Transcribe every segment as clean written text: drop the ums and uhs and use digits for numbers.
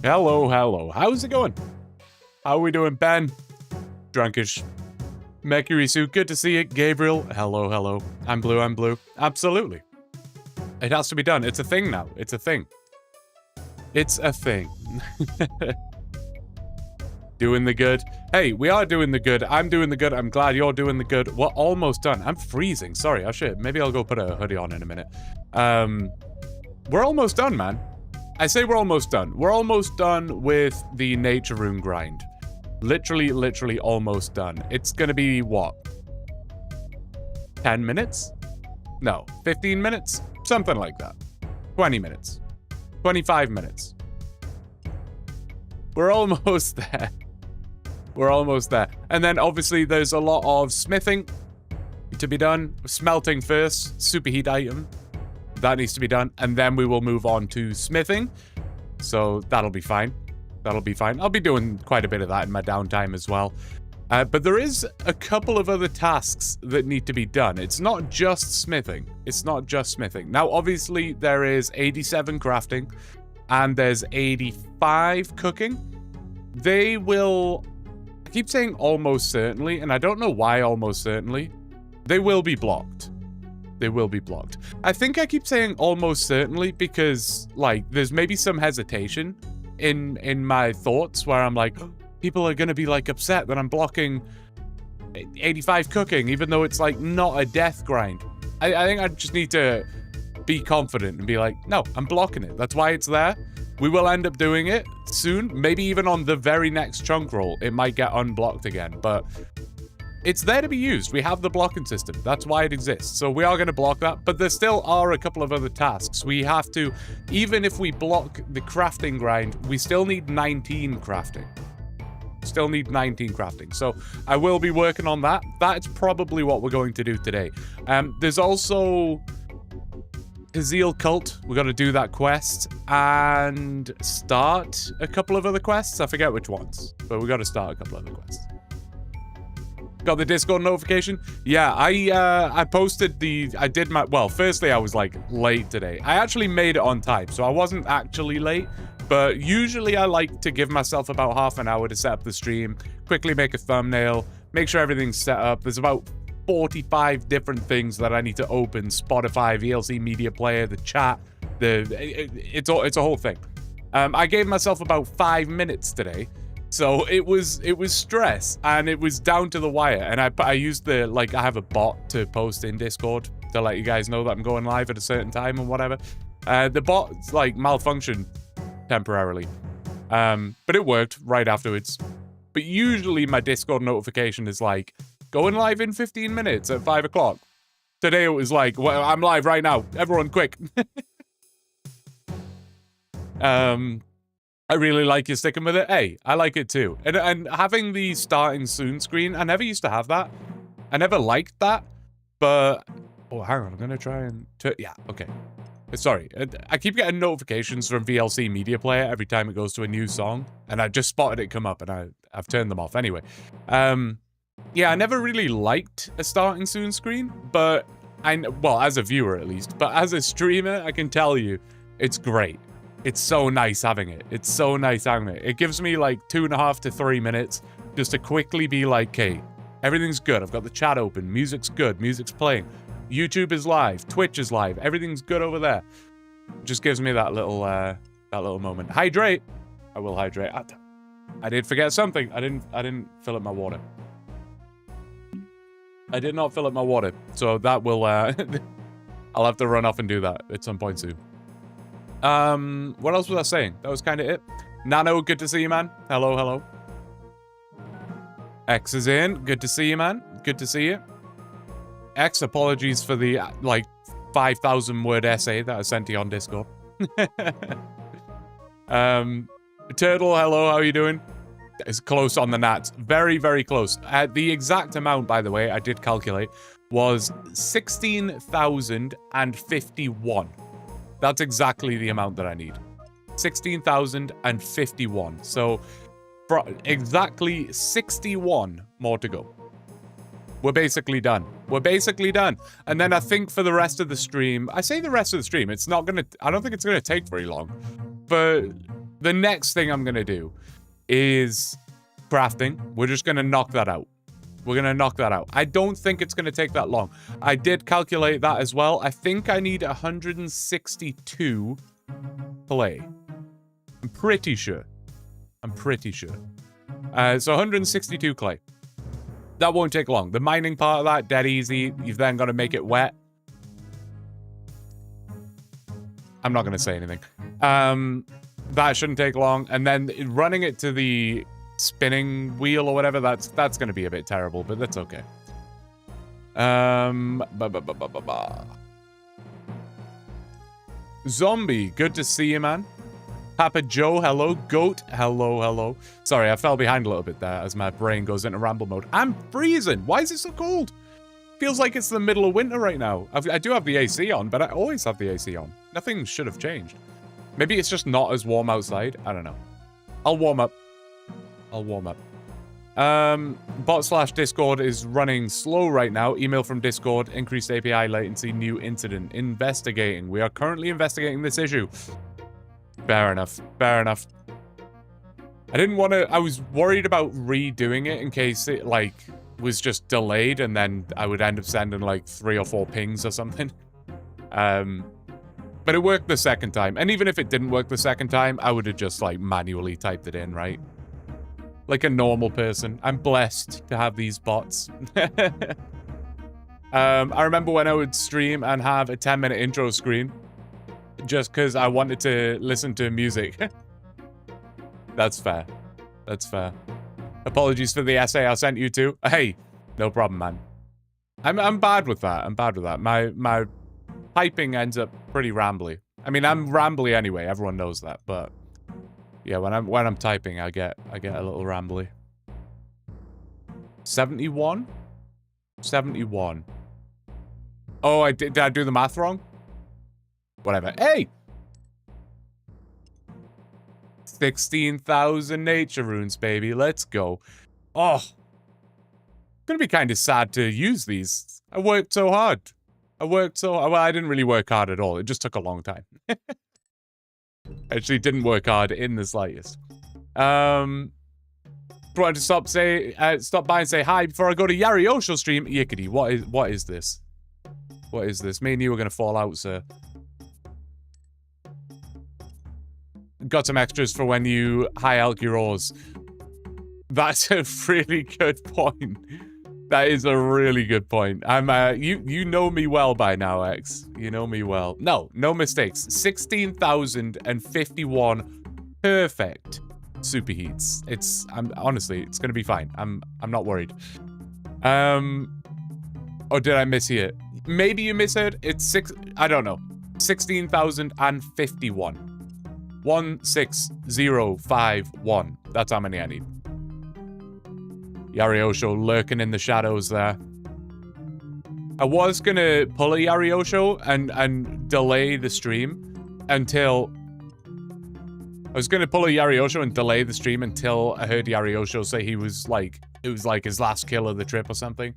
Hello, hello. How's it going? How are we doing, Ben? Drunkish. Mercury Suit, good to see you. Gabriel, hello, hello. I'm blue, I'm blue. Absolutely. It has to be done. It's a thing now. It's a thing. It's a thing. Doing the good. Hey, we are doing the good. I'm doing the good. I'm glad you're doing the good. We're almost done. I'm freezing. Sorry. Oh, shit. Maybe I'll go put a hoodie on in a minute. We're almost done, man. I say we're almost done. We're almost done with the nature room grind. Literally almost done. It's gonna be, what? 10 minutes? No, 15 minutes? Something like that. 20 minutes. 25 minutes. We're almost there. We're almost there. And then, obviously, there's a lot of smithing to be done. Smelting first. Superheat item. That needs to be done. And then we will move on to smithing. So, that'll be fine. That'll be fine. I'll be doing quite a bit of that in my downtime as well. But there is a couple of other tasks that need to be done. It's not just smithing. It's not just smithing. Now, obviously, there is 87 crafting. And there's 85 cooking. They will... I keep saying almost certainly, and I don't know why almost certainly. They will be blocked. They will be blocked. I think I keep saying almost certainly because, like, there's maybe some hesitation in my thoughts where I'm like, people are going to be, like, upset that I'm blocking 85 cooking, even though it's, like, not a death grind. I think I just need to be confident and be like, no, I'm blocking it. That's why it's there. We will end up doing it soon. Maybe even on the very next chunk roll, it might get unblocked again, but it's there to be used. We have the blocking system. That's why it exists. So we are going to block that, but there still are a couple of other tasks. We have to, even if we block the crafting grind, we still need 19 crafting. Still need 19 crafting. So I will be working on that. That's probably what we're going to do today. There's also Kazeel Cult. We're going to do that quest and start a couple of other quests. I forget which ones, but we got to start a couple of other quests. Got the Discord notification? Yeah, I posted well, firstly, I was like late today. I actually made it on time, so I wasn't actually late, but usually I like to give myself about half an hour to set up the stream, quickly make a thumbnail, make sure everything's set up. There's about 45 different things that I need to open. Spotify, VLC Media Player, the chat, it's a whole thing. I gave myself about 5 minutes today. So it was stress, and it was down to the wire. And I used I have a bot to post in Discord to let you guys know that I'm going live at a certain time and whatever. The bot's like malfunctioned temporarily, but it worked right afterwards. But usually my Discord notification is like, going live in 15 minutes at 5 o'clock. Today it was like, well, I'm live right now. Everyone quick. I really like you sticking with it. Hey, I like it too. And having the starting soon screen, I never used to have that. I never liked that. But, oh, hang on. I'm going to try and... yeah, okay. Sorry. I keep getting notifications from VLC Media Player every time it goes to a new song. And I just spotted it come up and I've turned them off. Anyway. Yeah, I never really liked a starting soon screen. But, well, as a viewer at least. But as a streamer, I can tell you, it's great. It's so nice having it. It's so nice having it. It gives me like 2.5 to 3 minutes just to quickly be like, okay, everything's good. I've got the chat open. Music's good. Music's playing. YouTube is live. Twitch is live. Everything's good over there. It just gives me that little moment. Hydrate. I will hydrate. I did forget something. I didn't fill up my water. I did not fill up my water. So that will, I'll have to run off and do that at some point soon. What else was I saying? That was kind of it. Nano, good to see you, man. Hello, hello. X is in. Good to see you, man. Good to see you. X, apologies for the, like, 5,000 word essay that I sent you on Discord. Turtle, hello, how are you doing? It's close on the nats. Very, very close. The exact amount, by the way, I did calculate, was 16,051. That's exactly the amount that I need. 16,051. So, exactly 61 more to go. We're basically done. We're basically done. And then I think for the rest of the stream, I say the rest of the stream, it's not gonna, I don't think it's gonna take very long. But the next thing I'm going to do is crafting. We're just going to knock that out. We're going to knock that out. I don't think it's going to take that long. I did calculate that as well. I think I need 162 clay. I'm pretty sure. So 162 clay. That won't take long. The mining part of that, dead easy. You've then got to make it wet. I'm not going to say anything. That shouldn't take long. And then running it to the spinning wheel or whatever, that's going to be a bit terrible, but that's okay. Zombie, good to see you, man. Papa Joe, hello. Goat, hello. Sorry, I fell behind a little bit there as my brain goes into ramble mode. I'm freezing. Why is it so cold? Feels like it's the middle of winter right now. I do have the AC on, but I always have the AC on. Nothing should have changed. Maybe it's just not as warm outside. I don't know. I'll warm up. Bot/Discord is running slow right now. Email from Discord. Increased API latency. New incident. Investigating. We are currently investigating this issue. Fair enough. I didn't want to... I was worried about redoing it in case it, like, was just delayed and then I would end up sending, like, 3 or 4 pings or something. But it worked the second time. And even if it didn't work the second time, I would have just, like, manually typed it in, right? Like a normal person. I'm blessed to have these bots. I remember when I would stream and have a 10-minute intro screen. Just because I wanted to listen to music. That's fair. Apologies for the essay I sent you to. Hey, no problem, man. I'm bad with that. My typing ends up pretty rambly. I mean, I'm rambly anyway. Everyone knows that. But yeah, when I'm typing, I get a little rambly. 71. Oh, did I do the math wrong? Whatever. Hey! 16,000 nature runes, baby. Let's go. Oh. Gonna be kind of sad to use these. I worked so hard. Well, I didn't really work hard at all. It just took a long time. Actually, didn't work hard in the slightest. Wanted to stop by and say hi before I go to Yariosho stream. Yickety, what is this? What is this? Me and you are gonna fall out, sir. Got some extras for when you high elk your ores. That's a really good point. That is a really good point. I'm you know me well by now, X. You know me well. No mistakes. 16,051 perfect superheats. Honestly, it's gonna be fine. I'm not worried. Or did I mishear? Maybe you misheard. It's I don't know. 16,051. 16051. That's how many I need. Yariosho lurking in the shadows there. I was gonna pull a Yariosho and delay the stream until... I was gonna pull a Yariosho and delay the stream until I heard Yariosho say he was like... It was like his last kill of the trip or something.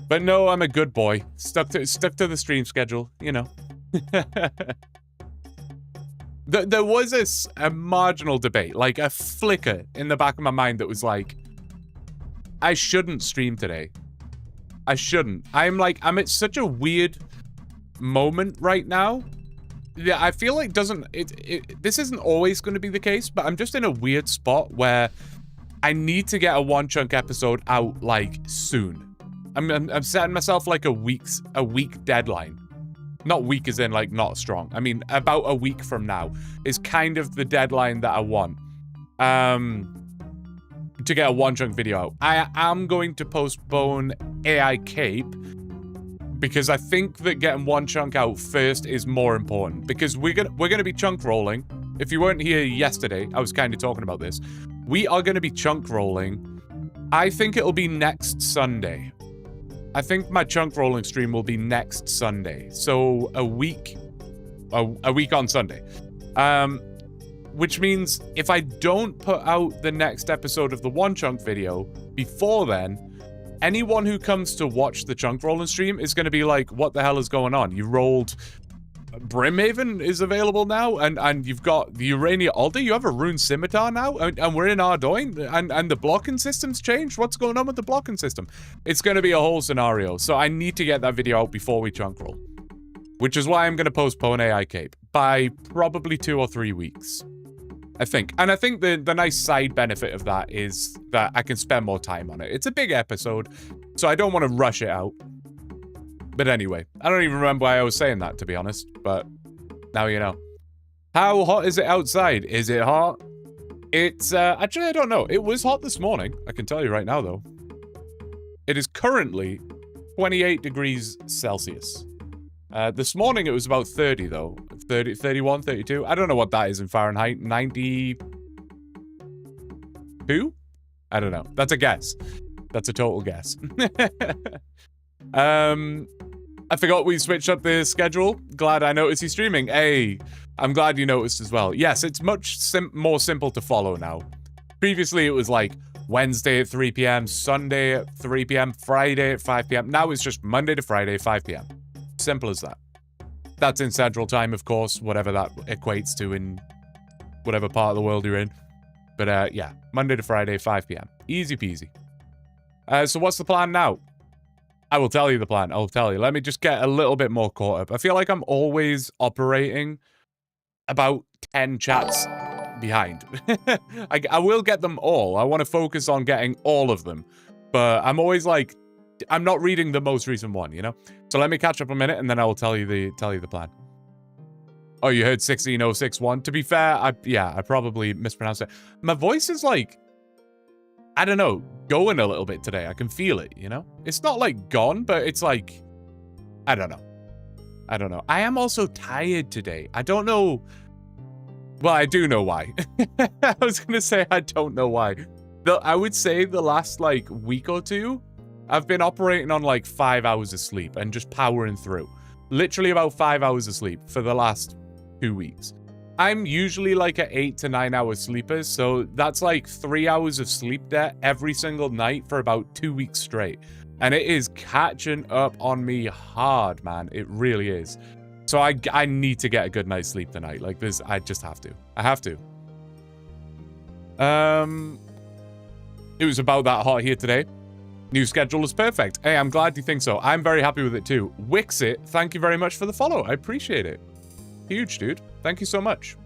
But no, I'm a good boy. Stuck to the stream schedule, you know. There was a marginal debate, like a flicker in the back of my mind that was like, I shouldn't stream today. I shouldn't. I'm at such a weird moment right now. Yeah, I feel like this isn't always going to be the case, but I'm just in a weird spot where I need to get a OneChunk episode out, like, soon. I'm setting myself like a week deadline. Not weak as in, like, not strong. I mean, about a week from now is kind of the deadline that I want. To get a OneChunk video out. I am going to postpone AI Cape because I think that getting OneChunk out first is more important because we're gonna be chunk rolling. If you weren't here yesterday, I was kind of talking about this. We are gonna be chunk rolling. I think it'll be next Sunday. I think my chunk rolling stream will be next Sunday. So a week on Sunday. Which means if I don't put out the next episode of the OneChunk video before then, anyone who comes to watch the chunk rolling stream is going to be like, what the hell is going on? You rolled Brimhaven is available now, and you've got the Urania Alder. You have a Rune Scimitar now, and we're in Ardoin, and the blocking system's changed. What's going on with the blocking system? It's going to be a whole scenario, so I need to get that video out before we chunk roll, which is why I'm going to postpone AI Cape by probably 2 or 3 weeks, I think. And I think the nice side benefit of that is that I can spend more time on it. It's a big episode, so I don't want to rush it out. But anyway, I don't even remember why I was saying that, to be honest, but now you know. How hot is it outside? Is it hot? It's, actually, I don't know. It was hot this morning. I can tell you right now, though. It is currently 28 degrees Celsius. This morning it was about 30, though. 30, 31, 32. I don't know what that is in Fahrenheit. 92? I don't know. That's a guess. That's a total guess. I forgot we switched up the schedule. Glad I noticed you streaming. Hey, I'm glad you noticed as well. Yes, it's much more simple to follow now. Previously, it was like Wednesday at 3 p.m., Sunday at 3 p.m., Friday at 5 p.m. Now it's just Monday to Friday, 5 p.m. Simple as that. That's in Central Time, of course, whatever that equates to in whatever part of the world you're in. But yeah, Monday to Friday, 5 p.m. Easy peasy. So what's the plan now? I will tell you the plan. I'll tell you. Let me just get a little bit more caught up. I feel like I'm always operating about 10 chats behind. I will get them all. I want to focus on getting all of them. But I'm always like, I'm not reading the most recent one, you know? So let me catch up a minute and then I will tell you the plan. Oh, you heard 16061? To be fair, I probably mispronounced it. My voice is like, I don't know, going a little bit today. I can feel it, you know? It's not like gone, but it's like, I don't know. I am also tired today. I don't know. Well, I do know why. I was going to say I don't know why. I would say the last like week or two, I've been operating on like 5 hours of sleep and just powering through. Literally about 5 hours of sleep for the last 2 weeks. I'm usually like an 8 to 9 hour sleeper, so that's like 3 hours of sleep there every single night for about 2 weeks straight. And it is catching up on me hard, man. It really is. So I need to get a good night's sleep tonight. Like this, I just have to. I have to. It was about that hot here today. New schedule is perfect. Hey, I'm glad you think so. I'm very happy with it too. Wixit, thank you very much for the follow. I appreciate it. Huge, dude. Thank you so much.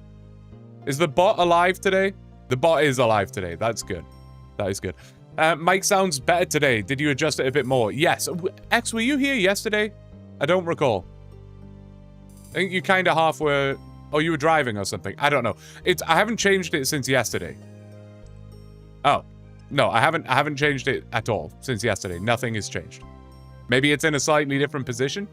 Is the bot alive today? The bot is alive today. That's good. That is good. Mic sounds better today. Did you adjust it a bit more? Yes. X, were you here yesterday? I don't recall. I think you kind of half were... Oh, you were driving or something. I don't know. I haven't changed it since yesterday. Oh. No, I haven't changed it at all since yesterday. Nothing has changed. Maybe it's in a slightly different position.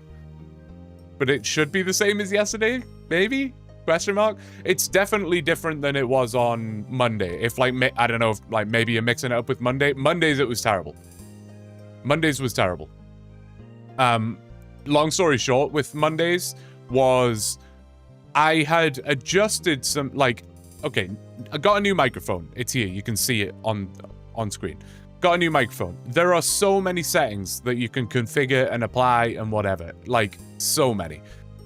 But it should be the same as yesterday? Maybe? Question mark? It's definitely different than it was on Monday. If, like, I don't know if, like, maybe you're mixing it up with Monday. Mondays, it was terrible. Mondays was terrible. Long story short, with Mondays was I had adjusted some, like, okay, I got a new microphone. It's here. You can see it on screen. Got a new microphone. There are so many settings that you can configure and apply and whatever. Like, so many.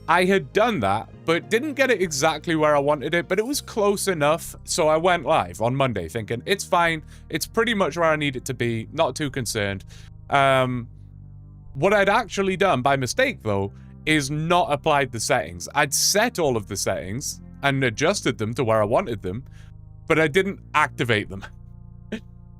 I had done that, but didn't get it exactly where I wanted it, but it was close enough, so I went live on Monday thinking, it's fine. It's pretty much where I need it to be. Not too concerned. What I'd actually done by mistake, though, is not applied the settings. I'd set all of the settings and adjusted them to where I wanted them, but I didn't activate them.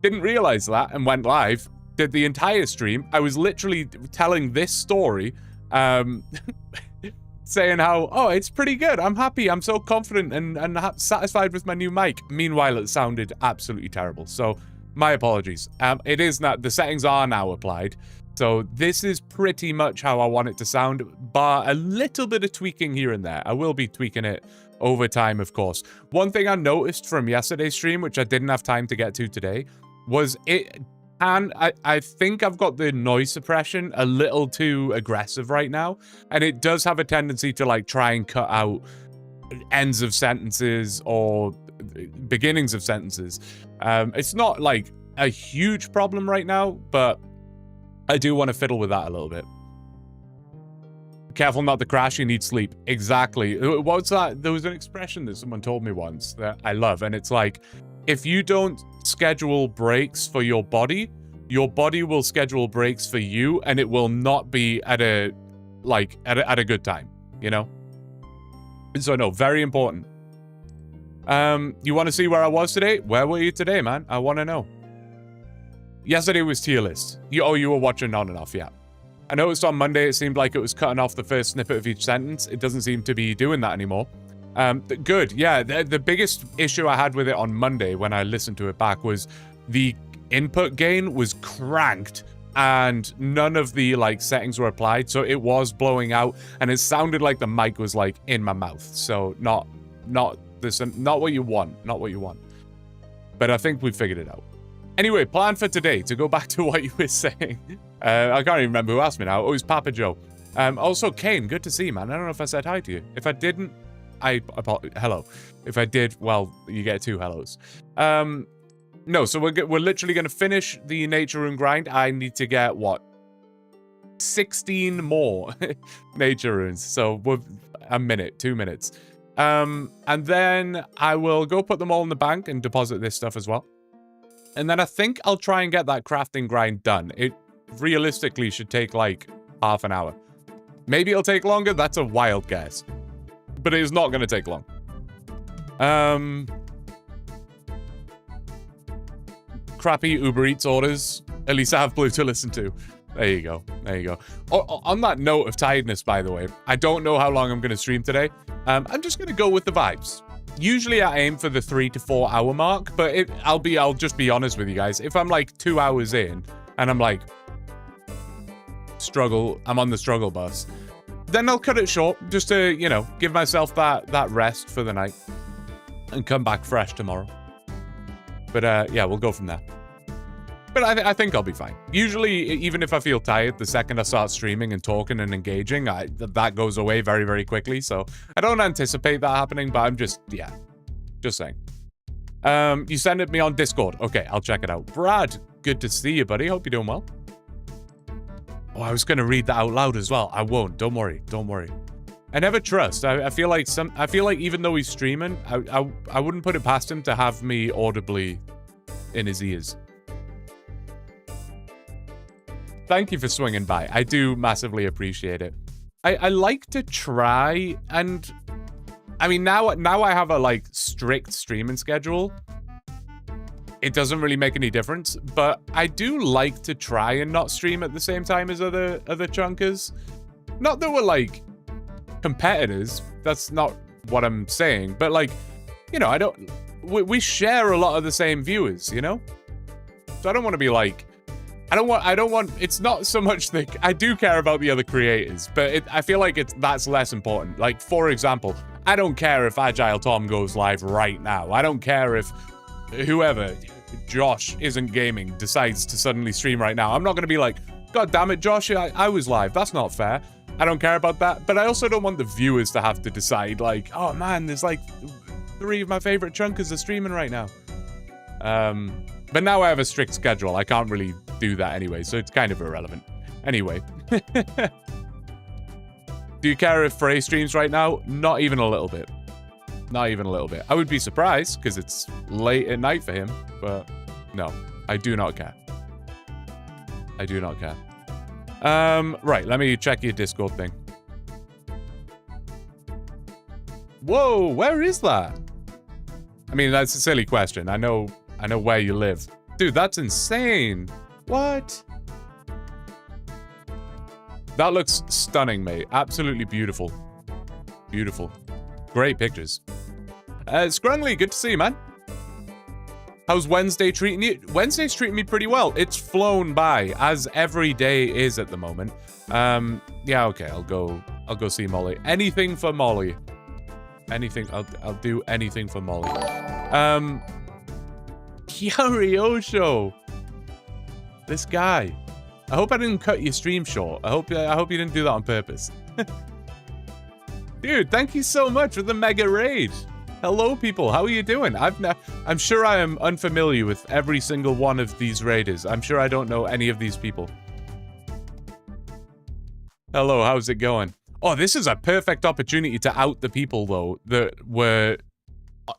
Didn't realize that and went live. Did the entire stream. I was literally telling this story, saying how, oh, it's pretty good. I'm happy. I'm so confident and satisfied with my new mic. Meanwhile, it sounded absolutely terrible. So my apologies. It is not, the settings are now applied. So this is pretty much how I want it to sound, bar a little bit of tweaking here and there. I will be tweaking it over time, of course. One thing I noticed from yesterday's stream, which I didn't have time to get to today, was I think I've got the noise suppression a little too aggressive right now, and it does have a tendency to like try and cut out ends of sentences or beginnings of sentences. It's not like a huge problem right now, but I do want to fiddle with that a little bit. Careful not to crash, you need sleep. Exactly. What's that? There was an expression that someone told me once that I love, and it's like, if you don't schedule breaks for your body will schedule breaks for you, and it will not be at a good time, you know? So no, very important. You want to see where I was today? Where were you today, man? I want to know. Yesterday was tier list. You were watching on and off, yeah. I noticed on Monday it seemed like it was cutting off the first snippet of each sentence. It doesn't seem to be doing that anymore. Good, yeah. The biggest issue I had with it on Monday when I listened to it back was the input gain was cranked and none of the settings were applied, so it was blowing out and it sounded like the mic was in my mouth. So not what you want. But I think we figured it out. Anyway, plan for today, to go back to what you were saying. I can't even remember who asked me now. Oh, it was Papa Joe. Also, Kane, good to see you, man. I don't know if I said hi to you. If I didn't, hello. If I did, well, you get 2 hellos. No, so we're literally going to finish the nature rune grind. I need to get, what? 16 more nature runes. So we're 2 minutes. And then I will go put them all in the bank and deposit this stuff as well. And then I think I'll try and get that crafting grind done. It realistically should take half an hour. Maybe it'll take longer. That's a wild guess. But it is not going to take long. Crappy Uber Eats orders. At least I have Blue to listen to. There you go. There you go. On that note of tiredness, by the way, I don't know how long I'm going to stream today. I'm just going to go with the vibes. Usually I aim for the 3 to 4 hour mark, but I'll just be honest with you guys. If I'm 2 hours in and I'm I'm on the struggle bus, then I'll cut it short just to, give myself that rest for the night and come back fresh tomorrow. But yeah, we'll go from there. But I think I'll be fine. Usually, even if I feel tired, the second I start streaming and talking and engaging, that goes away very, very quickly. So I don't anticipate that happening, but I'm just saying. You send it me on Discord. Okay, I'll check it out. Brad, good to see you, buddy. Hope you're doing well. Oh, I was going to read that out loud as well. I won't. Don't worry. Don't worry. I never trust. I feel like even though he's streaming, I wouldn't put it past him to have me audibly in his ears. Thank you for swinging by. I do massively appreciate it. I like to try and... I mean, now I have a, strict streaming schedule. It doesn't really make any difference, but I do like to try and not stream at the same time as other chunkers. Not that we're, competitors. That's not what I'm saying. But, I don't... We share a lot of the same viewers, So I don't want to be I don't want, it's not so much that, I do care about the other creators, but I feel like that's less important. For example, I don't care if Agile Tom goes live right now. I don't care if whoever, Josh Isn't Gaming, decides to suddenly stream right now. I'm not going to be God damn it, Josh, I was live. That's not fair. I don't care about that, but I also don't want the viewers to have to decide, oh man, there's 3 of my favorite chunkers are streaming right now. But now I have a strict schedule. I can't really do that anyway, so it's kind of irrelevant. Anyway. Do you care if Frey streams right now? Not even a little bit. Not even a little bit. I would be surprised, because it's late at night for him, but no, I do not care. I do not care. Right, let me check your Discord thing. Whoa, where is that? I mean, that's a silly question. I know where you live. Dude, that's insane. What? That looks stunning, mate. Absolutely beautiful. Beautiful. Great pictures. Scrungly, good to see you, man. How's Wednesday treating you? Wednesday's treating me pretty well. It's flown by, as every day is at the moment. Yeah, okay, I'll go see Molly. Anything for Molly. Anything. I'll do anything for Molly. Kyoriosho. This guy. I hope I didn't cut your stream short. I hope you didn't do that on purpose. Dude, thank you so much for the mega raid. Hello, people. How are you doing? I'm sure I am unfamiliar with every single one of these raiders. I'm sure I don't know any of these people. Hello, how's it going? Oh, this is a perfect opportunity to out the people, though, that were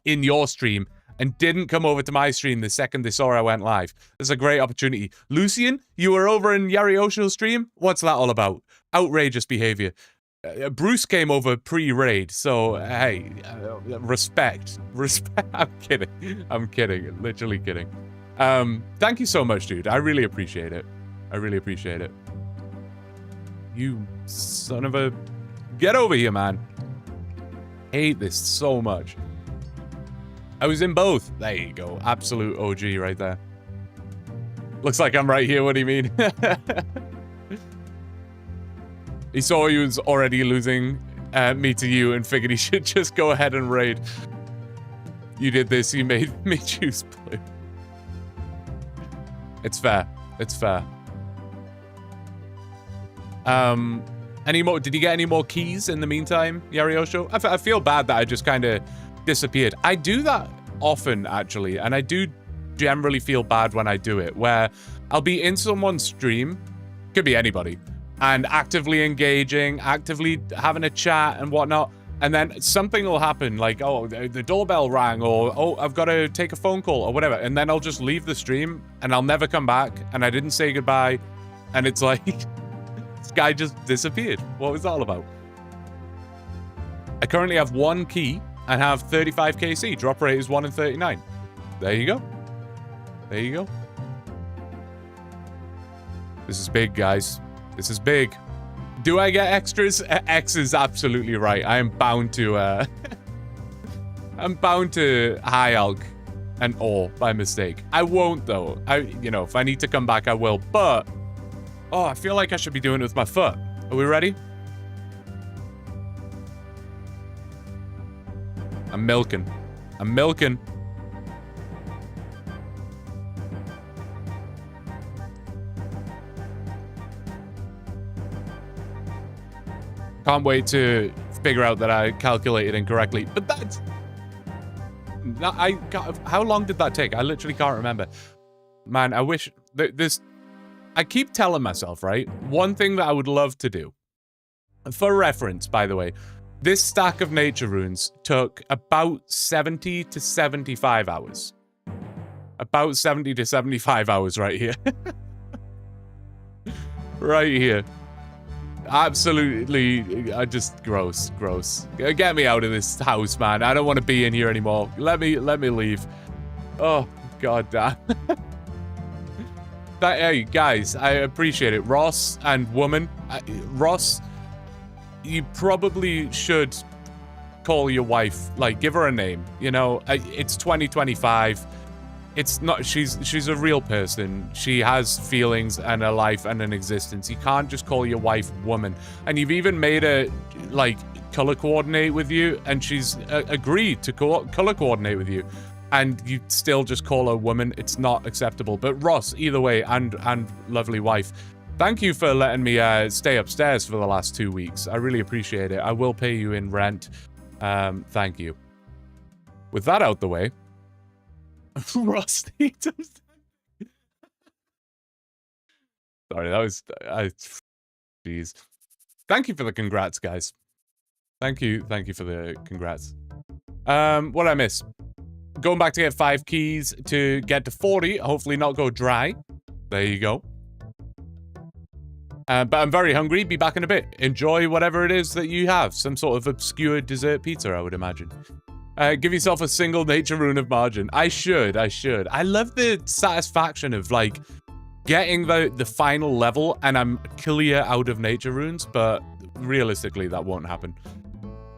in your stream and didn't come over to my stream the second they saw I went live. This is a great opportunity. Lucian, you were over in Yariosho's stream? What's that all about? Outrageous behavior. Bruce came over pre-raid, so, hey, respect. Respect. I'm kidding. I'm kidding. Literally kidding. Thank you so much, dude. I really appreciate it. I really appreciate it. You son of a... Get over here, man. Hate this so much. I was in both. There you go. Absolute OG right there. Looks like I'm right here. What do you mean? He saw he was already losing me to you and figured he should just go ahead and raid. You did this. You made me choose blue. It's fair. It's fair. Any more? Did you get any more keys in the meantime, Yariosho? I feel bad that I just kind of disappeared. I do that often, actually, and I do generally feel bad when I do it, where I'll be in someone's stream, could be anybody, and actively engaging, actively having a chat and whatnot, and then something will happen, like, oh, the doorbell rang, or, oh, I've got to take a phone call, or whatever, and then I'll just leave the stream, and I'll never come back, and I didn't say goodbye, and it's like... This guy just disappeared. What was that all about? I currently have 1 key and have 35 KC. Drop rate is 1 in 39. There you go. There you go. This is big, guys. This is big. Do I get extras? X is absolutely right. I am bound to, I'm bound to high alg and ore by mistake. I won't, though. You know, if I need to come back, I will. But... Oh, I feel like I should be doing it with my foot. Are we ready? I'm milking. I'm milking. Can't wait to figure out that I calculated incorrectly. But that's... How long did that take? I literally can't remember. Man, I wish... This... I keep telling myself, right? One thing that I would love to do. For reference, by the way, this stack of nature runes took about 70 to 75 hours. About 70 to 75 hours right here. Right here. Absolutely, gross, gross. Get me out of this house, man. I don't want to be in here anymore. Let me leave. Oh, god damn. Hey, guys, I appreciate it. Ross and woman. Ross, you probably should call your wife, like, give her a name. You know, it's 2025. It's not, she's a real person. She has feelings and a life and an existence. You can't just call your wife woman. And you've even made her, like, color coordinate with you, and she's agreed to color coordinate with you. And you still just call her woman. It's not acceptable. But Ross, either way, and lovely wife, thank you for letting me stay upstairs for the last 2 weeks. I really appreciate it. I will pay you in rent. Thank you. With that out the way, Ross needs Sorry, that was... Jeez. Thank you for the congrats, guys. Thank you for the congrats. What did I miss? Going back to get 5 keys to get to 40. Hopefully not go dry. There you go. But I'm very hungry. Be back in a bit. Enjoy whatever it is that you have. Some sort of obscure dessert pizza, I would imagine. Give yourself a single nature rune of margin. I should. I love the satisfaction of, like, getting the final level and I'm clear out of nature runes, but realistically, that won't happen.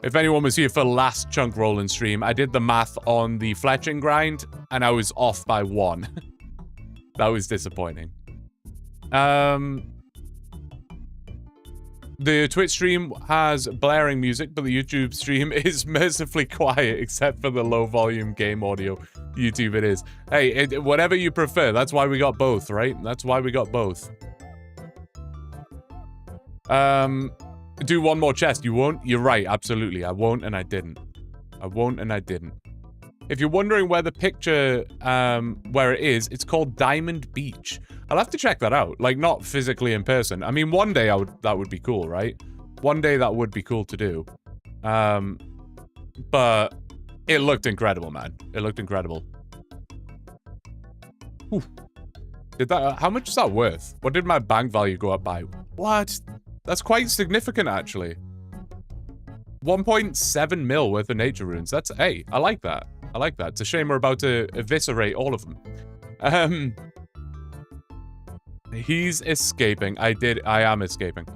If anyone was here for last chunk rolling stream, I did the math on the fletching grind, and I was off by 1. That was disappointing. The Twitch stream has blaring music, but the YouTube stream is mercifully quiet, except for the low-volume game audio. YouTube it is. Hey, whatever you prefer. That's why we got both, right? That's why we got both. Do one more chest. You won't? You're right, absolutely. I won't and I didn't. I won't and I didn't. If you're wondering where the picture, where it is, it's called Diamond Beach. I'll have to check that out. Like, not physically in person. I mean, one day that would be cool, right? One day that would be cool to do. But it looked incredible, man. It looked incredible. Ooh. Did that? How much is that worth? What did my bank value go up by? What? That's quite significant, actually. 1.7 mil worth of nature runes. That's, hey, I like that. I like that. It's a shame we're about to eviscerate all of them. He's escaping. I am escaping.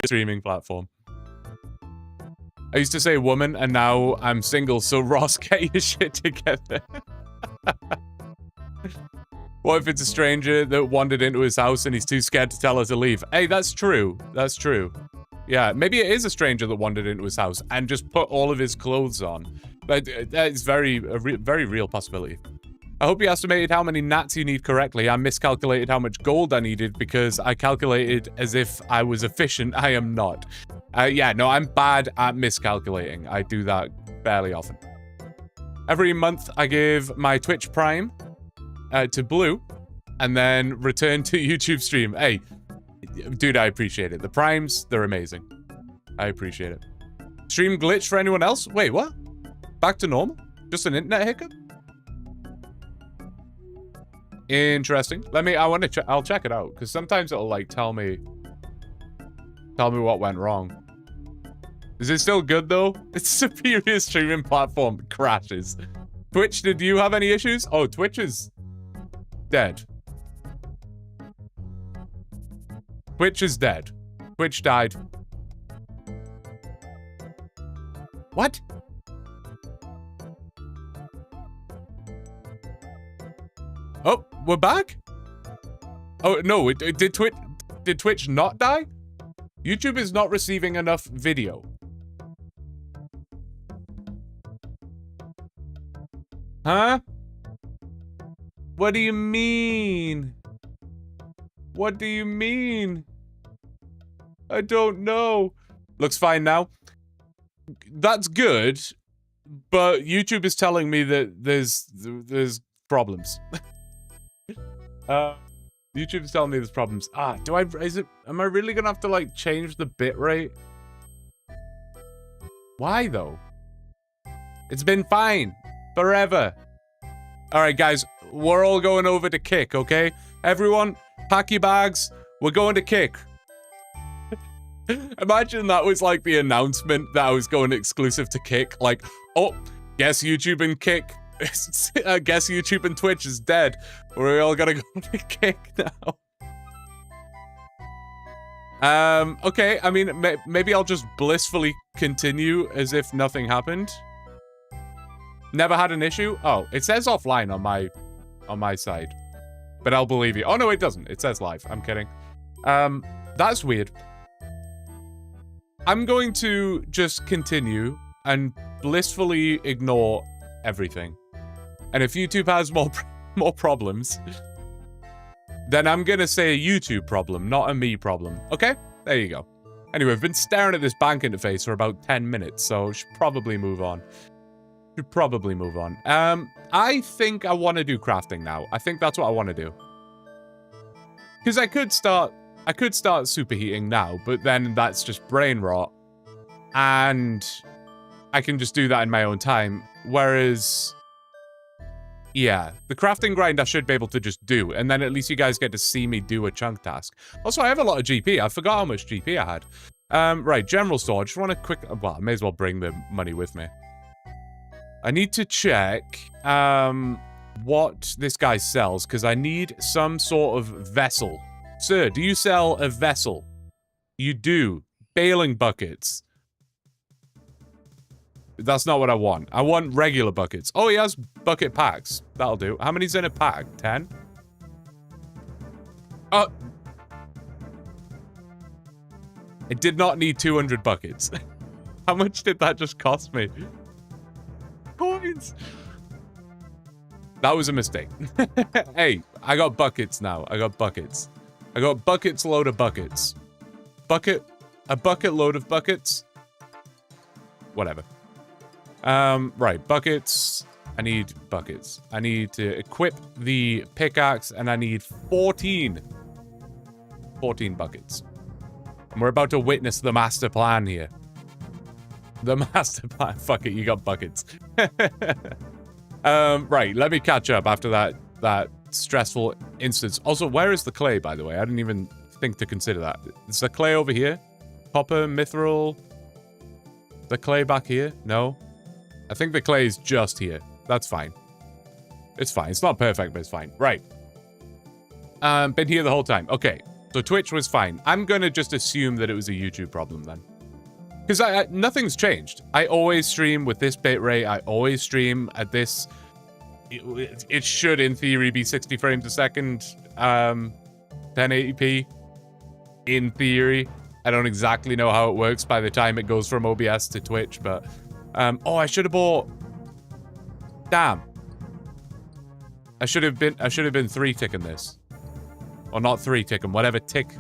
Streaming platform. I used to say woman, and now I'm single, so Ross, get your shit together. What if it's a stranger that wandered into his house and he's too scared to tell her to leave? Hey, that's true. That's true. Yeah, maybe it is a stranger that wandered into his house and just put all of his clothes on. But that is very real possibility. I hope you estimated how many gnats you need correctly. I miscalculated how much gold I needed because I calculated as if I was efficient. I am not. Yeah, no, I'm bad at miscalculating. I do that fairly often. Every month, I give my Twitch Prime to Blue and then return to YouTube stream. Hey, dude, I appreciate it. The Primes, they're amazing. I appreciate it. Stream glitch for anyone else? Wait, what? Back to normal? Just an internet hiccup? Interesting. I'll check it out, because sometimes it'll, like, tell me what went wrong. Is it still good, though? It's superior streaming platform crashes. Twitch, did you have any issues? Oh, Twitch is dead. Twitch is dead. Twitch died. What? Oh, we're back? Oh, no, did Twitch not die? YouTube is not receiving enough video. Huh? What do you mean? What do you mean? I don't know. Looks fine now. That's good, but YouTube is telling me that there's problems. YouTube is telling me there's problems. Am I really gonna have to, like, change the bitrate? Why, though? It's been fine. Forever. Alright, guys. We're all going over to Kick, okay? Everyone, pack your bags. We're going to Kick. Imagine that was, like, the announcement that I was going exclusive to Kick. Like, oh, guess YouTube and Kick. Guess YouTube and Twitch is dead. We're all gonna go to Kick now. Okay, I mean, maybe I'll just blissfully continue as if nothing happened. Never had an issue? Oh, it says offline on my side. But I'll believe you. Oh, no, it doesn't. It says live. I'm kidding. That's weird. I'm going to just continue and blissfully ignore everything. And if YouTube has more problems, then I'm gonna say a YouTube problem, not a me problem. Okay? There you go. Anyway, I've been staring at this bank interface for about 10 minutes, so should probably move on. I think I want to do crafting now. I think that's what I want to do. Because I could start superheating now, but then that's just brain rot. And I can just do that in my own time. Whereas, yeah, the crafting grind I should be able to just do. And then at least you guys get to see me do a chunk task. Also, I have a lot of GP. I forgot how much GP I had. Right, general store. Just want to quick... Well, I may as well bring the money with me. I need to check what this guy sells, because I need some sort of vessel. Sir, do you sell a vessel? You do. Bailing buckets. That's not what I want. I want regular buckets. Oh, he has bucket packs. That'll do. How many's in a pack? 10? Oh. It did not need 200 buckets. How much did that just cost me? Coins. That was a mistake. Hey, I got buckets now. I got buckets. I got buckets load of buckets. A bucket load of buckets. Whatever. Right, buckets. I need buckets. I need to equip the pickaxe, and I need 14 buckets. And we're about to witness the master plan here. The master plan. Fuck it, you got buckets. Right, let me catch up after that stressful instance. Also, where is the clay, by the way? I didn't even think to consider that. Is the clay over here? Copper, mithril. The clay back here? No. I think the clay is just here. That's fine. It's fine. It's not perfect, but it's fine. Right. Been here the whole time. Okay. So Twitch was fine. I'm gonna just assume that it was a YouTube problem then. Because nothing's changed. I always stream with this bitrate. I always stream at this. It should, in theory, be 60 frames a second. 1080p. In theory. I don't exactly know how it works by the time it goes from OBS to Twitch, but... oh, I should have bought... Damn. I should have been 3-ticking this. Or not 3-ticking, whatever tick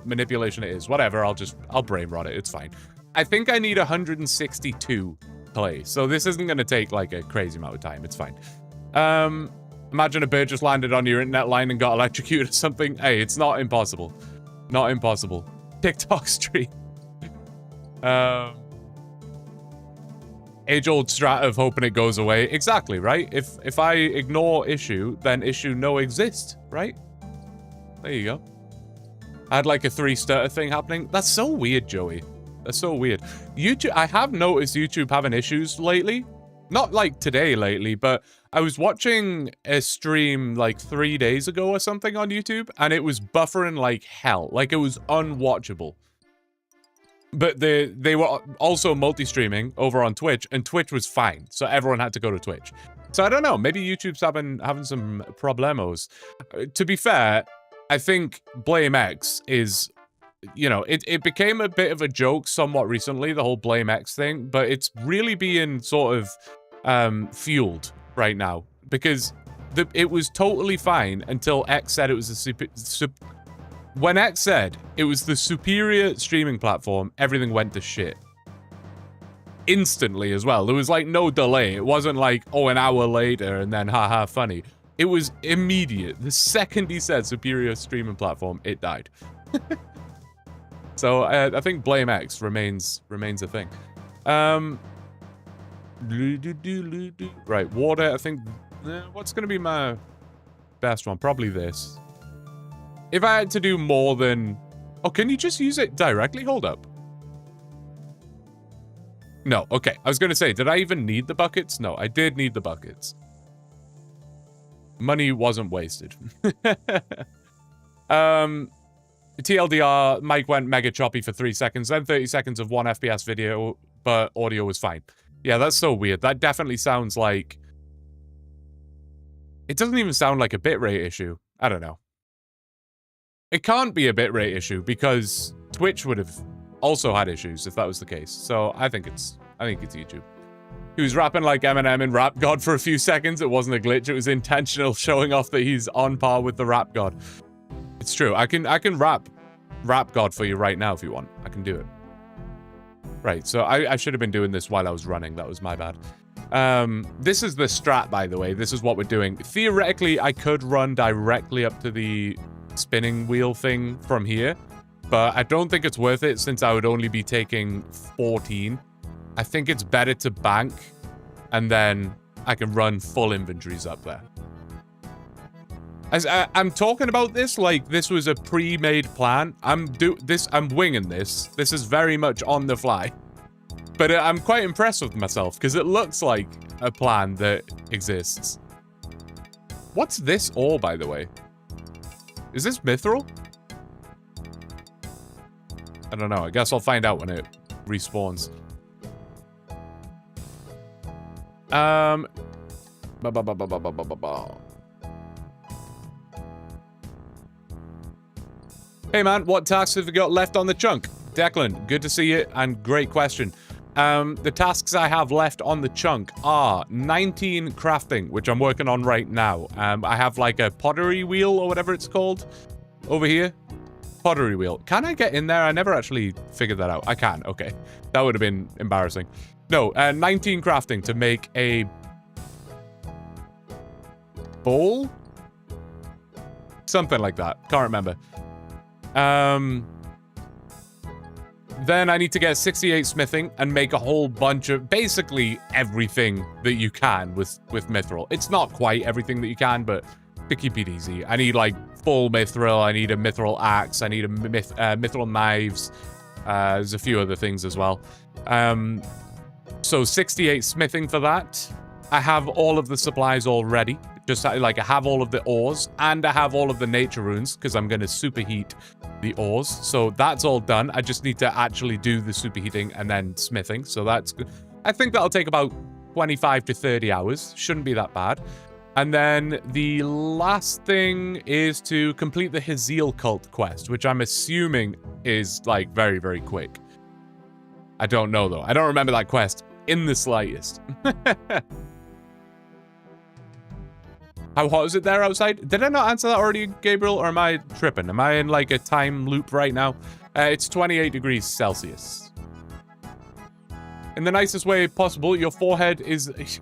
manipulation it is. Whatever, I'll brain rot it. It's fine. I think I need 162 clay, so this isn't going to take, like, a crazy amount of time. It's fine. Imagine a bird just landed on your internet line and got electrocuted or something. Hey, it's not impossible. Not impossible. TikTok stream. Age-old strat of hoping it goes away. Exactly, right? If I ignore issue, then issue no exist, right? There you go. I had like a 3-stutter thing happening. That's so weird, Joey. That's so weird. YouTube, I have noticed YouTube having issues lately. Not like today lately, but I was watching a stream like 3 days ago or something on YouTube, and it was buffering like hell. Like, it was unwatchable. But they were also multi-streaming over on Twitch, and Twitch was fine, so everyone had to go to Twitch. So I don't know, maybe YouTube's having some problemos. To be fair, I think Blame X is, you know, it became a bit of a joke somewhat recently, the whole Blame X thing, but it's really being sort of fueled right now, because it was totally fine until X said it was a when X said it was the superior streaming platform, everything went to shit. Instantly as well. There was like no delay. It wasn't like, oh, an hour later and then haha funny. It was immediate. The second he said superior streaming platform, it died. So I think Blame X remains a thing. Right, water, I think... what's going to be my best one? Probably this. If I had to do more than... Oh, can you just use it directly? Hold up. No, okay. I was going to say, did I even need the buckets? No, I did need the buckets. Money wasn't wasted. TLDR, mic went mega choppy for 3 seconds, then 30 seconds of 1 FPS video, but audio was fine. Yeah, that's so weird. That definitely sounds like... It doesn't even sound like a bitrate issue. I don't know. It can't be a bitrate issue because Twitch would have also had issues if that was the case. So I think it's YouTube. He was rapping like Eminem in Rap God for a few seconds. It wasn't a glitch. It was intentional, showing off that he's on par with the Rap God. It's true. I can rap God for you right now if you want. I can do it. Right. So I should have been doing this while I was running. That was my bad. This is the strat, by the way. This is what we're doing. Theoretically, I could run directly up to the spinning wheel thing from here, but I don't think it's worth it since I would only be taking 14. I think it's better to bank, and then I can run full inventories up there. As I'm talking about this like this was a pre-made plan. I'm winging this. This is very much on the fly. But I'm quite impressed with myself because it looks like a plan that exists. What's this ore, by the way? Is this mithril? I don't know. I guess I'll find out when it respawns. Hey man, what tasks have you got left on the chunk? Declan, good to see you and great question. The tasks I have left on the chunk are 19 crafting, which I'm working on right now. I have like a pottery wheel or whatever it's called over here. Pottery wheel. Can I get in there? I never actually figured that out. I can. Okay. That would have been embarrassing. No, 19 crafting to make a bowl? Something like that. Can't remember. Then I need to get 68 smithing and make a whole bunch of basically everything that you can with mithril. It's not quite everything that you can, but to keep it easy. I need like full mithril. I need a mithril axe. I need a mithril knives. There's a few other things as well. So 68 smithing for that. I have all of the supplies already. Just like I have all of the ores and I have all of the nature runes because I'm going to superheat the ores. So that's all done. I just need to actually do the superheating and then smithing. So that's good. I think that'll take about 25 to 30 hours. Shouldn't be that bad. And then the last thing is to complete the Haziel cult quest, which I'm assuming is like very, very quick. I don't know though. I don't remember that quest in the slightest. How hot is it there outside? Did I not answer that already, Gabriel, or am I tripping? Am I in like a time loop right now? It's 28 degrees Celsius. In the nicest way possible, your forehead is...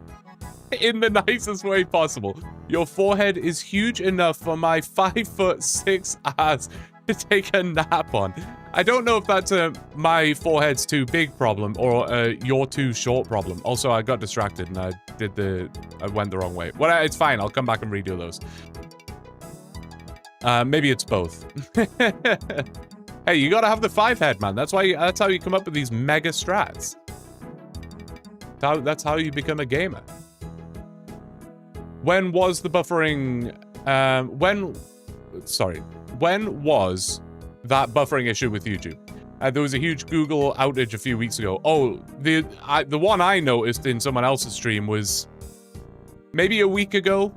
in the nicest way possible. Your forehead is huge enough for my 5'6" ass to take a nap on. I don't know if that's a my forehead's too big problem or you're too short problem. Also, I got distracted and I went the wrong way. Well, it's fine. I'll come back and redo those. Maybe it's both. Hey, you gotta have the 5 head, man. That's how you come up with these mega strats. That's how you become a gamer. When was the buffering... when was that buffering issue with YouTube? There was a huge Google outage a few weeks ago. Oh, the one I noticed in someone else's stream was maybe a week ago.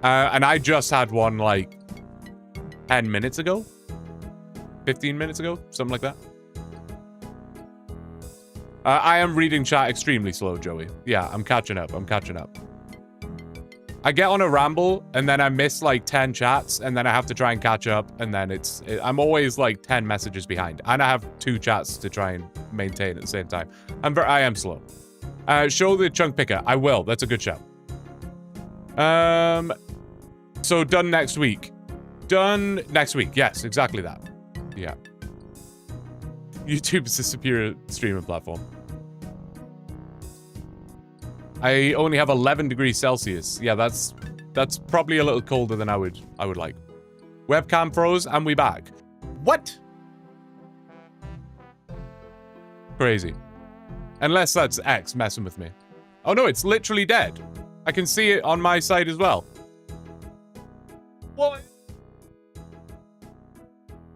And I just had one like 10 minutes ago. 15 minutes ago, something like that. I am reading chat extremely slow, Joey. Yeah, I'm catching up. I get on a ramble, and then I miss, like, 10 chats, and then I have to try and catch up, and then I'm always, like, 10 messages behind. And I have 2 chats to try and maintain at the same time. I am slow. Show the chunk picker. I will. That's a good shout. So, done next week. Done next week. Yes, exactly that. Yeah. YouTube is a superior streaming platform. I only have 11 degrees Celsius. Yeah, that's probably a little colder than I would like. Webcam froze and we back. What? Crazy. Unless that's X messing with me. Oh no, it's literally dead. I can see it on my side as well. What?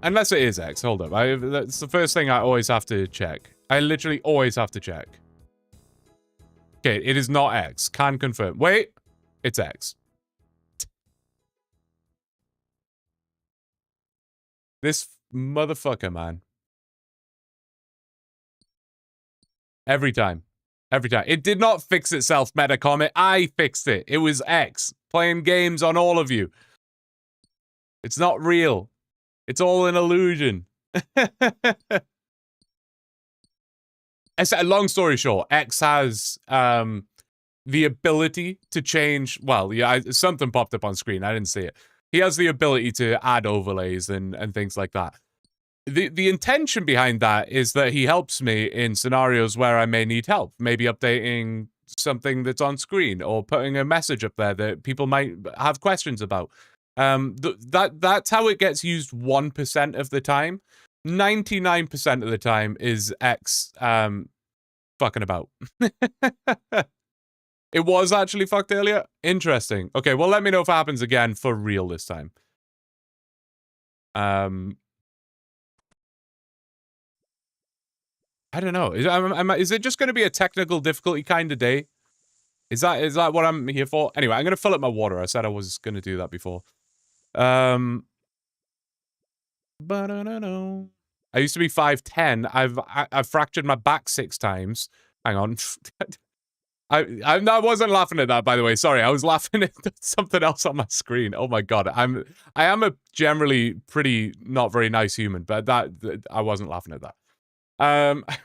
Unless it is X. Hold up. That's the first thing I always have to check. I literally always have to check. Okay, it is not X. Can confirm. Wait, it's X. This motherfucker, man. Every time. Every time. It did not fix itself, Metacomet. I fixed it. It was X. Playing games on all of you. It's not real. It's all an illusion. Long story short, X has the ability to change... Well, yeah, something popped up on screen. I didn't see it. He has the ability to add overlays and things like that. The intention behind that is that he helps me in scenarios where I may need help. Maybe updating something that's on screen or putting a message up there that people might have questions about. That's how it gets used 1% of the time. 99% of the time is X fucking about. It was actually fucked earlier? Interesting. Okay, well, let me know if it happens again for real this time. I don't know. Is it just going to be a technical difficulty kind of day? Is that what I'm here for? Anyway, I'm going to fill up my water. I said I was going to do that before. I used to be 5'10". I've fractured my back 6 times. Hang on. I wasn't laughing at that, by the way. Sorry, I was laughing at something else on my screen. Oh my god, I am a generally pretty not very nice human, but that I wasn't laughing at that.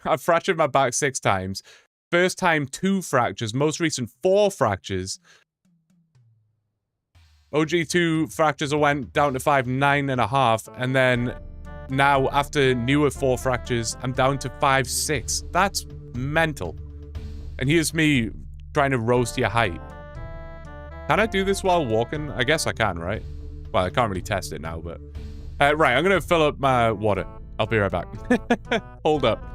I've fractured my back 6 times. First time 2 fractures. Most recent 4 fractures. OG 2 fractures I went down to 5'9.5", and then now, after newer 4 fractures, I'm down to 5, 6. That's mental. And here's me trying to roast your height. Can I do this while walking? I guess I can, right? Well, I can't really test it now, but... right, I'm gonna fill up my water. I'll be right back. Hold up.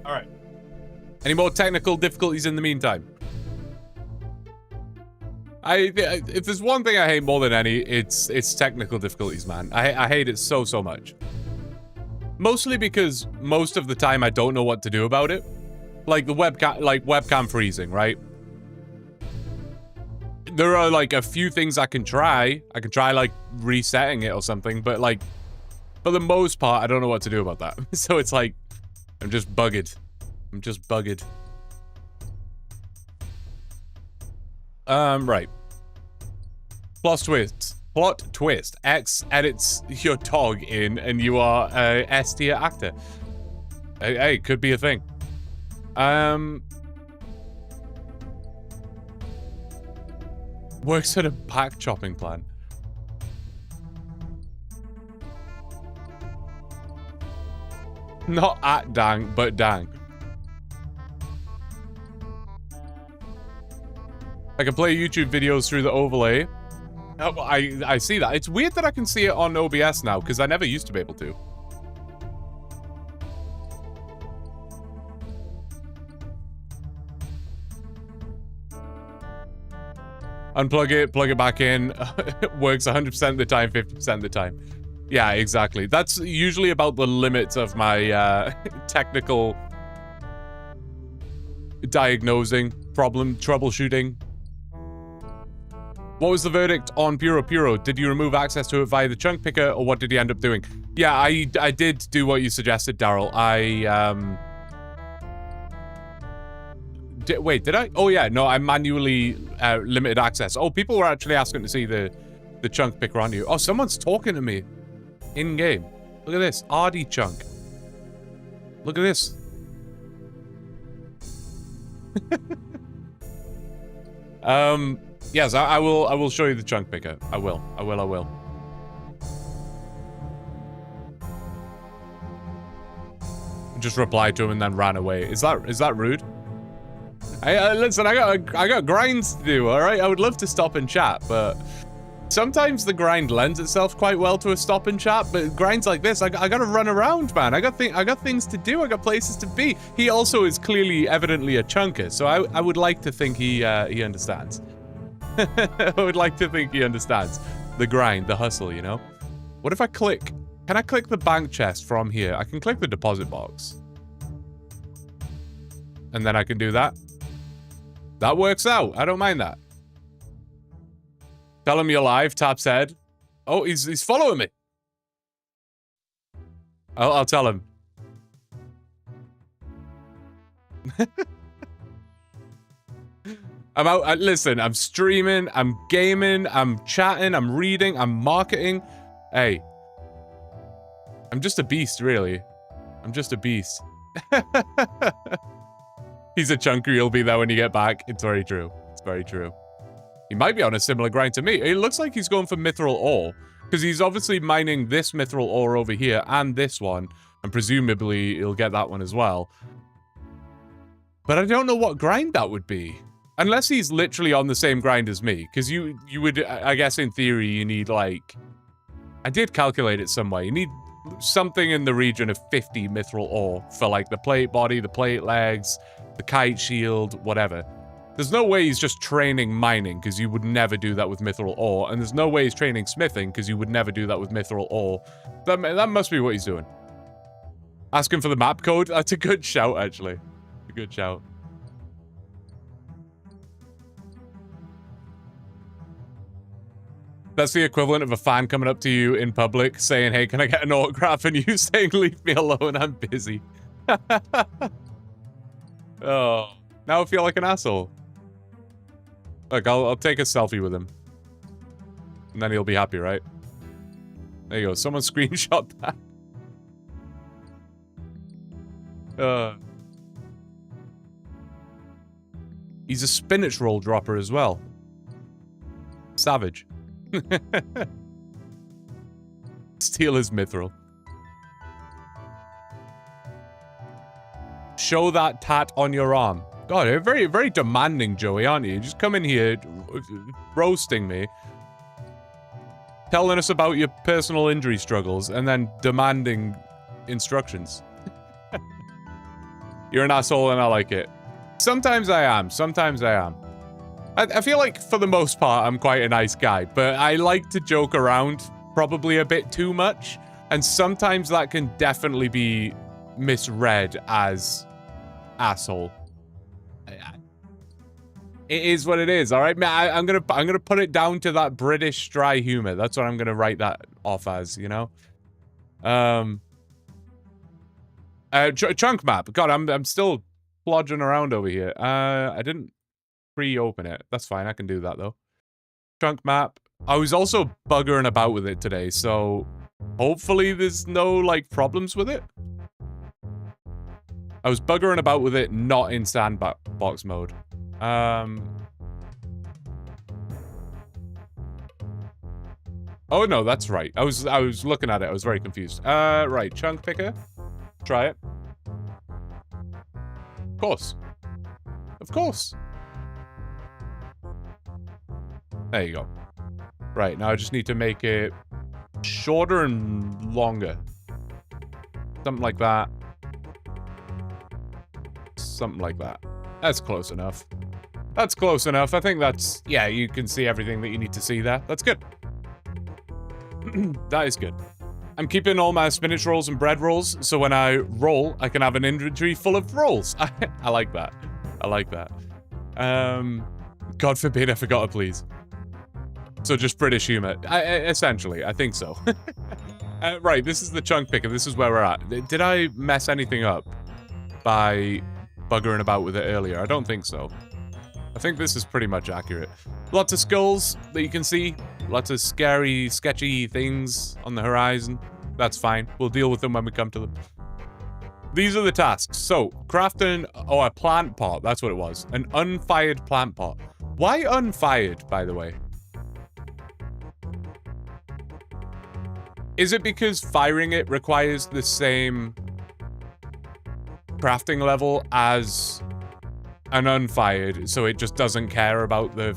All right. Any more technical difficulties in the meantime? If there's one thing I hate more than any, it's technical difficulties, man. I hate it so much. Mostly because most of the time I don't know what to do about it. Like the webcam freezing, right? There are like a few things I can try. I can try like resetting it or something, but like for the most part, I don't know what to do about that. So it's like I'm just bugged. I'm just bugged. Right. Plot twist. X edits your dog in and you are a S tier actor. Hey, could be a thing. Works at a pack chopping plant. Not at dang, but dang. I can play YouTube videos through the overlay. Oh, I see that. It's weird that I can see it on OBS now, because I never used to be able to. Unplug it, plug it back in. It works 100% of the time, 50% of the time. Yeah, exactly. That's usually about the limits of my technical diagnosing, troubleshooting. What was the verdict on Puro? Did you remove access to it via the chunk picker, or what did you end up doing? Yeah, I did do what you suggested, Daryl. Wait, did I? Oh yeah, no, I manually limited access. Oh, people were actually asking to see the chunk picker on you. Oh, someone's talking to me in game. Look at this, RD chunk. Look at this. Yes, I will show you the chunk picker. I will. Just replied to him and then ran away. Is that rude? Listen, I got grinds to do, all right? I would love to stop and chat, but sometimes the grind lends itself quite well to a stop and chat, but grinds like this, I gotta run around, man. I got things to do. I got places to be. He also is clearly, evidently a chunker, so I would like to think he understands. I would like to think he understands the grind, the hustle, you know? What if I click? Can I click the bank chest from here? I can click the deposit box. And then I can do that. That works out. I don't mind that. Tell him you're live, Tap's head. Oh, he's following me. I'll tell him. I'm out. Listen, I'm streaming, I'm gaming, I'm chatting, I'm reading, I'm marketing. Hey. I'm just a beast, really. I'm just a beast. He's a chunker, you'll be there when you get back. It's very true. It's very true. He might be on a similar grind to me. It looks like he's going for mithril ore, because he's obviously mining this mithril ore over here and this one, and presumably he'll get that one as well. But I don't know what grind that would be. Unless he's literally on the same grind as me. Because you would, I guess in theory, you need like... I did calculate it somewhere. You need something in the region of 50 mithril ore for like the plate body, the plate legs, the kite shield, whatever. There's no way he's just training mining, because you would never do that with mithril ore. And there's no way he's training smithing, because you would never do that with mithril ore. That must be what he's doing. Asking for the map code? That's a good shout, actually. A good shout. That's the equivalent of a fan coming up to you in public saying, hey, can I get an autograph? And you saying, leave me alone, I'm busy. Oh, now I feel like an asshole. Look, I'll take a selfie with him. And then he'll be happy, right? There you go. Someone screenshot that. He's a spinach roll dropper as well. Savage. Steal his mithril. Show that tat on your arm. God, you're very, very demanding, Joey, aren't you? Just come in here, roasting me, telling us about your personal injury struggles, and then demanding instructions. You're an asshole, and I like it. Sometimes I am. Sometimes I am. I feel like, for the most part, I'm quite a nice guy, but I like to joke around probably a bit too much, and sometimes that can definitely be misread as asshole. It is what it is, all right? I'm gonna put it down to that British dry humor. That's what I'm gonna write that off as, you know? Chunk map. God, I'm still plodging around over here. I didn't pre-open it. That's fine. I can do that, though. Chunk map. I was also buggering about with it today, so hopefully there's no, like, problems with it. I was buggering about with it not in sandbox mode. Oh, no, that's right. I was looking at it. I was very confused. Right. Chunk picker. Try it. Of course. Of course. There you go. Right, now I just need to make it shorter and longer. Something like that. Something like that. That's close enough. That's close enough. I think that's... Yeah, you can see everything that you need to see there. That's good. That is good. I'm keeping all my spinach rolls and bread rolls, so when I roll, I can have an inventory full of rolls. I like that. I like that. God forbid I forgot a please. So just British humor. Essentially, I think so. Right, this is the chunk picker. This is where we're at. Did I mess anything up by buggering about with it earlier? I don't think so. I think this is pretty much accurate. Lots of skulls that you can see. Lots of scary, sketchy things on the horizon. That's fine. We'll deal with them when we come to them. These are the tasks. So, crafting... Oh, a plant pot. That's what it was. An unfired plant pot. Why unfired, by the way? Is it because firing it requires the same crafting level as an unfired, so it just doesn't care about the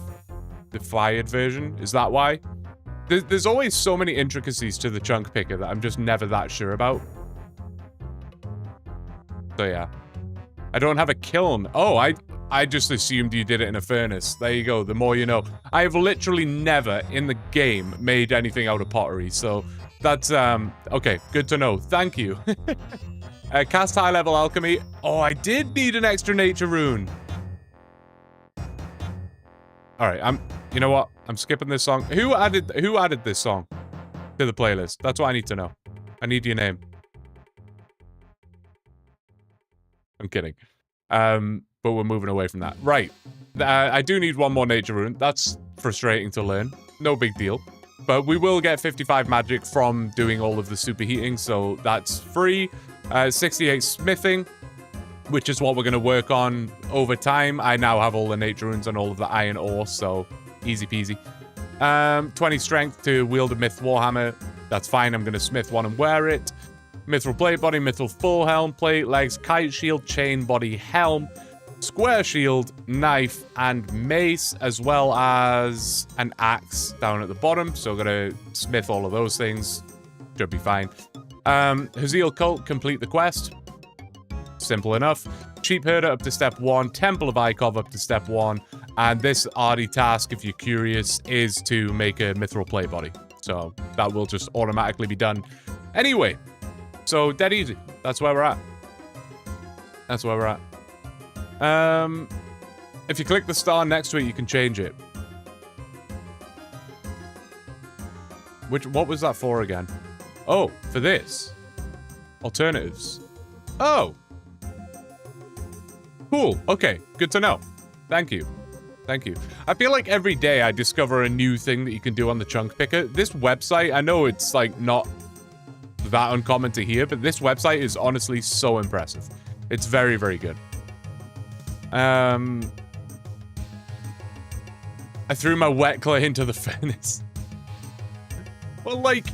fired version? Is that why? There's always so many intricacies to the chunk picker that I'm just never that sure about. So yeah. I don't have a kiln. Oh, I just assumed you did it in a furnace. There you go. The more you know. I have literally never in the game made anything out of pottery, so that's, okay, good to know. Thank you. Cast high level alchemy. Oh, I did need an extra nature rune. All right, you know what? I'm skipping this song. Who added this song to the playlist? That's what I need to know. I need your name. I'm kidding. But we're moving away from that. Right. I do need one more nature rune. That's frustrating to learn. No big deal. But we will get 55 magic from doing all of the superheating, so that's free. 68 smithing, which is what we're going to work on over time. I now have all the nature runes and all of the iron ore, so easy peasy. 20 strength to wield a myth warhammer. That's fine. I'm going to smith one and wear it. Mithril plate body, mithril full helm, plate legs, kite shield, chain body, helm. square shield, knife, and mace, as well as an axe down at the bottom. So I'm gonna smith all of those things. Should be fine. Haziel Cult, complete the quest. Simple enough. Sheep Herder up to step 1. Temple of Ikov up to step 1. And this Ardy task, if you're curious, is to make a mithril plate body. So that will just automatically be done anyway. So dead easy. That's where we're at. That's where we're at. If you click the star next to it, you can change it. What was that for again? Oh, for this. Alternatives. Oh. Cool. Okay. Good to know. Thank you. Thank you. I feel like every day I discover a new thing that you can do on the chunk picker. This website, I know it's like not that uncommon to hear, but this website is honestly so impressive. It's very, very good. I threw my wet clay into the furnace. Well, like,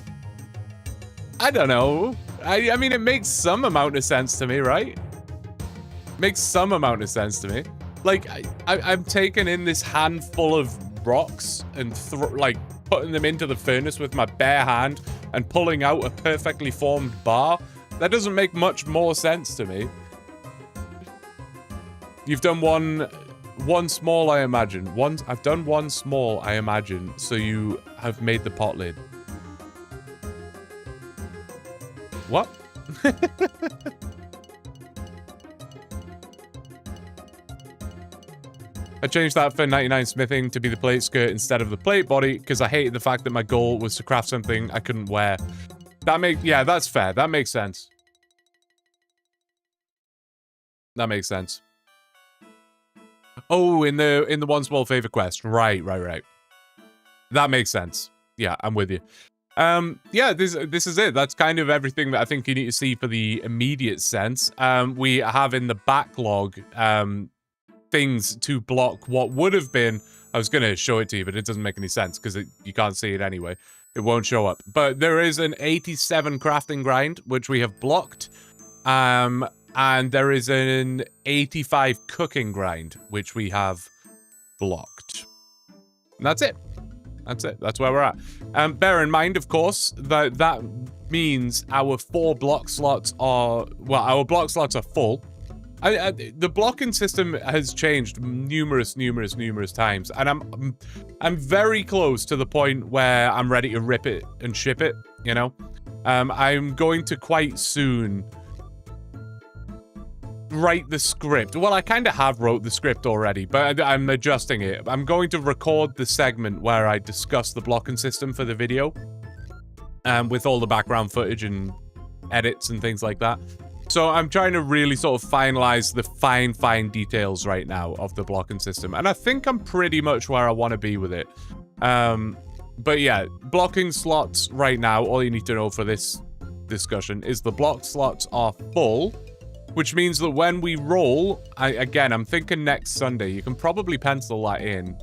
I don't know. I mean, it makes some amount of sense to me, right? Makes some amount of sense to me. Like, I'm taking in this handful of rocks and like putting them into the furnace with my bare hand and pulling out a perfectly formed bar. That doesn't make much more sense to me. You've done one small, I imagine. I've done one small, I imagine. So you have made the pot lid. What? I changed that for 99 smithing to be the plate skirt instead of the plate body because I hated the fact that my goal was to craft something I couldn't wear. Yeah, that's fair. That makes sense. That makes sense. Oh, in the one small favor quest. Right. That makes sense. Yeah, I'm with you. Yeah, this is it. That's kind of everything that I think you need to see for the immediate sense. We have in the backlog things to block what would have been. I was going to show it to you, but it doesn't make any sense because you can't see it anyway. It won't show up. But there is an 87 crafting grind, which we have blocked. And there is an 85 cooking grind, which we have blocked. And that's it. That's it. That's where we're at. Bear in mind, of course, that means our 4 block slots are... Well, our block slots are full. The blocking system has changed numerous times, and I'm very close to the point where I'm ready to rip it and ship it, you know? I'm going to quite soon write the script. Well, I kind of have wrote the script already, but I'm adjusting it. I'm going to record the segment where I discuss the blocking system for the video, with all the background footage and edits and things like that. So I'm trying to really sort of finalize the fine details right now of the blocking system. And I think I'm pretty much where I want to be with it. But yeah, blocking slots right now, all you need to know for this discussion is the block slots are full, which means that when we roll, again, I'm thinking next Sunday. You can probably pencil that in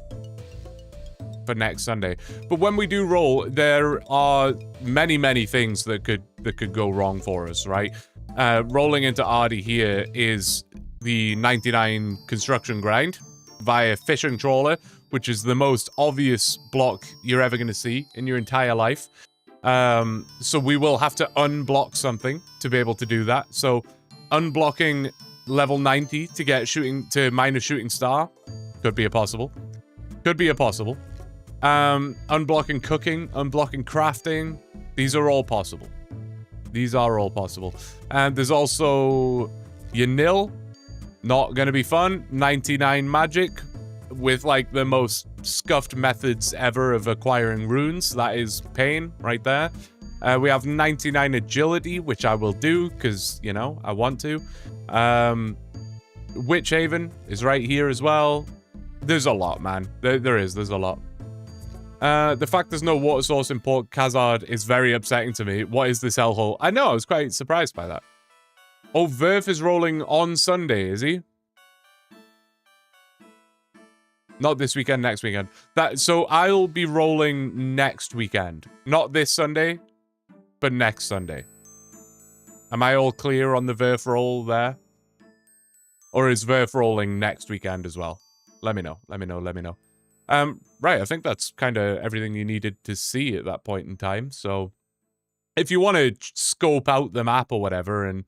for next Sunday. But when we do roll, there are many things that could go wrong for us, right? Rolling into Ardy here is the 99 construction grind via fishing trawler, which is the most obvious block you're ever going to see in your entire life. So we will have to unblock something to be able to do that. So unblocking level 90 to get minus shooting star could be a possible. Unblocking cooking, unblocking crafting, these are all possible. And there's also Yanil, not gonna be fun. 99 magic with like the most scuffed methods ever of acquiring runes. That is pain right there. We have 99 agility, which I will do because, you know, I want to. Witch Haven is right here as well. There's a lot, man. There's a lot. The fact there's no water source in Port Khazard is very upsetting to me. What is this hellhole? I know, I was quite surprised by that. Oh, Verf is rolling on Sunday, is he? Not this weekend, next weekend. So I'll be rolling next weekend. Not this Sunday, but next Sunday. Am I all clear on the Verf roll there? Or is Verf rolling next weekend as well? Let me know. Let me know. Let me know. Right, I think that's kind of everything you needed to see at that point in time. So if you want to scope out the map or whatever and,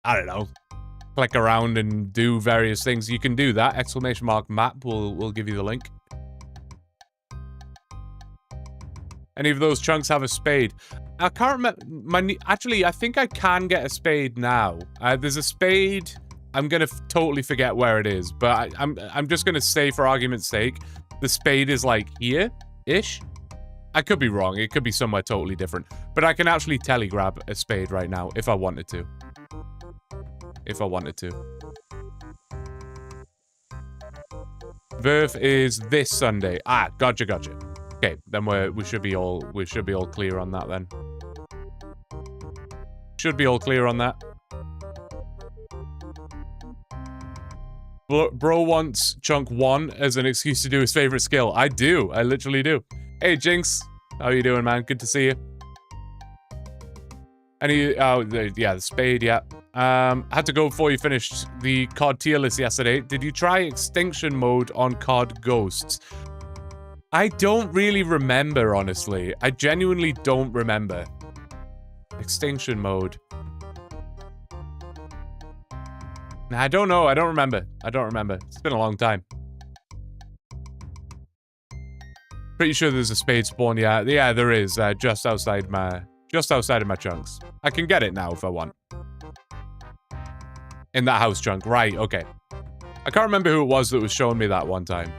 I don't know, click around and do various things, you can do that. !map will give you the link. Any of those chunks have a spade? I can't remember. Actually, I think I can get a spade now. There's a spade. I'm gonna totally forget where it is, but I'm just gonna say, for argument's sake, the spade is like here-ish. I could be wrong. It could be somewhere totally different. But I can actually telegrab a spade right now if I wanted to. If I wanted to. Verf is this Sunday. Ah, gotcha, gotcha. Okay, then we should be all clear on that then. Should be all clear on that. Bro wants Chunk 1 as an excuse to do his favorite skill. I do. I literally do. Hey, Jinx. How you doing, man? Good to see you. Yeah, the spade, yeah. Had to go before you finished the COD tier list yesterday. Did you try extinction mode on COD Ghosts? I don't really remember, honestly. I genuinely don't remember. Extinction mode. I don't know. I don't remember. I don't remember. It's been a long time. Pretty sure there's a spade spawn. Yeah, there is. Just outside of my chunks. I can get it now if I want. In that house chunk. Right, okay. I can't remember who it was that was showing me that one time.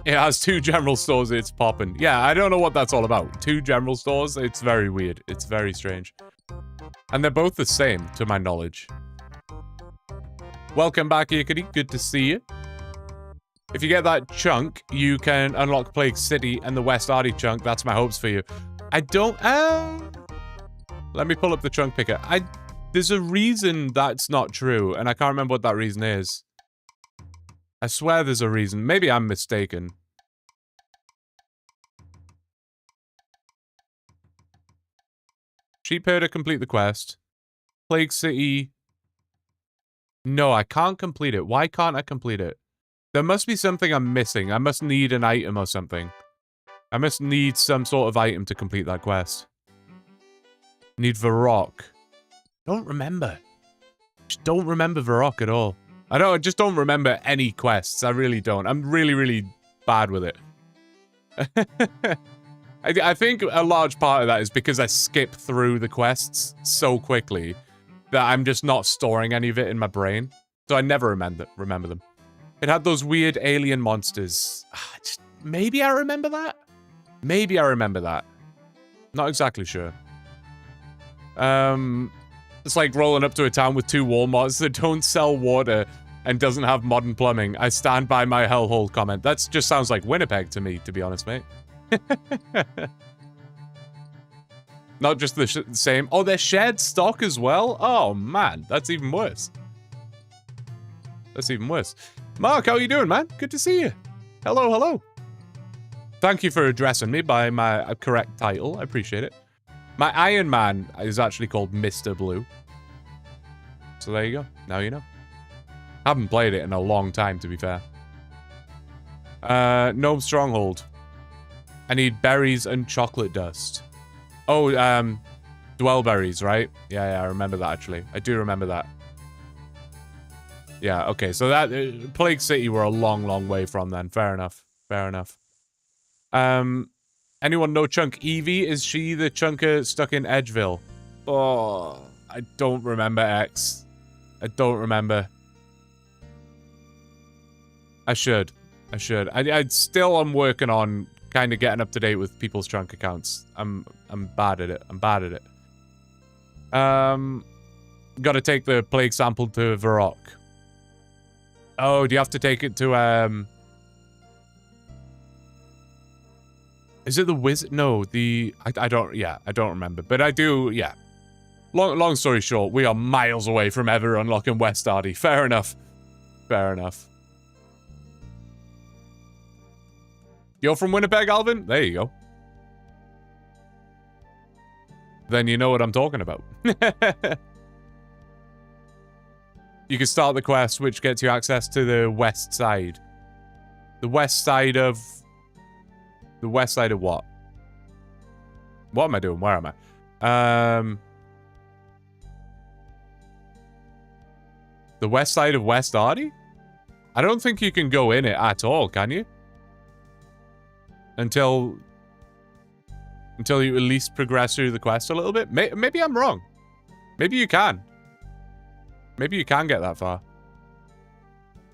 It has 2 general stores, it's popping. Yeah, I don't know what that's all about. 2 general stores, it's very weird. It's very strange. And they're both the same, to my knowledge. Welcome back, Yakety. Good to see you. If you get that chunk, you can unlock Plague City and the West Arty chunk. That's my hopes for you. I don't... let me pull up the chunk picker. There's a reason that's not true, and I can't remember what that reason is. I swear there's a reason. Maybe I'm mistaken. Sheep herder, complete the quest. Plague City. No, I can't complete it. Why can't I complete it? There must be something I'm missing. I must need an item or something. I must need some sort of item to complete that quest. Need Varrock. Don't remember. Just don't remember Varrock at all. I just don't remember any quests. I really don't. I'm really, really bad with it. I think a large part of that is because I skip through the quests so quickly that I'm just not storing any of it in my brain. So I never remember them. It had those weird alien monsters. Maybe I remember that? Maybe I remember that. Not exactly sure. It's like rolling up to a town with 2 Walmarts that don't sell water and doesn't have modern plumbing. I stand by my hellhole comment. That just sounds like Winnipeg to me, to be honest, mate. Not just the same. Oh, they're shared stock as well? Oh, man. That's even worse. That's even worse. Mark, how you doing, man? Good to see you. Hello, hello. Thank you for addressing me by my correct title. I appreciate it. My Ironman is actually called Mr. Blue. So there you go. Now you know. Haven't played it in a long time, to be fair. Gnome Stronghold. I need berries and chocolate dust. Oh, dwellberries, right? Yeah, I remember that, actually. I do remember that. Yeah, okay. So that... Plague City we're a long, long way from then. Fair enough. Fair enough. Anyone know Chunk Evie? Is she the chunker stuck in Edgeville? Oh, I don't remember X. I don't remember. I should. I still am working on kind of getting up to date with people's chunk accounts. I'm bad at it. Gotta take the plague sample to Varrock. Oh, do you have to take it to, Is it the wizard? No, I don't remember. But I do, yeah. Long story short, we are miles away from ever unlocking West Arty. Fair enough. Fair enough. You're from Winnipeg, Alvin? There you go. then you know what I'm talking about. You can start the quest, which gets you access to the west side. The west side of... The west side of what? What am I doing? Where am I? The west side of West Ardy? I don't think you can go in it at all, can you? Until you at least progress through the quest a little bit. Maybe I'm wrong. Maybe you can. Maybe you can get that far.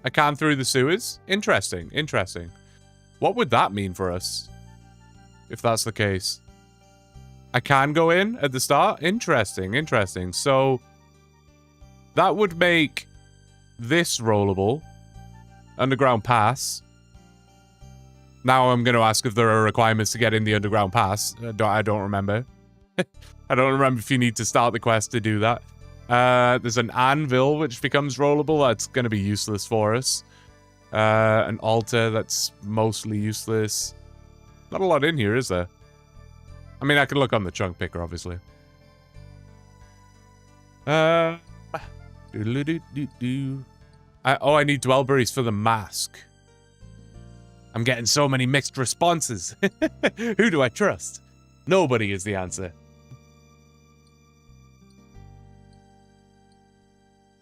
I can through the sewers? Interesting, interesting. What would that mean for us? If that's the case. I can go in at the start? Interesting, interesting. So, that would make this rollable. Underground pass. Now I'm going to ask if there are requirements to get in the underground pass. I don't remember. I don't remember if you need to start the quest to do that. There's an anvil which becomes rollable. That's going to be useless for us. An altar that's mostly useless. Not a lot in here, is there? I mean, I can look on the chunk picker, obviously. I need dwellberries for the mask. I'm getting so many mixed responses. Who do I trust? Nobody is the answer.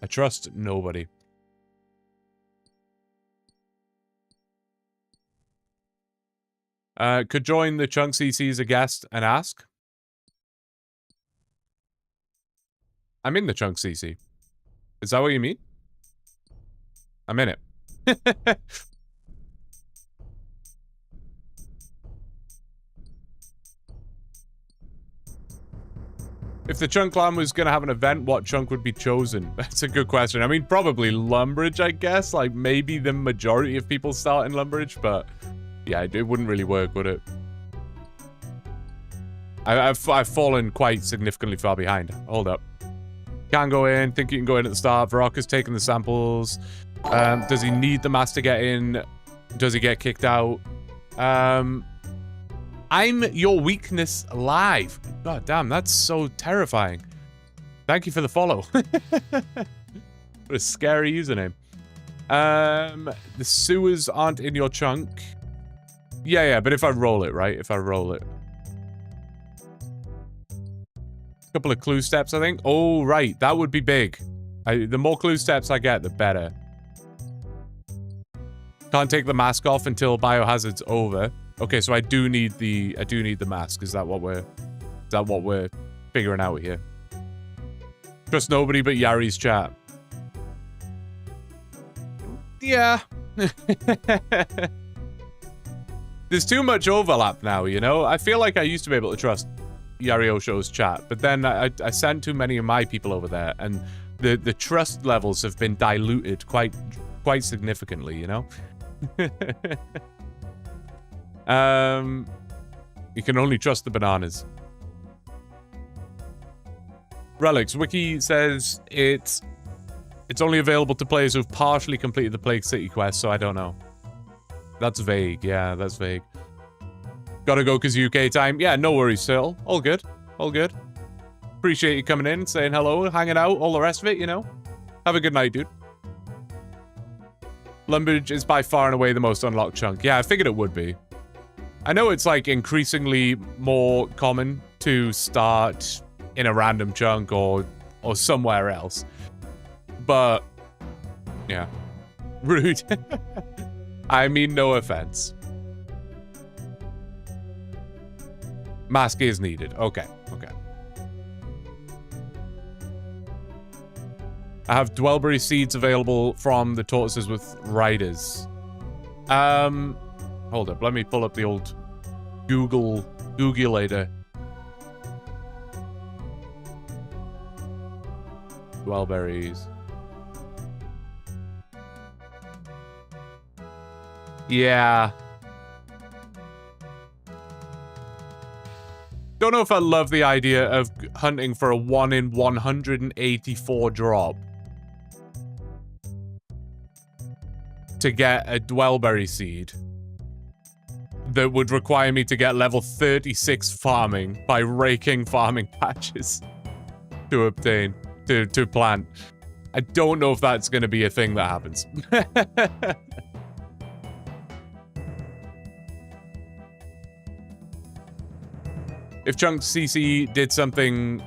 I trust nobody. Could join the Chunk CC as a guest and ask. I'm in the Chunk CC. Is that what you mean? I'm in it. If the Chunk clan was going to have an event, what chunk would be chosen? That's a good question. I mean, probably Lumbridge, I guess. Like, maybe the majority of people start in Lumbridge, but yeah, it wouldn't really work, would it? I've fallen quite significantly far behind. Hold up. Can't go in. Think you can go in at the start. Varaka's taking the samples. Does he need the mask to get in? Does he get kicked out? I'm your weakness live. God damn, that's so terrifying. Thank you for the follow. What a scary username. The sewers aren't in your chunk. Yeah, but if I roll it, right? If I roll it. Couple of clue steps, I think. Oh, right. That would be big. The more clue steps I get, the better. Can't take the mask off until biohazard's over. Okay, so I do need the mask. Is that what we're figuring out here? Trust nobody but Yari's chat. Yeah. There's too much overlap now, you know? I feel like I used to be able to trust Yari Osho's chat, but then I sent too many of my people over there, and the trust levels have been diluted quite significantly, you know? You can only trust the bananas. Relics Wiki says it's only available to players who've partially completed the Plague City quest, so I don't know. That's vague. Yeah, that's vague. Gotta go because UK time. Yeah, no worries, Cyril. All good. All good. Appreciate you coming in, saying hello, hanging out, all the rest of it, you know? Have a good night, dude. Lumbridge is by far and away the most unlocked chunk. Yeah, I figured it would be. I know it's like increasingly more common to start in a random chunk or somewhere else. But yeah. Rude. I mean no offense. Mask is needed. Okay. I have Dwellberry seeds available from the tortoises with riders. Hold up. Let me pull up the old Googulator. Dwellberries. Yeah. Don't know if I love the idea of hunting for a 1 in 184 drop to get a Dwellberry seed. that would require me to get level 36 farming by raking farming patches to obtain, to plant. I don't know if that's going to be a thing that happens. If Chunk CC did something,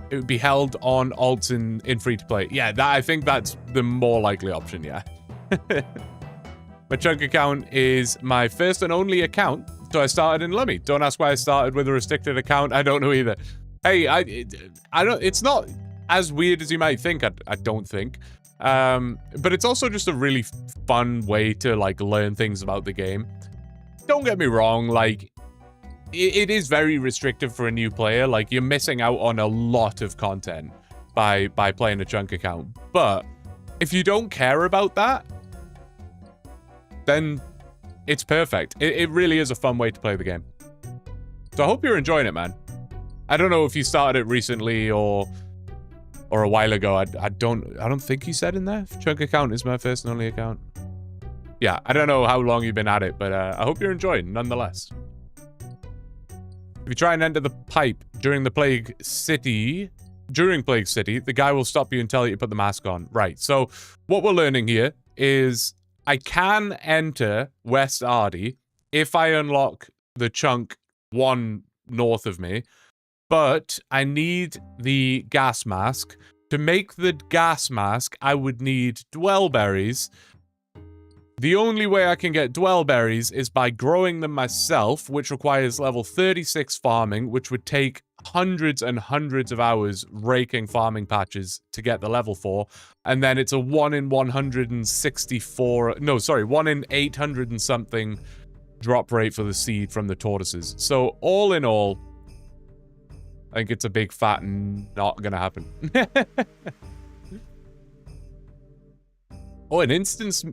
it would be held on alts in free-to-play. Yeah, I think that's the more likely option, yeah. My Chunk account is my first and only account, so I started in Lummy. Don't ask why I started with a restricted account. I don't know either. Hey, I don't. It's not as weird as you might think. I don't think. But it's also just a really fun way to like learn things about the game. Don't get me wrong. Like, it is very restrictive for a new player. Like, you're missing out on a lot of content by playing a Chunk account. But if you don't care about that, then it's perfect. It really is a fun way to play the game. So I hope you're enjoying it, man. I don't know if you started it recently or a while ago. I don't think you said in there. Chunk account is my first and only account. Yeah, I don't know how long you've been at it, but I hope you're enjoying nonetheless. If you try and enter the pipe during Plague City, the guy will stop you and tell you to put the mask on. Right, so what we're learning here is I can enter West Ardy if I unlock the chunk one north of me, but I need the gas mask. To make the gas mask, I would need dwellberries. The only way I can get dwellberries is by growing them myself, which requires level 36 farming, which would take hundreds and hundreds of hours raking farming patches to get the level 4. And then it's a 1 in 164... No, sorry, 1 in 800 and something drop rate for the seed from the tortoises. So all in all, I think it's a big fat not gonna happen. Oh, an instance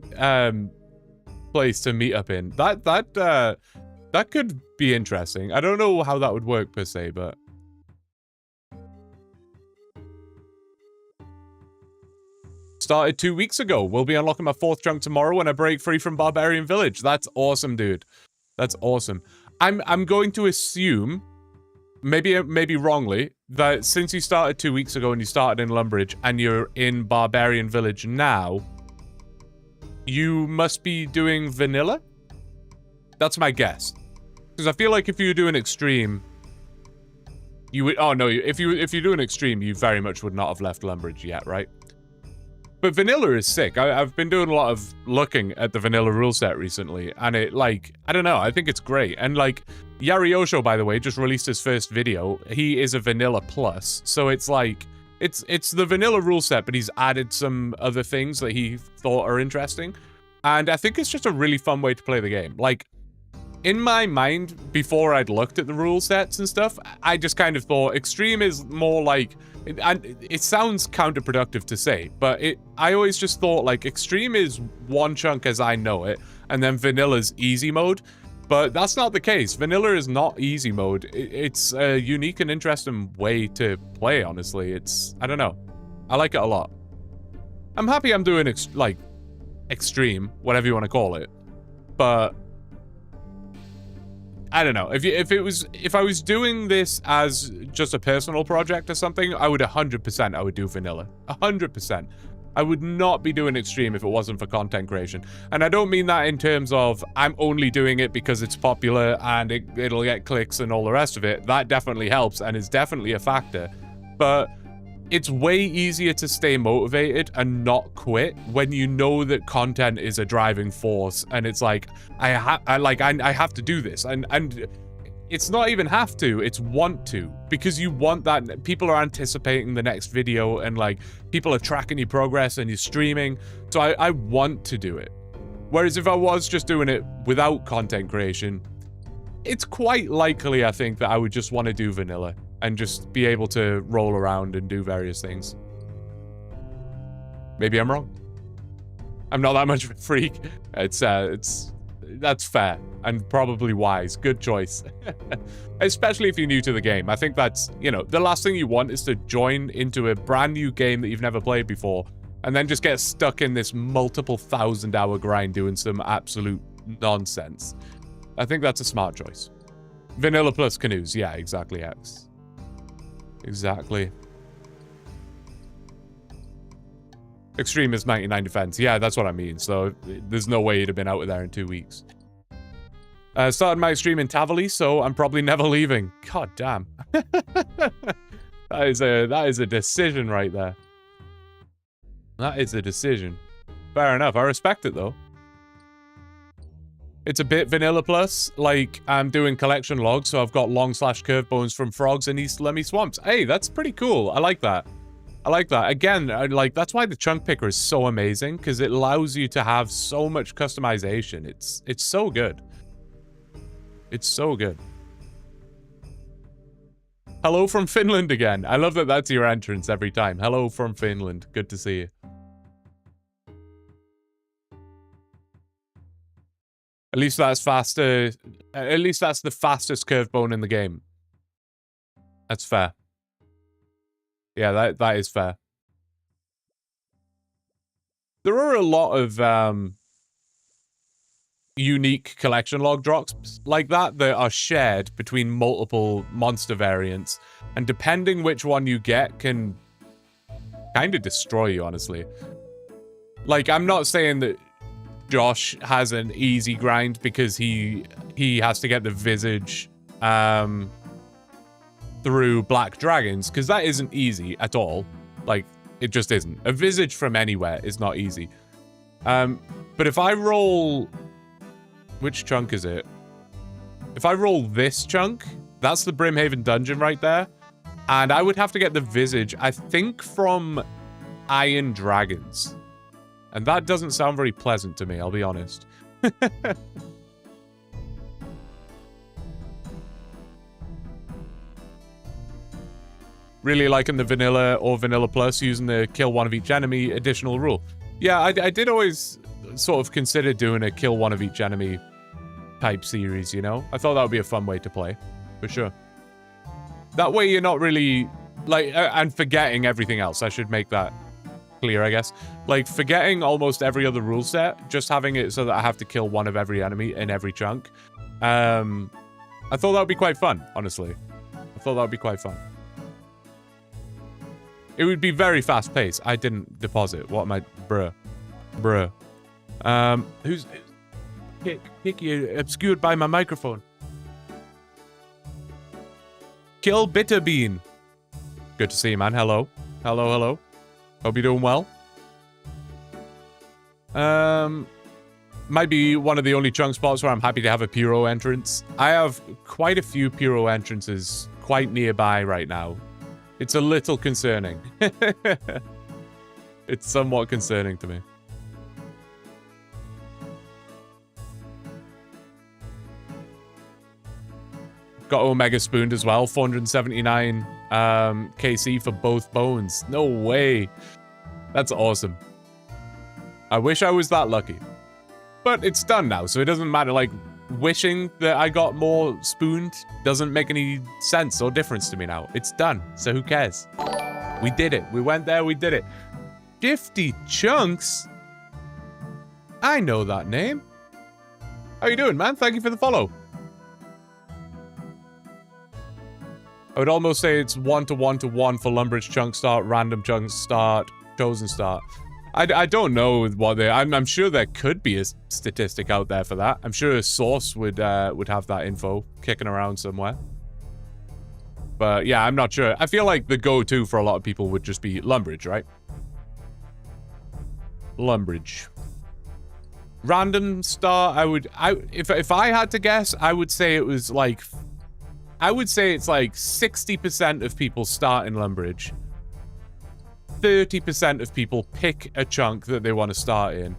place to meet up in. That could be interesting. I don't know how that would work per se, but started 2 weeks ago. We'll be unlocking my 4th chunk tomorrow when I break free from Barbarian Village. That's awesome, dude. That's awesome. I'm going to assume, maybe wrongly, that since you started 2 weeks ago and you started in Lumbridge and you're in Barbarian Village now, you must be doing vanilla? That's my guess. Because I feel like if you were doing extreme, you would... Oh, no, if you're doing extreme, you very much would not have left Lumbridge yet, right? But vanilla is sick. I've been doing a lot of looking at the vanilla rule set recently, and it, like, I don't know, I think it's great. And, like, Yariosho, by the way, just released his first video. He is a vanilla plus, so it's like... It's the vanilla rule set, but he's added some other things that he thought are interesting. And I think it's just a really fun way to play the game. Like, in my mind, before I'd looked at the rule sets and stuff, I just kind of thought extreme is more like... And it sounds counterproductive to say, but I always just thought, like, extreme is OneChunk as I know it, and then vanilla's easy mode. But that's not the case. Vanilla is not easy mode. It's a unique and interesting way to play, honestly. I don't know. I like it a lot. I'm happy I'm doing, extreme, whatever you want to call it. But I don't know. If I was doing this as just a personal project or something, I would 100% I would do vanilla. 100%. I would not be doing extreme if it wasn't for content creation. And I don't mean that in terms of I'm only doing it because it's popular and it'll get clicks and all the rest of it. That definitely helps and is definitely a factor. But it's way easier to stay motivated and not quit when you know that content is a driving force and it's like I have to do this and it's not even have to, it's want to, because you want that. People are anticipating the next video and like people are tracking your progress and you're streaming. So I want to do it. Whereas if I was just doing it without content creation, it's quite likely, I think, that I would just want to do vanilla and just be able to roll around and do various things. Maybe I'm wrong. I'm not that much of a freak. That's fair and probably wise. Good choice. Especially if you're new to the game. I think that's, you know, the last thing you want is to join into a brand new game that you've never played before and then just get stuck in this multiple 1,000-hour grind doing some absolute nonsense. I think that's a smart choice. Vanilla plus canoes. Yeah, exactly, X. Exactly. Extreme is 99 defense. Yeah, that's what I mean. So there's no way you'd have been out of there in 2 weeks. Started my extreme in Tavali, so I'm probably never leaving. God damn. That is a decision right there. That is a decision. Fair enough. I respect it, though. It's a bit vanilla plus. Like, I'm doing collection logs, so I've got long/curved bones from frogs in East Lummy Swamps. Hey, that's pretty cool. I like that. I like that. Again, that's why the chunk picker is so amazing, because it allows you to have so much customization. It's so good. It's so good. Hello from Finland again. I love that that's your entrance every time. Hello from Finland. Good to see you. At least that's faster. At least that's the fastest curved bone in the game. That's fair. Yeah, that is fair. There are a lot of unique collection log drops like that are shared between multiple monster variants, and depending which one you get can kind of destroy you, honestly. Like, I'm not saying that Josh has an easy grind because he has to get the visage through black dragons, because that isn't easy at all. Like, it just isn't. A visage from anywhere is not easy. But if I roll... Which chunk is it? If I roll this chunk, that's the Brimhaven dungeon right there. And I would have to get the visage, I think, from Iron Dragons. And that doesn't sound very pleasant to me, I'll be honest. Really liking the vanilla or vanilla plus using the kill one of each enemy additional rule. Yeah, I did always sort of consider doing a kill one of each enemy type series, you know? I thought that would be a fun way to play, for sure. That way you're not really, like, and forgetting everything else. I should make that clear, I guess. Like, forgetting almost every other rule set, just having it so that I have to kill one of every enemy in every chunk. I thought that would be quite fun, honestly. I thought that would be quite fun. It would be very fast-paced. I didn't deposit. What am I... Bruh. Who's... Kick, obscured by my microphone. Kill Bitterbean. Good to see you, man. Hello. Hello. Hope you're doing well. Might be one of the only chunk spots where I'm happy to have a Pyro entrance. I have quite a few Pyro entrances quite nearby right now. It's a little concerning. It's somewhat concerning to me. Got Omega Spooned as well. 479 KC for both bones. No way. That's awesome. I wish I was that lucky. But it's done now, so it doesn't matter. Like, wishing that I got more spooned doesn't make any sense or difference to me now. It's done, so who cares? We did it. We went there, we did it. 50 Chunks? I know that name. How you doing, man? Thank you for the follow. I would almost say it's 1-to-1-to-1 for Lumbridge chunk start, random chunk start, chosen start. I don't know what they... I'm sure there could be a statistic out there for that. I'm sure a source would have that info kicking around somewhere. But yeah, I'm not sure. I feel like the go-to for a lot of people would just be Lumbridge, right? Lumbridge. Random start, if I had to guess, I would say it was like... I would say it's like 60% of people start in Lumbridge. 30% of people pick a chunk that they want to start in.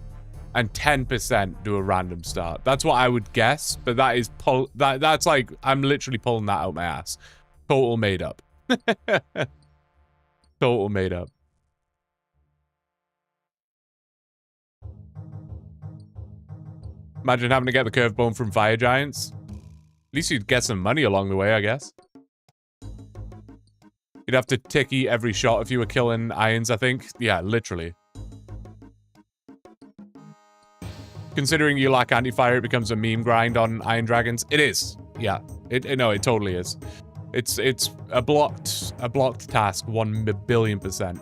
And 10% do a random start. That's what I would guess, but that is... That's like... I'm literally pulling that out my ass. Total made up. Total made up. Imagine having to get the curved bone from Fire Giants. At least you'd get some money along the way, I guess. You'd have to ticky every shot if you were killing irons, I think. Yeah, literally. Considering you lack anti-fire, it becomes a meme grind on Iron Dragons. It is. Yeah. No, it totally is. It's a blocked task, 1,000,000,000%.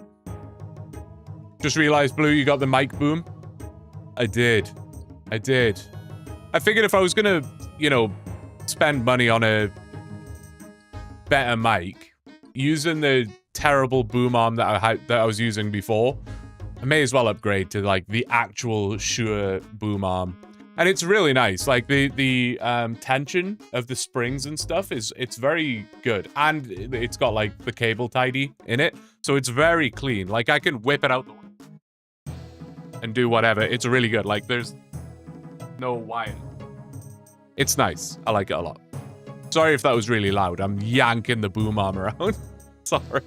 Just realized, Blue, you got the mic boom. I did. I figured if I was gonna, you know, spend money on a better mic, using the terrible boom arm that I was using before, I may as well upgrade to like the actual Shure boom arm. And it's really nice. Like the tension of the springs and stuff it's very good. And it's got like the cable tidy in it. So it's very clean. Like I can whip it out the way and do whatever. It's really good. Like there's no wire. It's nice. I like it a lot. Sorry if that was really loud. I'm yanking the boom arm around. Sorry.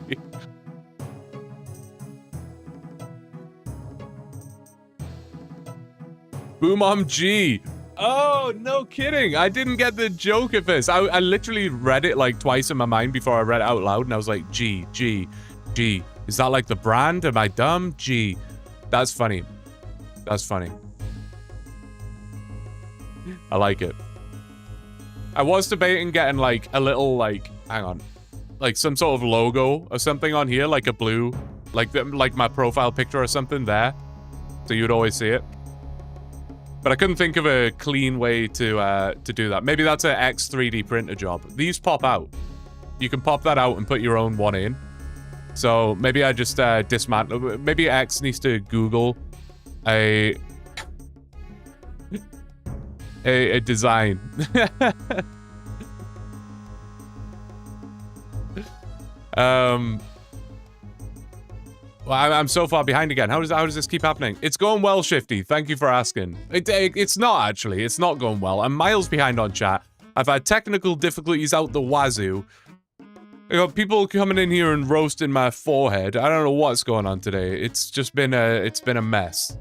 Boom arm G. Oh, no kidding. I didn't get the joke at first. I literally read it like twice in my mind before I read it out loud. And I was like, G. Is that like the brand? Am I dumb? G. That's funny. That's funny. I like it. I was debating getting like a little like, hang on, like some sort of logo or something on here, like a blue, like my profile picture or something there, so you'd always see it. But I couldn't think of a clean way to do that. Maybe that's an X 3D printer job. These pop out. You can pop that out and put your own one in. So maybe I just dismantle. Maybe X needs to Google a design. Well, I'm so far behind again. How does this keep happening? It's going well, Shifty. Thank you for asking. It's not, actually. It's not going well. I'm miles behind on chat. I've had technical difficulties out the wazoo. I got people coming in here and roasting my forehead. I don't know what's going on today. It's just been a mess.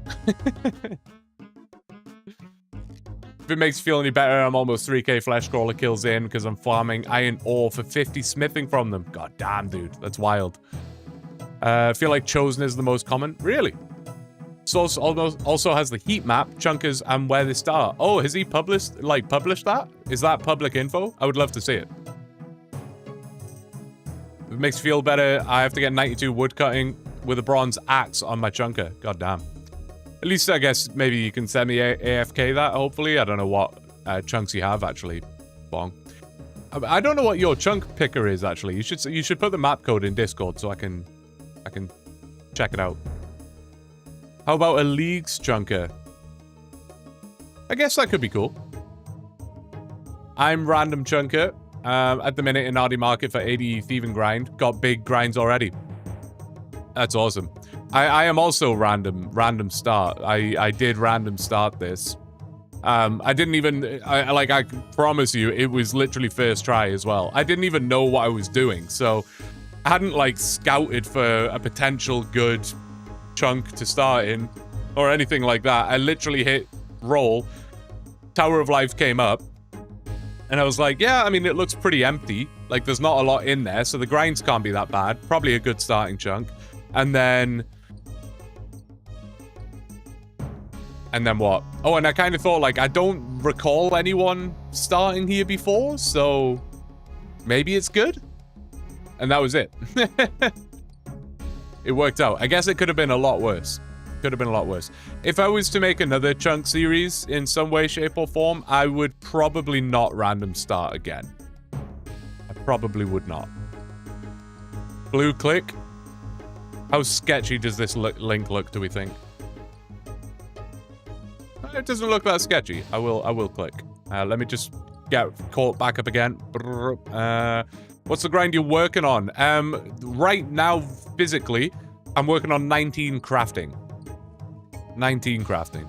If it makes you feel any better, I'm almost 3k flesh crawler kills in because I'm farming iron ore for 50 smithing from them. God damn, dude. That's wild. I feel like Chosen is the most common. Really? Source also has the heat map, chunkers, and where they start. Oh, has he published that? Is that public info? I would love to see it. If it makes you feel better, I have to get 92 wood cutting with a bronze axe on my chunker. God damn. At least I guess maybe you can send me AFK that, hopefully. I don't know what chunks you have, actually. Bong. I don't know what your chunk picker is, actually. You should put the map code in Discord so I can check it out. How about a Leagues chunker? I guess that could be cool. I'm random chunker. At the minute in RD Market for 80 thieving grind. Got big grinds already. That's awesome. I am also random start. I did random start this. I didn't even, I promise you, it was literally first try as well. I didn't even know what I was doing, so I hadn't like scouted for a potential good chunk to start in or anything like that. I literally hit roll. Tower of Life came up. And I was like, yeah, I mean, it looks pretty empty. Like, there's not a lot in there, so the grinds can't be that bad. Probably a good starting chunk. And then what? Oh, and I kind of thought, like, I don't recall anyone starting here before, so maybe it's good? And that was it. It worked out. I guess it could have been a lot worse. Could have been a lot worse. If I was to make another chunk series in some way, shape, or form, I would probably not random start again. I probably would not. Blue click. How sketchy does this link look, do we think? It doesn't look that sketchy. I will click. Let me just get caught back up again. What's the grind you're working on? Right now, physically, I'm working on 19 crafting. 19 crafting.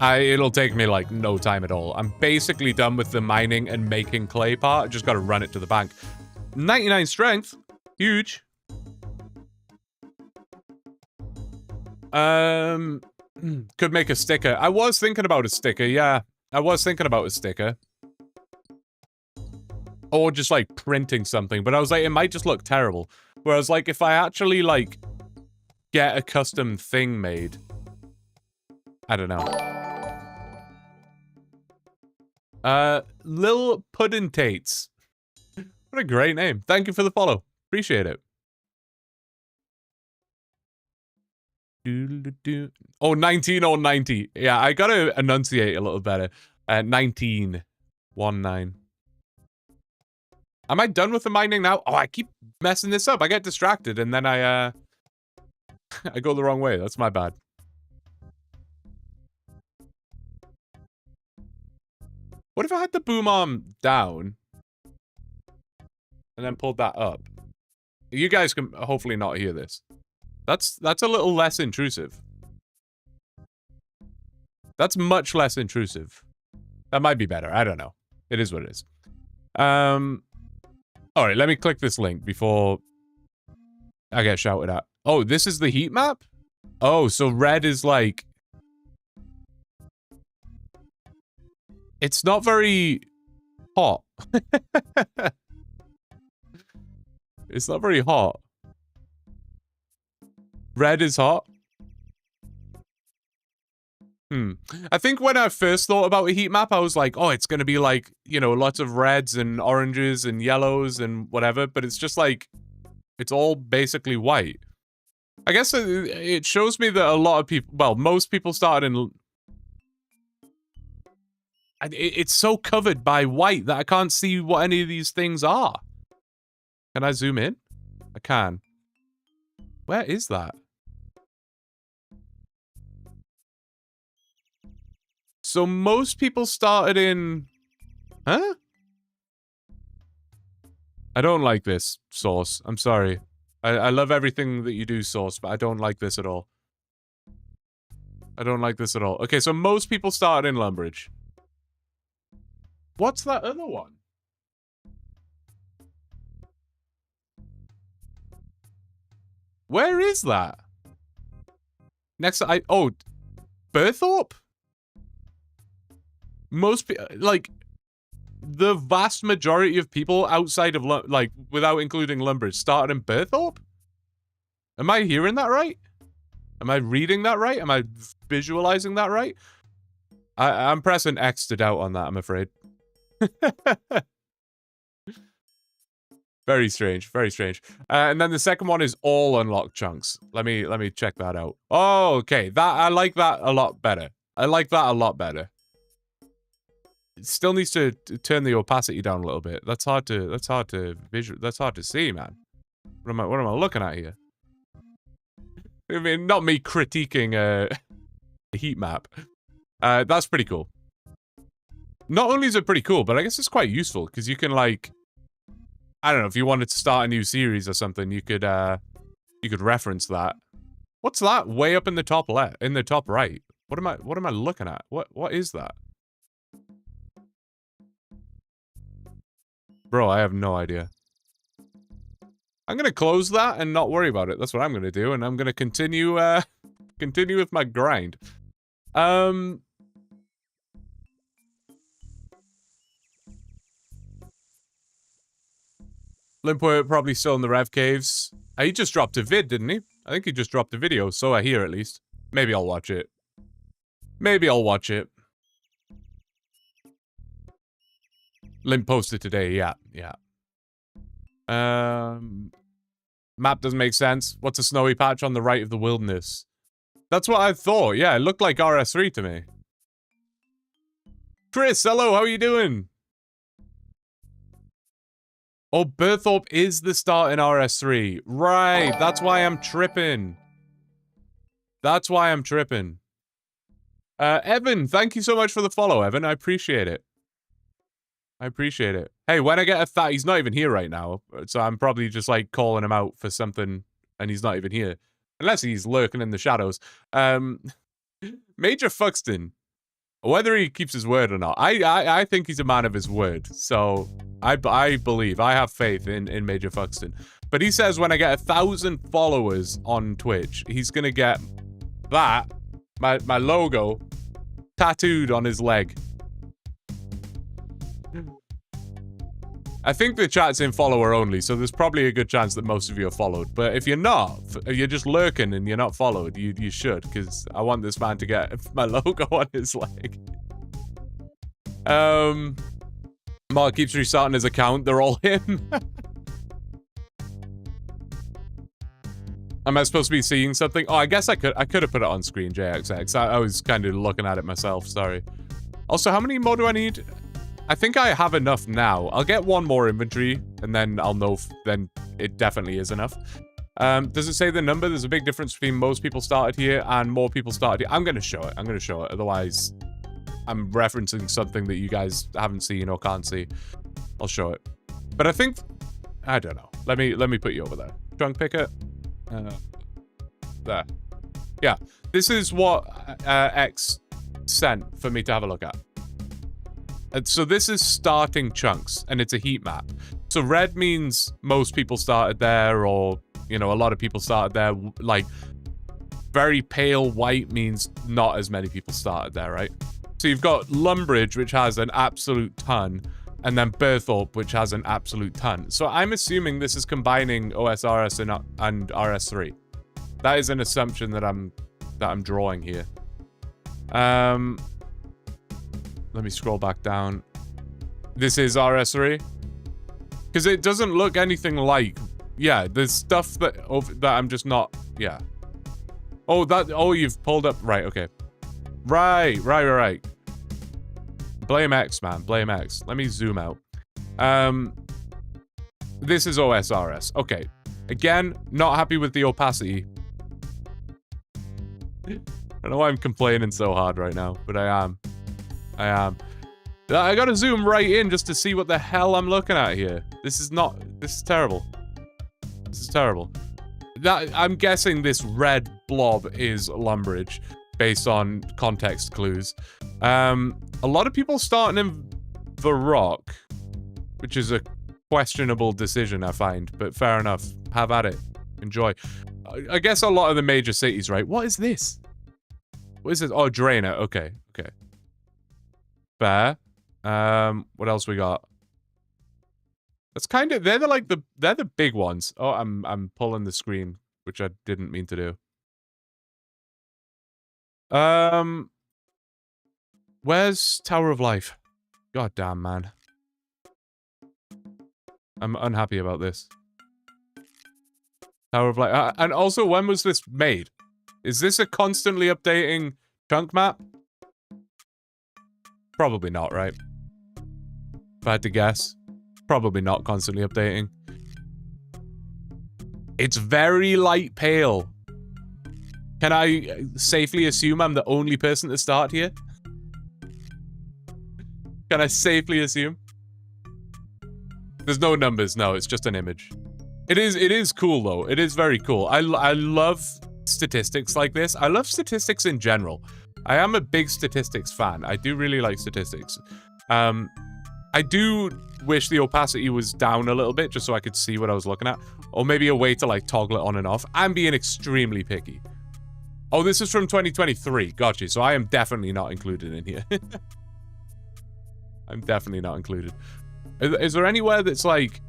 It'll take me like no time at all. I'm basically done with the mining and making clay part. I just got to run it to the bank. 99 strength. Huge. Could make a sticker. I was thinking about a sticker, yeah. I was thinking about a sticker. Or just like printing something, but I was like, it might just look terrible. Whereas like if I actually like get a custom thing made, I don't know. Lil Puddentates. What a great name. Thank you for the follow. Appreciate it. Oh, 19 or 90. Yeah, I gotta enunciate a little better. 19. 19. Am I done with the mining now? Oh, I keep messing this up. I get distracted and then I I go the wrong way. That's my bad. What if I had the boom arm down and then pulled that up? You guys can hopefully not hear this. That's a little less intrusive. That's much less intrusive. That might be better. I don't know. It is what it is. All right, let me click this link before I get shouted at. Oh, this is the heat map? Oh, so red is like... It's not very hot. It's not very hot. Red is hot. I think when I first thought about a heat map, I was like, oh, it's going to be like, you know, lots of reds and oranges and yellows and whatever. But it's just like, it's all basically white. I guess it shows me that a lot of people, well, most people started in... It's so covered by white that I can't see what any of these things are. Can I zoom in? I can. Where is that? So most people started in... Huh? I don't like this, Source. I'm sorry. I love everything that you do, Source, but I don't like this at all. I don't like this at all. Okay, so most people started in Lumbridge. What's that other one? Where is that? Next, oh, Berthorpe? Most people, like, the vast majority of people outside of, like, without including Lumbridge, started in Berthorpe? Am I hearing that right? Am I reading that right? Am I visualizing that right? I'm pressing X to doubt on that, I'm afraid. Very strange, very strange. And then the second one is all unlocked chunks. Let me check that out. Oh, okay. I like that a lot better. I like that a lot better. It still needs to turn the opacity down a little bit. That's hard to see, man. What am I looking at here? I mean, not me critiquing a heat map. That's pretty cool. Not only is it pretty cool, but I guess it's quite useful because you can, like, I don't know, if you wanted to start a new series or something, you could reference that. What's that way up in the top left, in the top right? What am I looking at? What is that? Bro, I have no idea. I'm gonna close that and not worry about it. That's what I'm gonna do, and I'm gonna continue with my grind. Limpo probably still in the Rev Caves. He just dropped a vid, didn't he? I think he just dropped a video, so I hear at least. Maybe I'll watch it. Maybe I'll watch it. Limp posted today, yeah. Map doesn't make sense. What's a snowy patch on the right of the wilderness? That's what I thought, yeah, it looked like RS3 to me. Chris, hello, how are you doing? Oh, Berthorpe is the start in RS3. Right, that's why I'm tripping. That's why I'm tripping. Evan, thank you so much for the follow, Evan. I appreciate it. I appreciate it. Hey, when I get a he's not even here right now, so I'm probably just, like, calling him out for something, and he's not even here. Unless he's lurking in the shadows. Major Fuxton. Whether he keeps his word or not, I think he's a man of his word. So I believe, I have faith in Major Fuxton. But he says when I get 1,000 followers on Twitch, he's gonna get that, my logo, tattooed on his leg. I think the chat's in follower only, so there's probably a good chance that most of you are followed. But if you're not, if you're just lurking and you're not followed, you should, because I want this man to get my logo on his leg. Mark keeps restarting his account. They're all him. Am I supposed to be seeing something? Oh, I guess I could have put it on screen, JXX. I was kind of looking at it myself, sorry. Also, how many more do I need? I think I have enough now. I'll get one more inventory, and then I'll know then it definitely is enough. Does it say the number? There's a big difference between most people started here and more people started here. I'm going to show it. I'm going to show it. Otherwise, I'm referencing something that you guys haven't seen or can't see. I'll show it. But I think... I don't know. Let me put you over there. Chunk picker. There. Yeah. This is what X sent for me to have a look at. And so this is starting chunks, and it's a heat map. So red means most people started there, or, you know, a lot of people started there. Like, very pale white means not as many people started there, right? So you've got Lumbridge, which has an absolute ton, and then Berthorpe, which has an absolute ton. So I'm assuming this is combining OSRS and RS3. That is an assumption that I'm drawing here. Let me scroll back down. This is RS3? Because it doesn't look anything like... Yeah, there's stuff that I'm just not... Yeah. Oh, you've pulled up... Right, okay. Right. Blame X, man. Blame X. Let me zoom out. This is OSRS. Okay. Again, not happy with the opacity. I don't know why I'm complaining so hard right now, but I am. I gotta zoom right in just to see what the hell I'm looking at here. This is terrible. This is terrible. I'm guessing this red blob is Lumbridge, based on context clues. A lot of people starting in Varrock, which is a questionable decision, I find, but fair enough. Have at it. Enjoy. I guess a lot of the major cities, right? What is this? What is this? Oh, Drainer. Okay. Fair. What else we got? That's kind of... They're the big ones. Oh, I'm pulling the screen, which I didn't mean to do. Where's Tower of Life? God damn, man. I'm unhappy about this. Tower of Life. And also, when was this made? Is this a constantly updating chunk map? Probably not, right? If I had to guess. Probably not constantly updating. It's very light pale. Can I safely assume I'm the only person to start here? Can I safely assume? There's no numbers, no, it's just an image. It is cool, though. It is very cool. I love statistics like this. I love statistics in general. I am a big statistics fan. I do really like statistics. I do wish the opacity was down a little bit, just so I could see what I was looking at. Or maybe a way to, like, toggle it on and off. I'm being extremely picky. Oh, this is from 2023. Gotcha. So I am definitely not included in here. I'm definitely not included. Is there anywhere that's, like,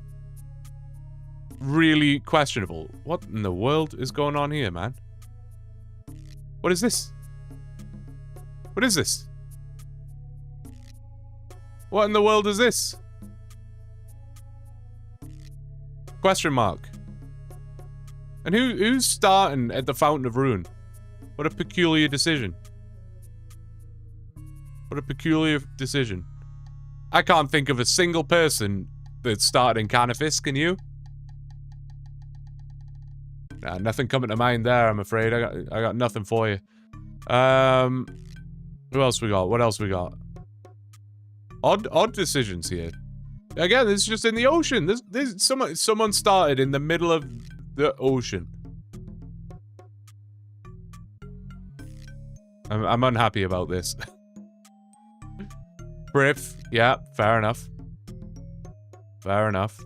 really questionable? What in the world is going on here, man? What is this? What is this? What in the world is this? Question mark. And who's starting at the Fountain of Ruin? What a peculiar decision. What a peculiar decision. I can't think of a single person that started in Canifis, can you? Nah, nothing coming to mind there, I'm afraid. I got nothing for you. Who else we got? What else we got? Odd decisions here. Again, this is just in the ocean. There's someone started in the middle of the ocean. I'm unhappy about this. Briff, yeah, fair enough. Fair enough.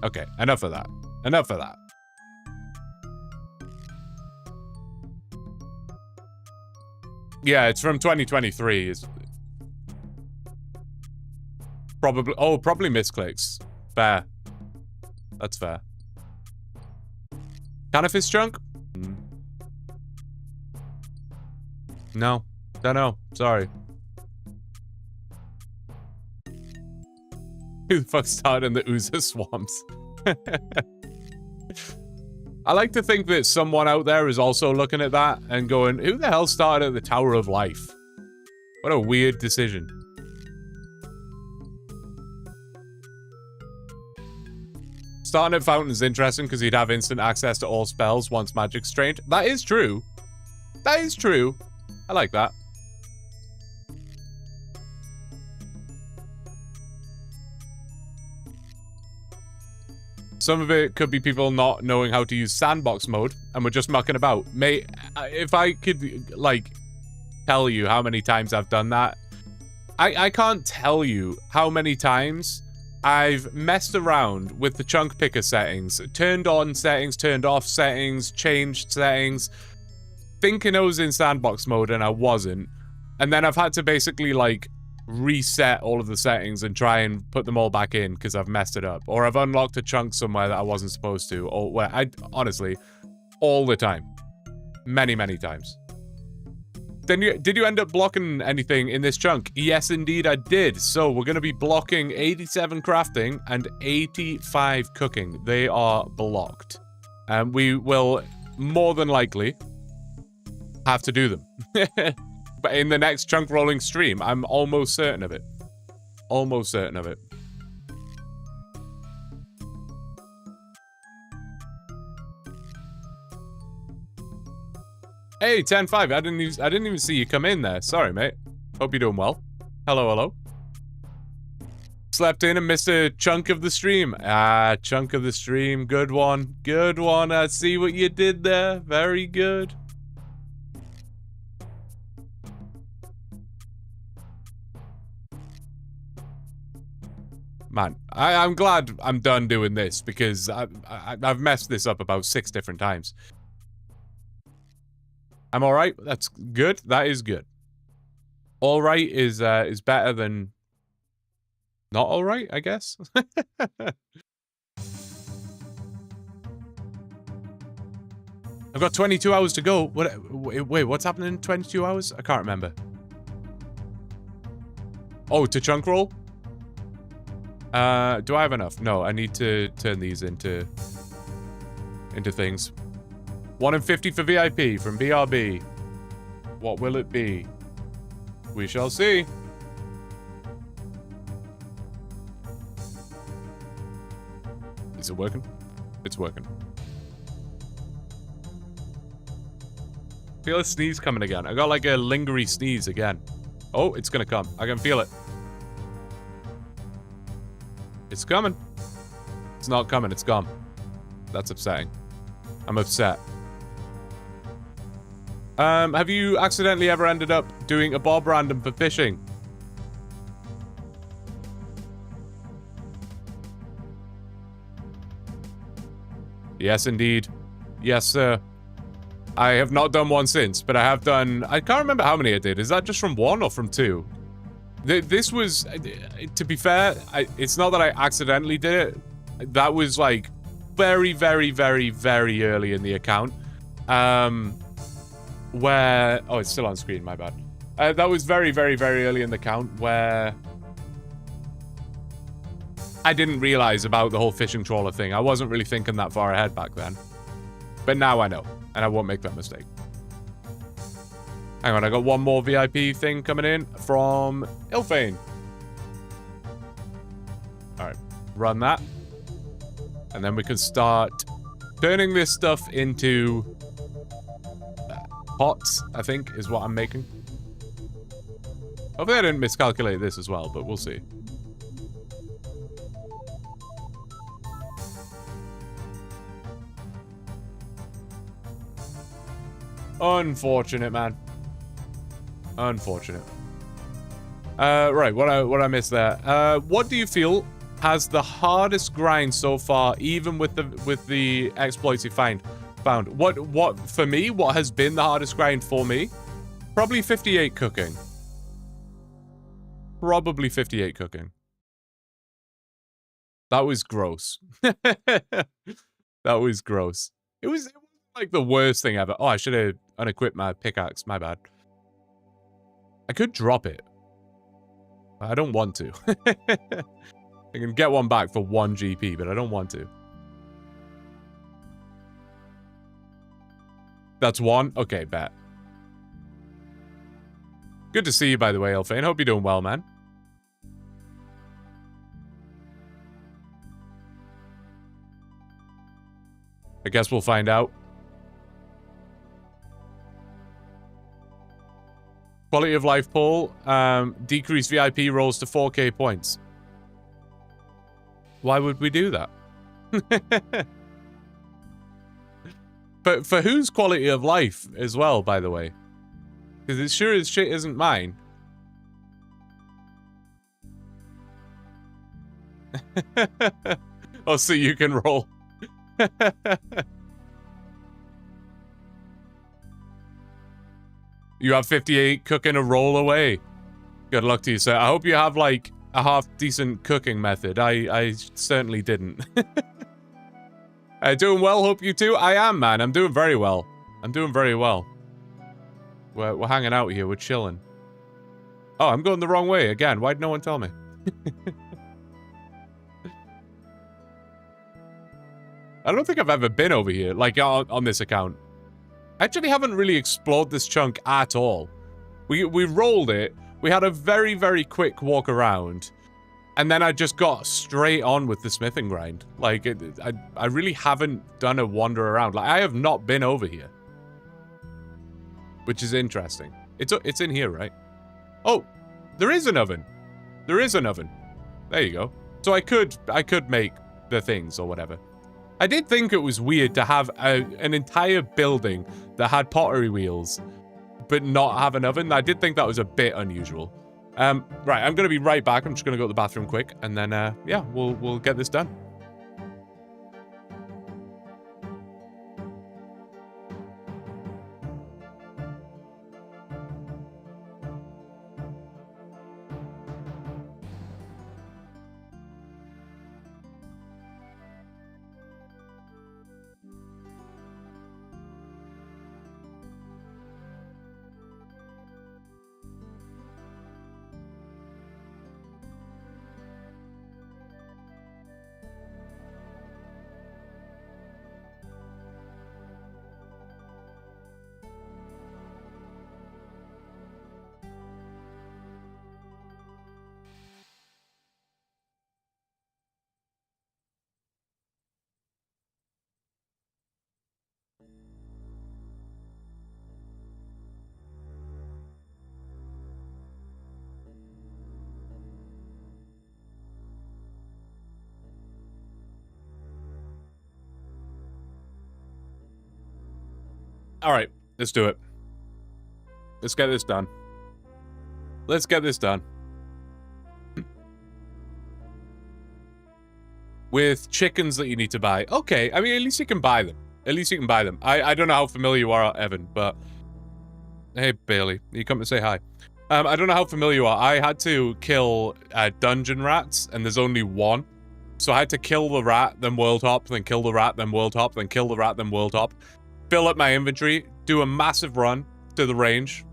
Okay, enough of that. Enough of that. Yeah, it's from 2023. Probably misclicks. Fair. That's fair. Can a fish chunk? No. Don't know. Sorry. Who the fuck started in the Oozer swamps? I like to think that someone out there is also looking at that and going, who the hell started at the Tower of Life? What a weird decision. Starting at Fountain is interesting because he'd have instant access to all spells once magic's trained. That is true. That is true. I like that. Some of it could be people not knowing how to use sandbox mode, and we're just mucking about. Mate, if I could, like, tell you how many times I've done that, I can't tell you how many times I've messed around with the chunk picker settings, turned on settings, turned off settings, changed settings, thinking I was in sandbox mode and I wasn't, and then I've had to basically, like, reset all of the settings and try and put them all back in because I've messed it up, or I've unlocked a chunk somewhere that I wasn't supposed to, or where honestly, all the time, many times. Then did you end up blocking anything in this chunk? Yes, indeed, I did. So we're going to be blocking 87 crafting and 85 cooking. They are blocked, and we will more than likely have to do them. But in the next chunk rolling stream, I'm almost certain of it. Almost certain of it. Hey, 10-5. I didn't even see you come in there. Sorry, mate. Hope you're doing well. Hello, hello. Slept in and missed a chunk of the stream. Ah, chunk of the stream. Good one. Good one. I see what you did there. Very good. Man, I'm glad I'm done doing this because I've messed this up about 6 different times. I'm all right. That's good. That is good. All right is better than not all right, I guess. I've got 22 hours to go. Wait, what's happening in 22 hours? I can't remember. Oh, to chunk roll? Do I have enough? No, I need to turn these into things. 1 in 50 for VIP from BRB. What will it be? We shall see. Is it working? It's working. Feel a sneeze coming again. I got like a lingery sneeze again. Oh, it's gonna come. I can feel it. It's coming. It's not coming. It's gone. That's upsetting. I'm upset. Have you accidentally ever ended up doing a Bob random for fishing? Yes, indeed. Yes, sir. I have not done one since, but I have done... I can't remember how many I did. Is that just from 1 or from 2? This was... To be fair, it's not that I accidentally did it. That was, like, very, very, very, very early in the account. Where... Oh, it's still on screen, my bad. That was very, very, very early in the count where... I didn't realize about the whole fishing trawler thing. I wasn't really thinking that far ahead back then. But now I know, and I won't make that mistake. Hang on, I got one more VIP thing coming in from Ilfane. Alright, run that. And then we can start turning this stuff into pots, I think, is what I'm making. Hopefully I didn't miscalculate this as well, but we'll see. Unfortunate, man. Unfortunate. Right, what I missed there. What do you feel has the hardest grind so far, even with the exploits you found? What for me? What has been the hardest grind for me? Probably 58 cooking. Probably 58 cooking. That was gross. That was gross. It was like the worst thing ever. Oh, I should have unequipped my pickaxe. My bad. I could drop it. I don't want to. I can get one back for 1 GP, but I don't want to. That's 1? Okay, bet. Good to see you, by the way, Elfane. Hope you're doing well, man. I guess we'll find out. Quality of life poll. Decrease VIP rolls to 4k points. Why would we do that? But for whose quality of life as well, by the way? Because it sure as shit isn't mine. Oh, so you can roll. You have 58 cooking a roll away. Good luck to you, sir. I hope you have, like, a half-decent cooking method. I certainly didn't. Doing well, hope you too. I am, man. I'm doing very well. I'm doing very well. We're hanging out here. We're chilling. Oh, I'm going the wrong way again. Why'd no one tell me? I don't think I've ever been over here, like, on this account. I actually haven't really explored this chunk at all. We rolled it. We had a very, very quick walk around. And then I just got straight on with the smithing grind. Like, I really haven't done a wander around. Like, I have not been over here. Which is interesting. It's in here, right? Oh, there is an oven. There is an oven. There you go. So I could make the things or whatever. I did think it was weird to have an entire building that had pottery wheels, but not have an oven. I did think that was a bit unusual. Right, I'm going to be right back. I'm just going to go to the bathroom quick, and then, yeah, we'll get this done. All right, let's do it. Let's get this done. Let's get this done. With chickens that you need to buy. Okay, I mean, at least you can buy them. At least you can buy them. I don't know how familiar you are, Evan, but... Hey, Bailey. You come to say hi. I don't know how familiar you are. I had to kill dungeon rats, and there's only one. So I had to kill the rat, then world hop, then kill the rat, then world hop, then kill the rat, then world hop. Fill up my inventory, do a massive run to the range,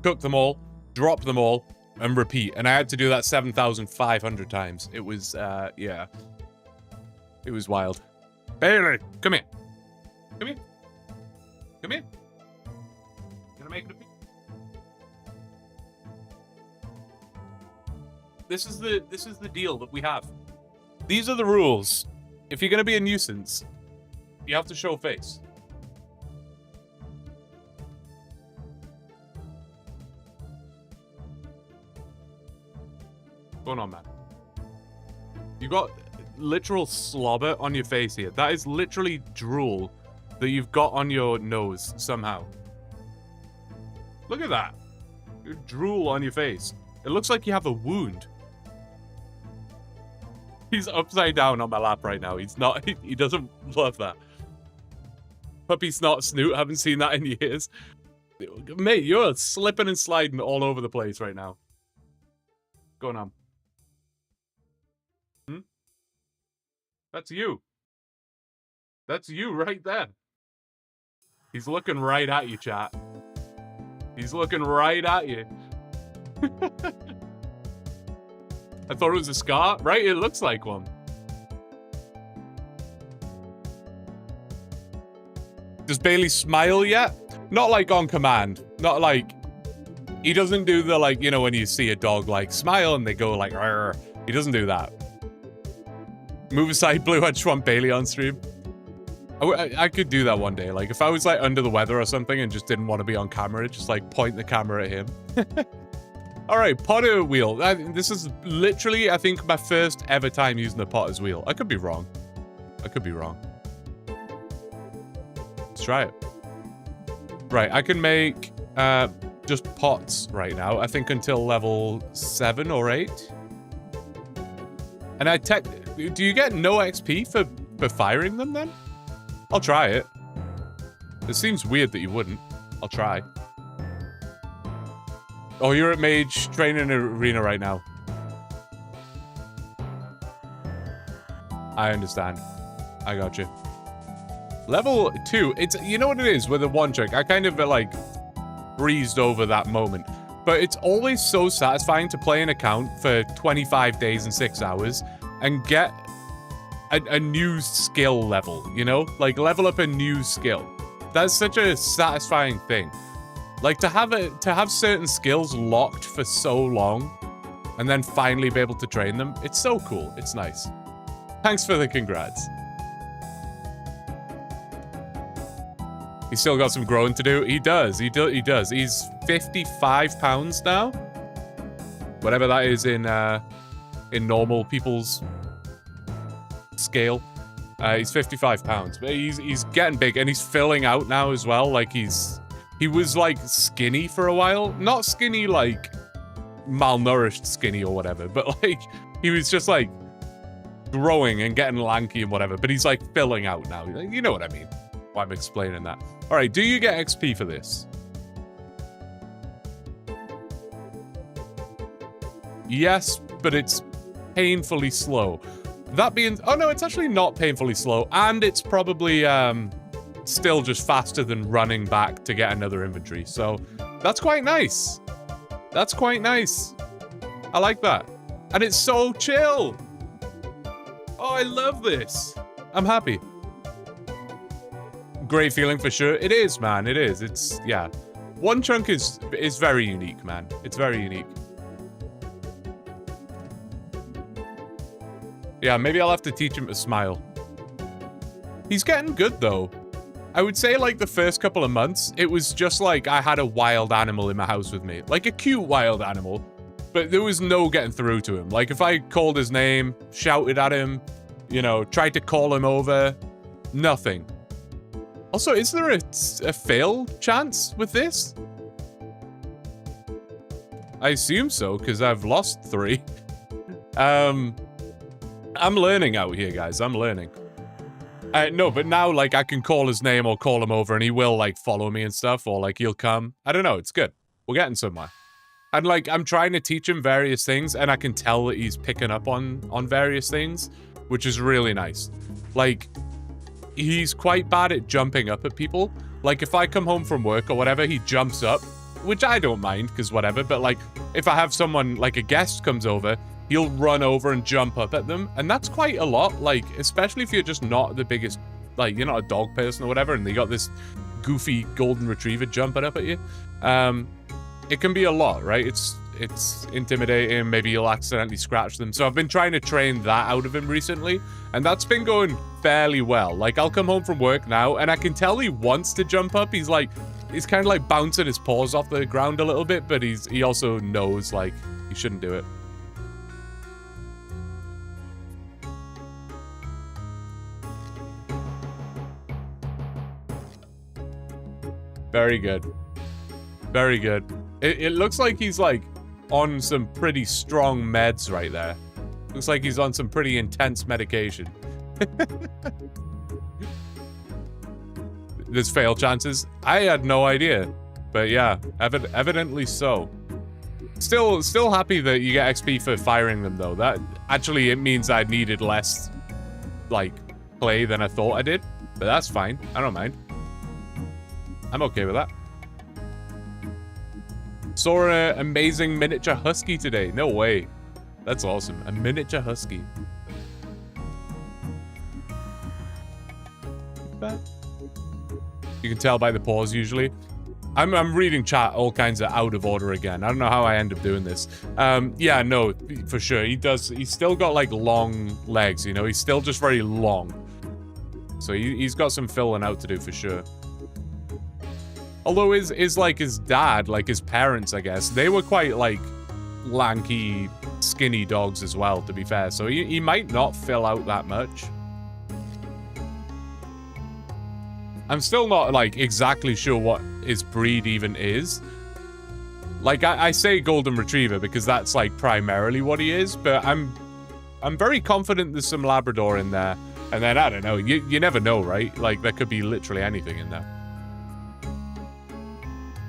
cook them all, drop them all, and repeat. And I had to do that 7,500 times. It was, yeah. It was wild. Bailey, come here. Come here. Come here. Gonna make it a piece. This is the deal that we have. These are the rules. If you're gonna be a nuisance, you have to show face. What's going on, man? You got literal slobber on your face here. That is literally drool that you've got on your nose somehow. Look at that. Your drool on your face. It looks like you have a wound. He's upside down on my lap right now. He's not, he doesn't love that. Puppy snot snoot, haven't seen that in years. Mate, you're slipping and sliding all over the place right now. What's going on? That's you. That's you right there. He's looking right at you, chat. He's looking right at you. I thought it was a scar, right? It looks like one. Does Bailey smile yet? Not like on command. Not like... He doesn't do the, like, you know, when you see a dog, like, smile and they go, like, rrr. He doesn't do that. Move aside, Blue. I just want Bailey on stream. I could do that one day. Like, if I was, like, under the weather or something and just didn't want to be on camera, just, like, point the camera at him. Alright, Potter wheel. This is literally, I think, my first ever time using the Potter's wheel. I could be wrong. I could be wrong. Let's try it. Right, I can make just pots right now. I think until level 7 or 8. And do you get no XP for firing them then? I'll try it. It seems weird that you wouldn't. I'll try. Oh, you're at Mage Training Arena right now. I understand. I got you. Level 2. It's, you know what it is with the OneChunk? I kind of like breezed over that moment. But it's always so satisfying to play an account for 25 days and 6 hours and get a new skill level, you know? Like, level up a new skill. That's such a satisfying thing. Like, to have certain skills locked for so long and then finally be able to train them, it's so cool. It's nice. Thanks for the congrats. He's still got some growing to do. He does. He does. He's 55 pounds now. Whatever that is in normal people's scale. He's 55 pounds. But he's getting big and he's filling out now as well. Like he was like skinny for a while. Not skinny like malnourished skinny or whatever, but like he was just like growing and getting lanky and whatever. But he's like filling out now. You know what I mean? Why I'm explaining that. All right, do you get XP for this? Yes, but it's painfully slow. That being... Oh, no, it's actually not painfully slow. And it's probably still just faster than running back to get another inventory. So that's quite nice. That's quite nice. I like that. And it's so chill. Oh, I love this. I'm happy. Great feeling for sure. It is, man. It is. It's, yeah. OneChunk is very unique, man. It's very unique. Yeah, maybe I'll have to teach him to smile. He's getting good, though. I would say, like, the first couple of months, it was just like I had a wild animal in my house with me. Like, a cute wild animal. But there was no getting through to him. Like, if I called his name, shouted at him, you know, tried to call him over, nothing. Also, is there a fail chance with this? I assume so, because I've lost 3. I'm learning out here, guys. I'm learning. No, but now, like, I can call his name or call him over and he will, like, follow me and stuff, or, like, he'll come. I don't know. It's good. We're getting somewhere. And, like, I'm trying to teach him various things, and I can tell that he's picking up on various things, which is really nice. Like, he's quite bad at jumping up at people. Like, if I come home from work or whatever, he jumps up, which I don't mind, because whatever. But, like, if I have someone, like, a guest comes over, he'll run over and jump up at them. And that's quite a lot, like, especially if you're just not the biggest, like, you're not a dog person or whatever, and they got this goofy golden retriever jumping up at you. It can be a lot, right? It's intimidating. Maybe you'll accidentally scratch them. So I've been trying to train that out of him recently, and that's been going fairly well. Like, I'll come home from work now, and I can tell he wants to jump up. He's kind of like bouncing his paws off the ground a little bit, but he also knows, like, he shouldn't do it. Very good. Very good. It looks like he's, like, on some pretty strong meds right there. Looks like he's on some pretty intense medication. There's fail chances. I had no idea. But yeah, evidently so. Still happy that you get XP for firing them, though. That actually, it means I needed less like, clay than I thought I did. But that's fine. I don't mind. I'm okay with that. Saw an amazing miniature husky today. No way. That's awesome. A miniature husky. You can tell by the pause usually. I'm reading chat all kinds of out of order again. I don't know how I end up doing this. Yeah, no, for sure. He's still got like long legs, you know? He's still just very long. So he's got some filling out to do for sure. Although his dad, like his parents, I guess, they were quite like lanky, skinny dogs as well, to be fair. So he might not fill out that much. I'm still not, like, exactly sure what his breed even is. Like, I say golden retriever because that's, like, primarily what he is, but I'm very confident there's some Labrador in there. And then, I don't know, you never know, right? Like, there could be literally anything in there.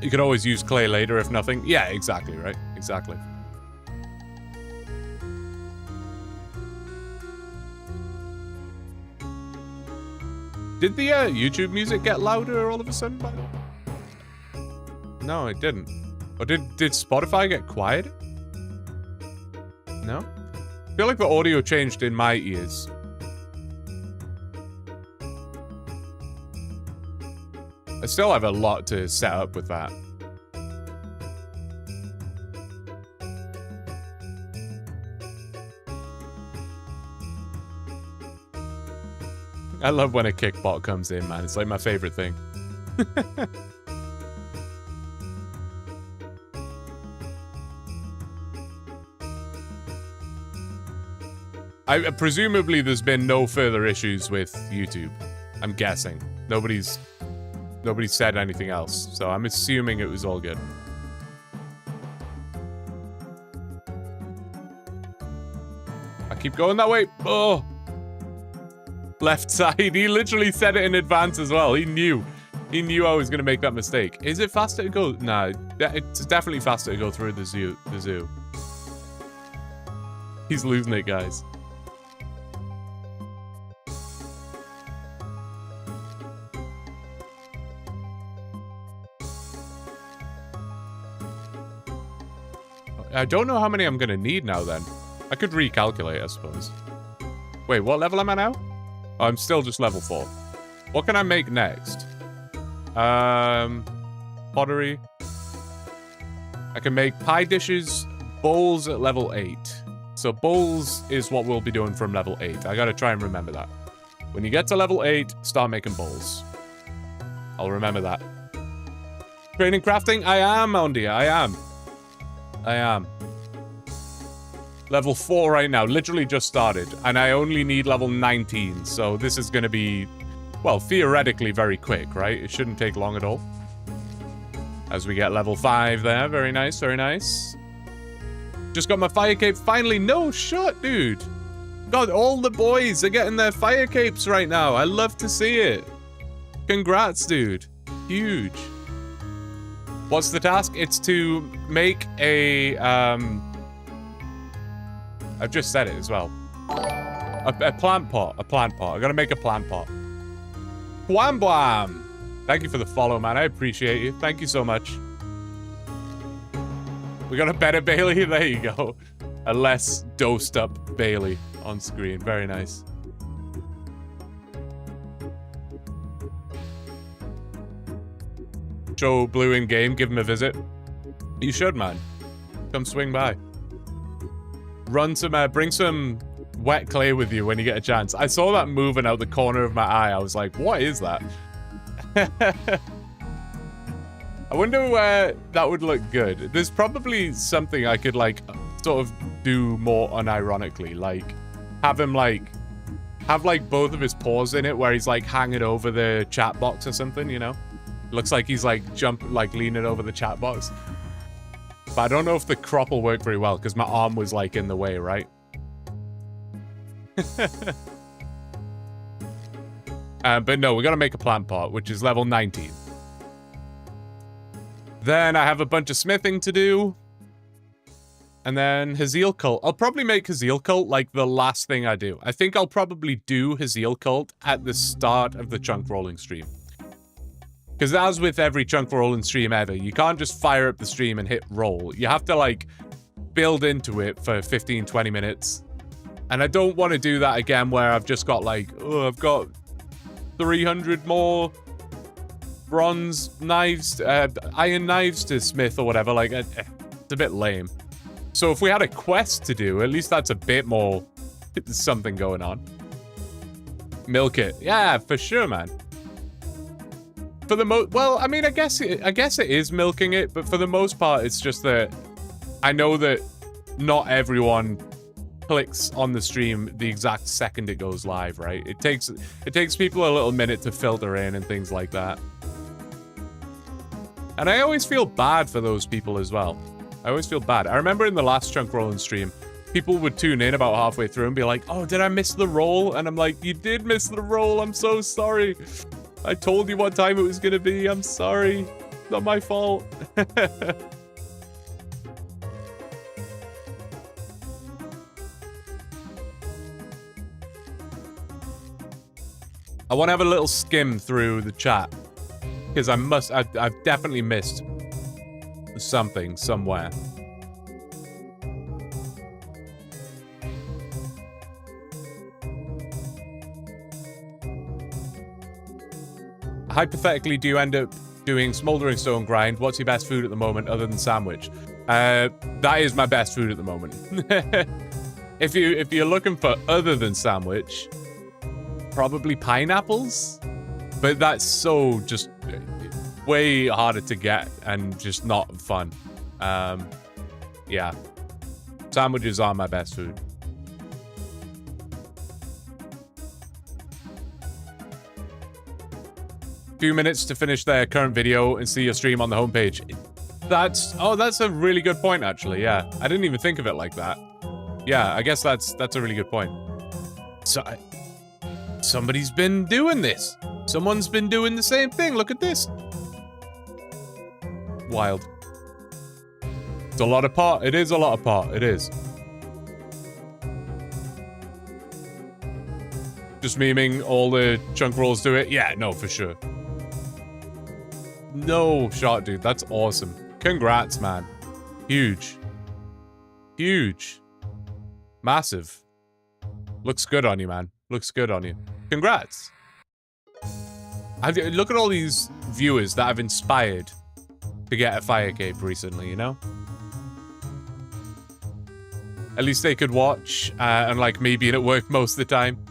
You could always use clay later, if nothing. Yeah, exactly, right? Exactly. Did the YouTube music get louder all of a sudden, by the way? No, it didn't. Or did Spotify get quieter? No? I feel like the audio changed in my ears. I still have a lot to set up with that. I love when a kickbot comes in, man. It's like my favorite thing. Presumably there's been no further issues with YouTube. I'm guessing. Nobody's said anything else, so I'm assuming it was all good. I keep going that way. Oh! Left side. He literally said it in advance as well. He knew. He knew I was going to make that mistake. Is it faster to go? No, it's definitely faster to go through the zoo. He's losing it, guys. I don't know how many I'm going to need now, then. I could recalculate, I suppose. Wait, what level am I now? Oh, I'm still just level 4. What can I make next? Pottery. I can make pie dishes, bowls at level 8. So bowls is what we'll be doing from level 8. I gotta try and remember that. When you get to level 8, start making bowls. I'll remember that. Training crafting? I am, Mondia. I am. Level 4 right now. Literally just started. And I only need level 19. So this is going to be, well, theoretically very quick, right? It shouldn't take long at all. As we get level 5 there. Very nice, very nice. Just got my fire cape finally. No shot, dude. God, all the boys are getting their fire capes right now. I love to see it. Congrats, dude. Huge. What's the task? It's to make a, I've just said it as well. A plant pot. A plant pot. I gotta make a plant pot. Bwam bwam! Thank you for the follow, man. I appreciate you. Thank you so much. We got a better Bailey. There you go. A less dosed up Bailey on screen. Very nice. Show Blue in game. Give him a visit. You should, man. Come swing by. Run some, bring some wet clay with you when you get a chance. I saw that moving out the corner of my eye. I was like, what is that? I wonder where that would look good. There's probably something I could, like, sort of do more unironically. Like, have him, like, have, like, both of his paws in it where he's, like, hanging over the chat box or something, you know? Looks like he's, like, leaning over the chat box. But I don't know if the crop will work very well, because my arm was, like, in the way, right? But no, we gotta make a plant pot, which is level 19. Then I have a bunch of smithing to do. And then Hazeal Cult. I'll probably make Hazeal Cult like the last thing I do. I think I'll probably do Hazeal Cult at the start of the chunk rolling stream. Because as with every chunk rolling stream ever, you can't just fire up the stream and hit roll. You have to like build into it for 15, 20 minutes. And I don't want to do that again where I've just got like, oh, I've got 300 more bronze knives, iron knives to smith or whatever. Like, it's a bit lame. So if we had a quest to do, at least that's a bit more something going on. Milk it. Yeah, for sure, man. For the well, I mean, I guess it is milking it, but for the most part, it's just that I know that not everyone clicks on the stream the exact second it goes live, right? It takes people a little minute to filter in and things like that. And I always feel bad for those people as well. I always feel bad. I remember in the last chunk rolling stream, people would tune in about halfway through and be like, oh, did I miss the roll? And I'm like, you did miss the roll. I'm so sorry. I told you what time it was going to be. I'm sorry. Not my fault. I want to have a little skim through the chat. Because I've definitely missed something somewhere. Hypothetically, do you end up doing smoldering stone grind? What's your best food at the moment other than sandwich? That is my best food at the moment. If you're looking for other than sandwich, probably pineapples, but that's so just way harder to get and just not fun. Yeah, sandwiches are my best food. Few minutes to finish their current video and see your stream on the homepage. That's a really good point, actually. Yeah, I didn't even think of it like that. Yeah, I guess that's a really good point. So somebody's been doing this. Someone's been doing the same thing. Look at this. Wild. It's a lot of pot. It is a lot of pot. It is. Just memeing all the chunk rolls do it? Yeah, no, for sure. No shot, dude. That's awesome. Congrats, man. Huge. Huge. Massive. Looks good on you, man. Looks good on you. Congrats. Look at all these viewers that I've inspired to get a fire cape recently, you know? At least they could watch, unlike me being at work most of the time.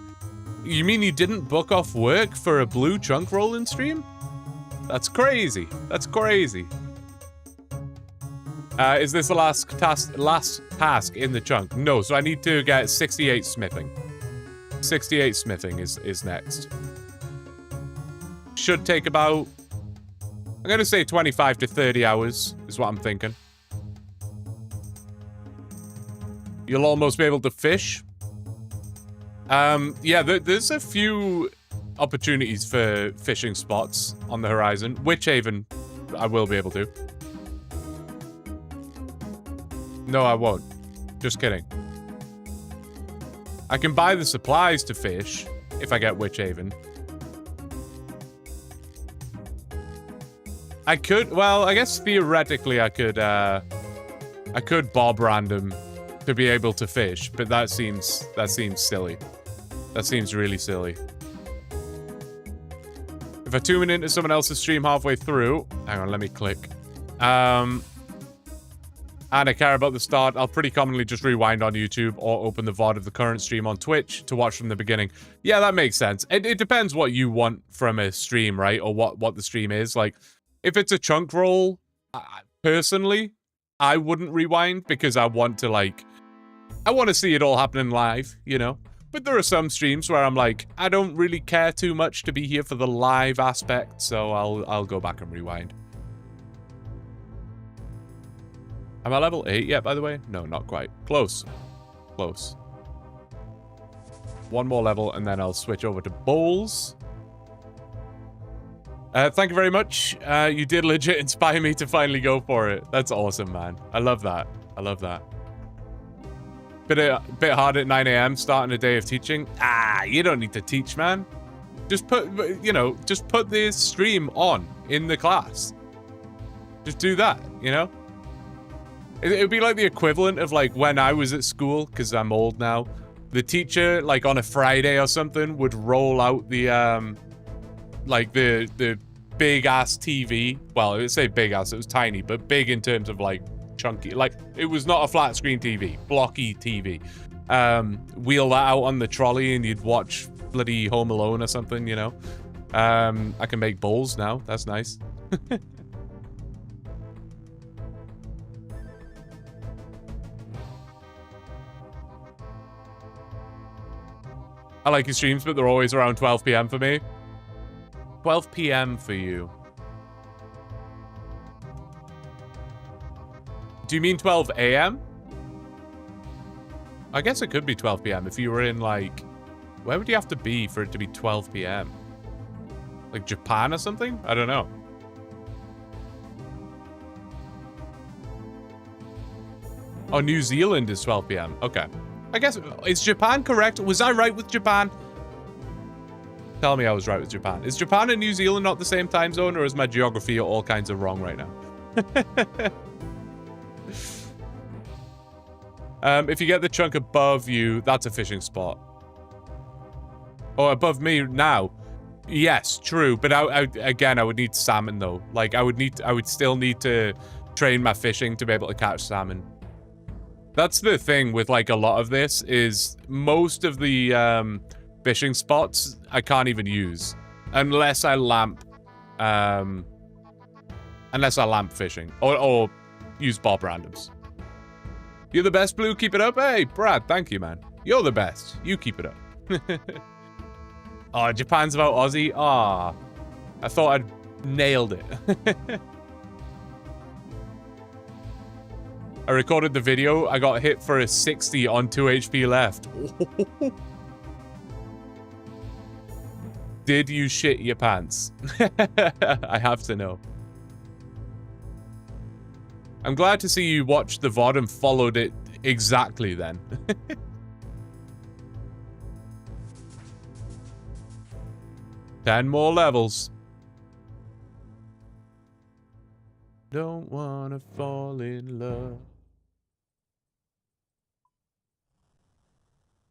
You mean you didn't book off work for a blue chunk rolling stream? That's crazy. That's crazy. Is this the last task in the chunk? No, so I need to get 68 smithing. 68 smithing is next. Should take about, I'm going to say 25 to 30 hours is what I'm thinking. You'll almost be able to fish. Yeah, there's a few opportunities for fishing spots on the horizon. Witch Haven, I will be able to. No, I won't. Just kidding. I can buy the supplies to fish if I get Witch Haven. I could, well, I guess theoretically I could bob random to be able to fish, but that seems silly. That seems really silly. If I tune into someone else's stream halfway through, hang on, let me click. And I care about the start, I'll pretty commonly just rewind on YouTube or open the VOD of the current stream on Twitch to watch from the beginning. Yeah, that makes sense. It depends what you want from a stream, right? Or what the stream is. Like, if it's a chunk roll, personally, I wouldn't rewind because I want to see it all happening live, you know? But there are some streams where I'm like, I don't really care too much to be here for the live aspect, so I'll go back and rewind. Am I level 8 yet, by the way? No, not quite. Close. Close. One more level, and then I'll switch over to bowls. Thank you very much. You did legit inspire me to finally go for it. That's awesome, man. I love that. I love that. Bit hard at 9 a.m. starting a day of teaching. Ah, you don't need to teach, man. Just put this stream on in the class. Just do that, you know? It would be like the equivalent of like when I was at school, because I'm old now. The teacher, like on a Friday or something, would roll out the like the big ass TV. Well, I would say big ass, it was tiny, but big in terms of like chunky. Like it was not a flat screen TV, blocky TV. Wheel that out on the trolley and you'd watch bloody Home Alone or something, you know? I can make bowls now. That's nice. I like your streams, but they're always around 12 p.m. for me. 12 p.m. for you. Do you mean 12 a.m.? I guess it could be 12 p.m. if you were in, like... Where would you have to be for it to be 12 p.m.? Like Japan or something? I don't know. Oh, New Zealand is 12 p.m. Okay. I guess, is Japan correct? Was I right with Japan? Tell me I was right with Japan. Is Japan and New Zealand not the same time zone, or is my geography all kinds of wrong right now? If you get the chunk above you, that's a fishing spot. Oh, above me now. Yes, true. But again, I would need salmon though. Like I would still need to train my fishing to be able to catch salmon. That's the thing with like a lot of this is most of the fishing spots I can't even use unless I lamp fishing or use Bob randoms. You're the best, Blue. Keep it up. Hey, Brad, thank you, man. You're the best. You keep it up. Oh, Japan's about Aussie. Ah, I thought I'd nailed it. I recorded the video. I got hit for a 60 on 2 HP left. Did you shit your pants? I have to know. I'm glad to see you watched the VOD and followed it exactly then. 10 more levels. Don't wanna fall in love.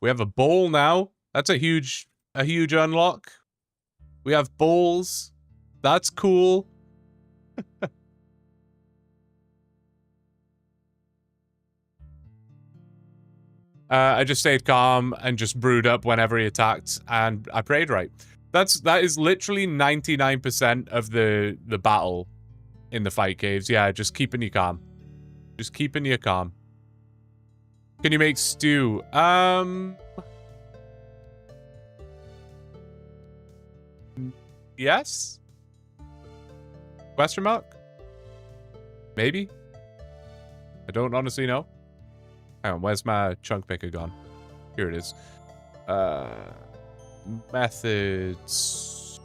We have a bowl now. That's a huge unlock. We have bowls. That's cool. I just stayed calm and just brewed up whenever he attacked, and I prayed right. That is literally 99% of the battle in the fight caves. Yeah, just keeping you calm. Just keeping you calm. Can you make stew? Yes? Question mark? Maybe? I don't honestly know. Hang on, where's my chunk picker gone? Here it is. Methods.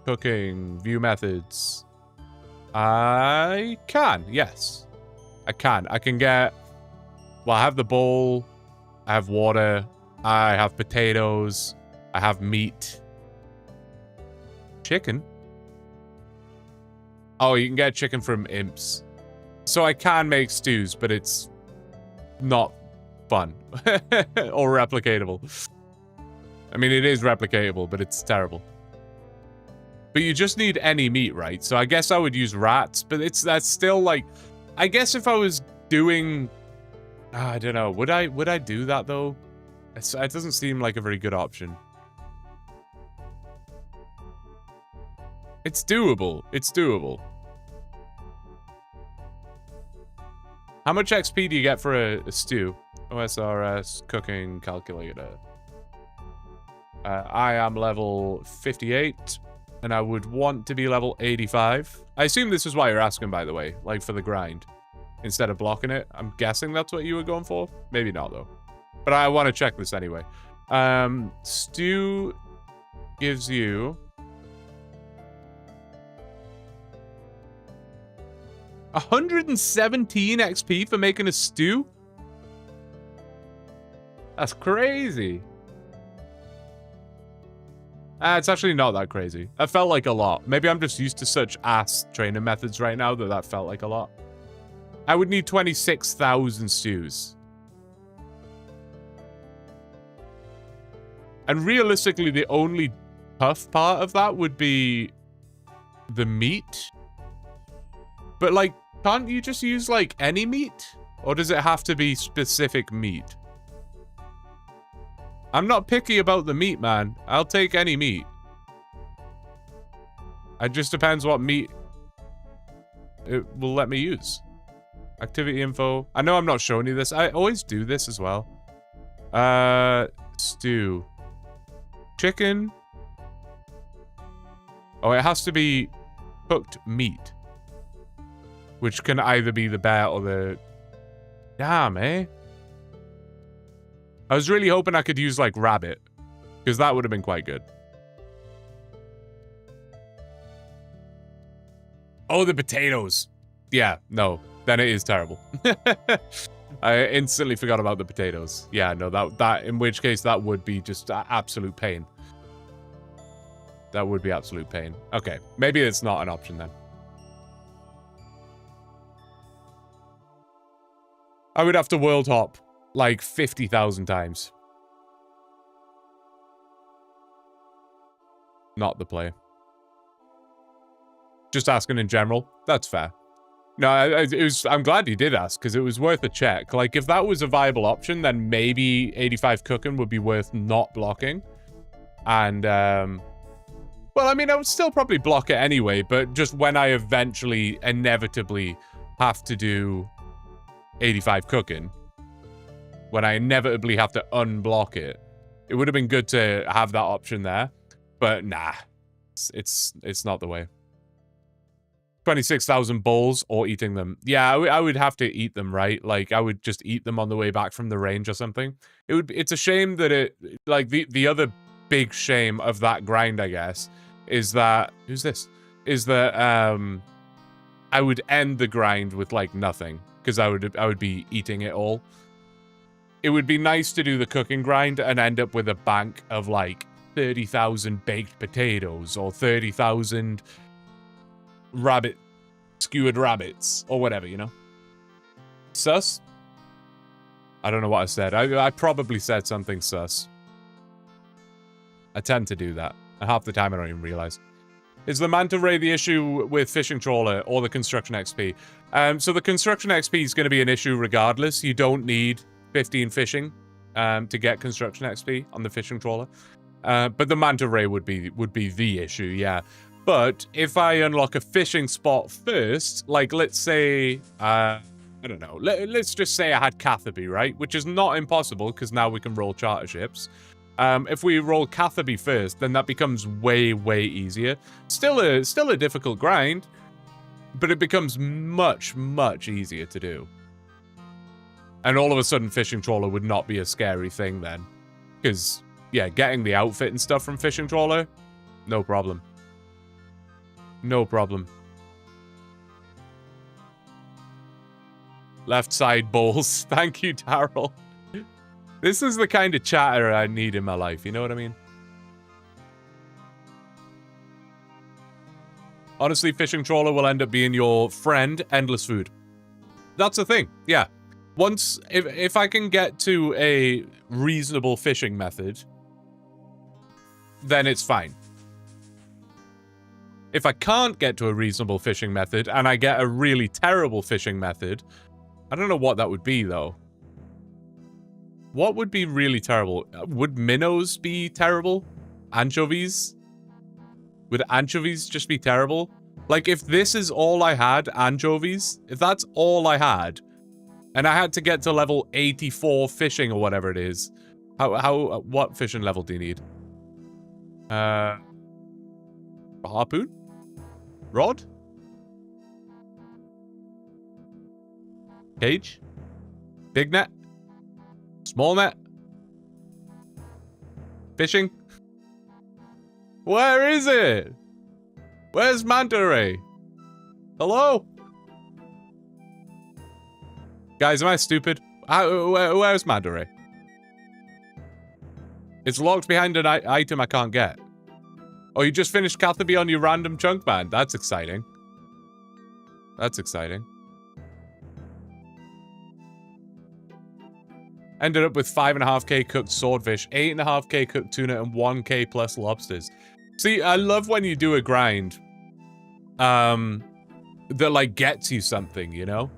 Cooking. View methods. I can, yes. I can get... Well, I have the bowl. I have water. I have potatoes. I have meat. Chicken? Oh, you can get chicken from imps. So I can make stews, but it's not fun. Or replicatable. I mean, it is replicatable, but it's terrible. But you just need any meat, right? So I guess I would use rats, but that's still like... I guess if I was doing... I don't know. Would I do that, though? It doesn't seem like a very good option. It's doable. It's doable. How much XP do you get for a stew? OSRS cooking calculator. I am level 58, and I would want to be level 85. I assume this is why you're asking, by the way, like for the grind. Instead of blocking it. I'm guessing that's what you were going for. Maybe not, though. But I want to check this anyway. Stew gives you... 117 XP for making a stew? That's crazy. It's actually not that crazy. That felt like a lot. Maybe I'm just used to such ass training methods right now that felt like a lot. I would need 26,000 stews. And realistically, the only tough part of that would be the meat. But, like, can't you just use, like, any meat? Or does it have to be specific meat? I'm not picky about the meat, man. I'll take any meat. It just depends what meat it will let me use. Activity info. I know I'm not showing you this. I always do this as well. Stew. Chicken. Oh, it has to be cooked meat. Which can either be the bear or the... Damn, eh? I was really hoping I could use, like, rabbit. Because that would have been quite good. Oh, the potatoes. Yeah, no. Then it is terrible. I instantly forgot about the potatoes. Yeah, no, that in which case that would be just absolute pain. That would be absolute pain. Okay, maybe it's not an option then. I would have to world hop like 50,000 times. Not the play. Just asking in general. That's fair. No, I'm glad you did ask, because it was worth a check. Like, if that was a viable option, then maybe 85 cooking would be worth not blocking. And, well, I mean, I would still probably block it anyway, but just when I eventually, inevitably have to do 85 cooking, when I inevitably have to unblock it, it would have been good to have that option there. But nah, it's not the way. 26,000 bowls or eating them. Yeah, I would have to eat them, right? Like, I would just eat them on the way back from the range or something. It's a shame that it, like, the other big shame of that grind, I guess, is that, who's this? Is that, I would end the grind with, like, nothing, because I would be eating it all. It would be nice to do the cooking grind and end up with a bank of, like, 30,000 baked potatoes or 30,000 skewered rabbits, or whatever, you know? Sus? I don't know what I said. I probably said something sus. I tend to do that. And half the time I don't even realize. Is the manta ray the issue with fishing trawler or the construction XP? So the construction XP is going to be an issue regardless. You don't need 15 fishing to get construction XP on the fishing trawler. But the manta ray would be the issue, yeah. But if I unlock a fishing spot first, like let's say, I don't know, let's just say I had Catherby, right? Which is not impossible because now we can roll charter ships. If we roll Catherby first, then that becomes way, way easier. Still a difficult grind, but it becomes much, much easier to do. And all of a sudden, fishing trawler would not be a scary thing then. Because, yeah, getting the outfit and stuff from fishing trawler, no problem. No problem. Left side bowls. Thank you, Daryl. This is the kind of chatter I need in my life, you know what I mean? Honestly, fishing trawler will end up being your friend, endless food. That's the thing, yeah. Once, if I can get to a reasonable fishing method, then it's fine. If I can't get to a reasonable fishing method, and I get a really terrible fishing method, I don't know what that would be, though. What would be really terrible? Would minnows be terrible? Anchovies? Would anchovies just be terrible? Like, if this is all I had, anchovies, if that's all I had, and I had to get to level 84 fishing or whatever it is, what fishing level do you need? A harpoon? Rod? Cage? Big net? Small net? Fishing? Where is it? Where's Manta Ray? Hello? Guys, am I stupid? Where's Manta Ray? It's locked behind an item I can't get. Oh, you just finished Catherby on your random chunk band. That's exciting. That's exciting. Ended up with 5.5k cooked swordfish, 8.5k cooked tuna, and 1k plus lobsters. See, I love when you do a grind that, like, gets you something, you know?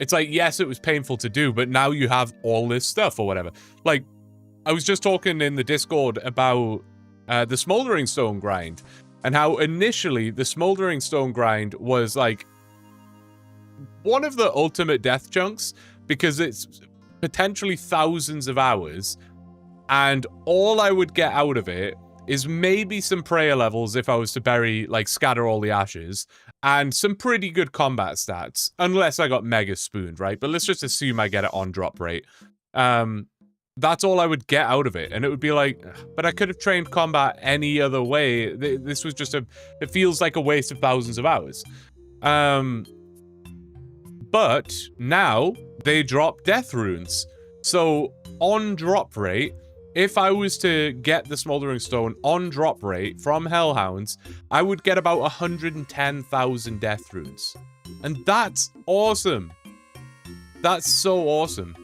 It's like, yes, it was painful to do, but now you have all this stuff or whatever. Like, I was just talking in the Discord about the Smoldering Stone grind, and how initially the Smoldering Stone grind was, like, one of the ultimate death chunks, because it's potentially thousands of hours, and all I would get out of it is maybe some prayer levels if I was to bury, like, scatter all the ashes, and some pretty good combat stats, unless I got mega spooned, right? But let's just assume I get it on drop rate. That's all I would get out of it, and it would be like, but I could have trained combat any other way. This was just it feels like a waste of thousands of hours. But now they drop death runes. So on drop rate, if I was to get the Smoldering Stone on drop rate from Hellhounds, I would get about 110,000 death runes. And that's awesome. That's so awesome.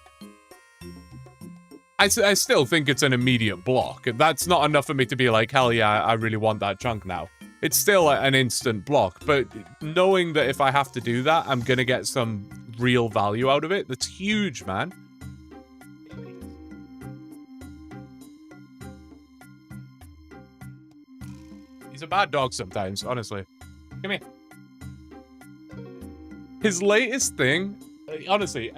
I still think it's an immediate block. That's not enough for me to be like, hell yeah, I really want that chunk now. It's still an instant block, but knowing that if I have to do that, I'm gonna get some real value out of it, that's huge, man. He's a bad dog sometimes, honestly. Come here. His latest thing, honestly,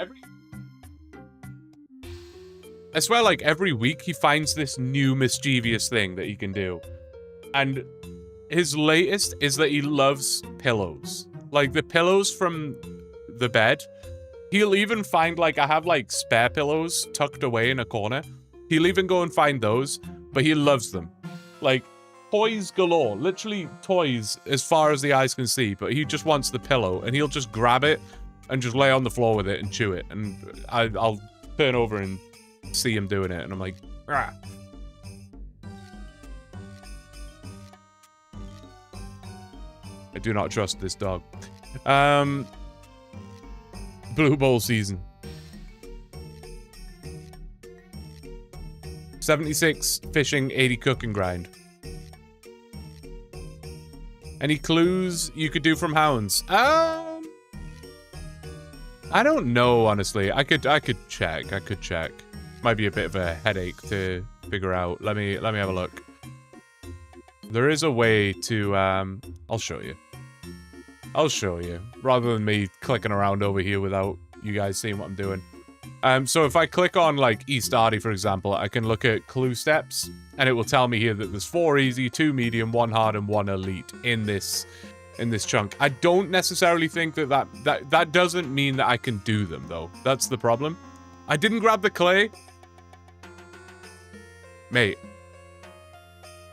I swear, like, every week he finds this new mischievous thing that he can do. And his latest is that he loves pillows. Like, the pillows from the bed. He'll even find, like, I have, like, spare pillows tucked away in a corner. He'll even go and find those, but he loves them. Like, toys galore. Literally toys as far as the eyes can see, but he just wants the pillow, and he'll just grab it and just lay on the floor with it and chew it. And I'll turn over and see him doing it, and I'm like, ah. I do not trust this dog. Blue Bowl season. 76 fishing, 80 cooking grind. Any clues you could do from hounds? I don't know, honestly. I could check. I could check. Might be a bit of a headache to figure out. Let me have a look. There is a way to I'll show you. I'll show you, rather than me clicking around over here without you guys seeing what I'm doing. So if I click on, like, East Arty, for example, I can look at clue steps, and it will tell me here that there's 4 easy, 2 medium, 1 hard, and 1 elite in this chunk. I don't necessarily think that doesn't mean that I can do them, though. That's the problem. I didn't grab the clay. Mate.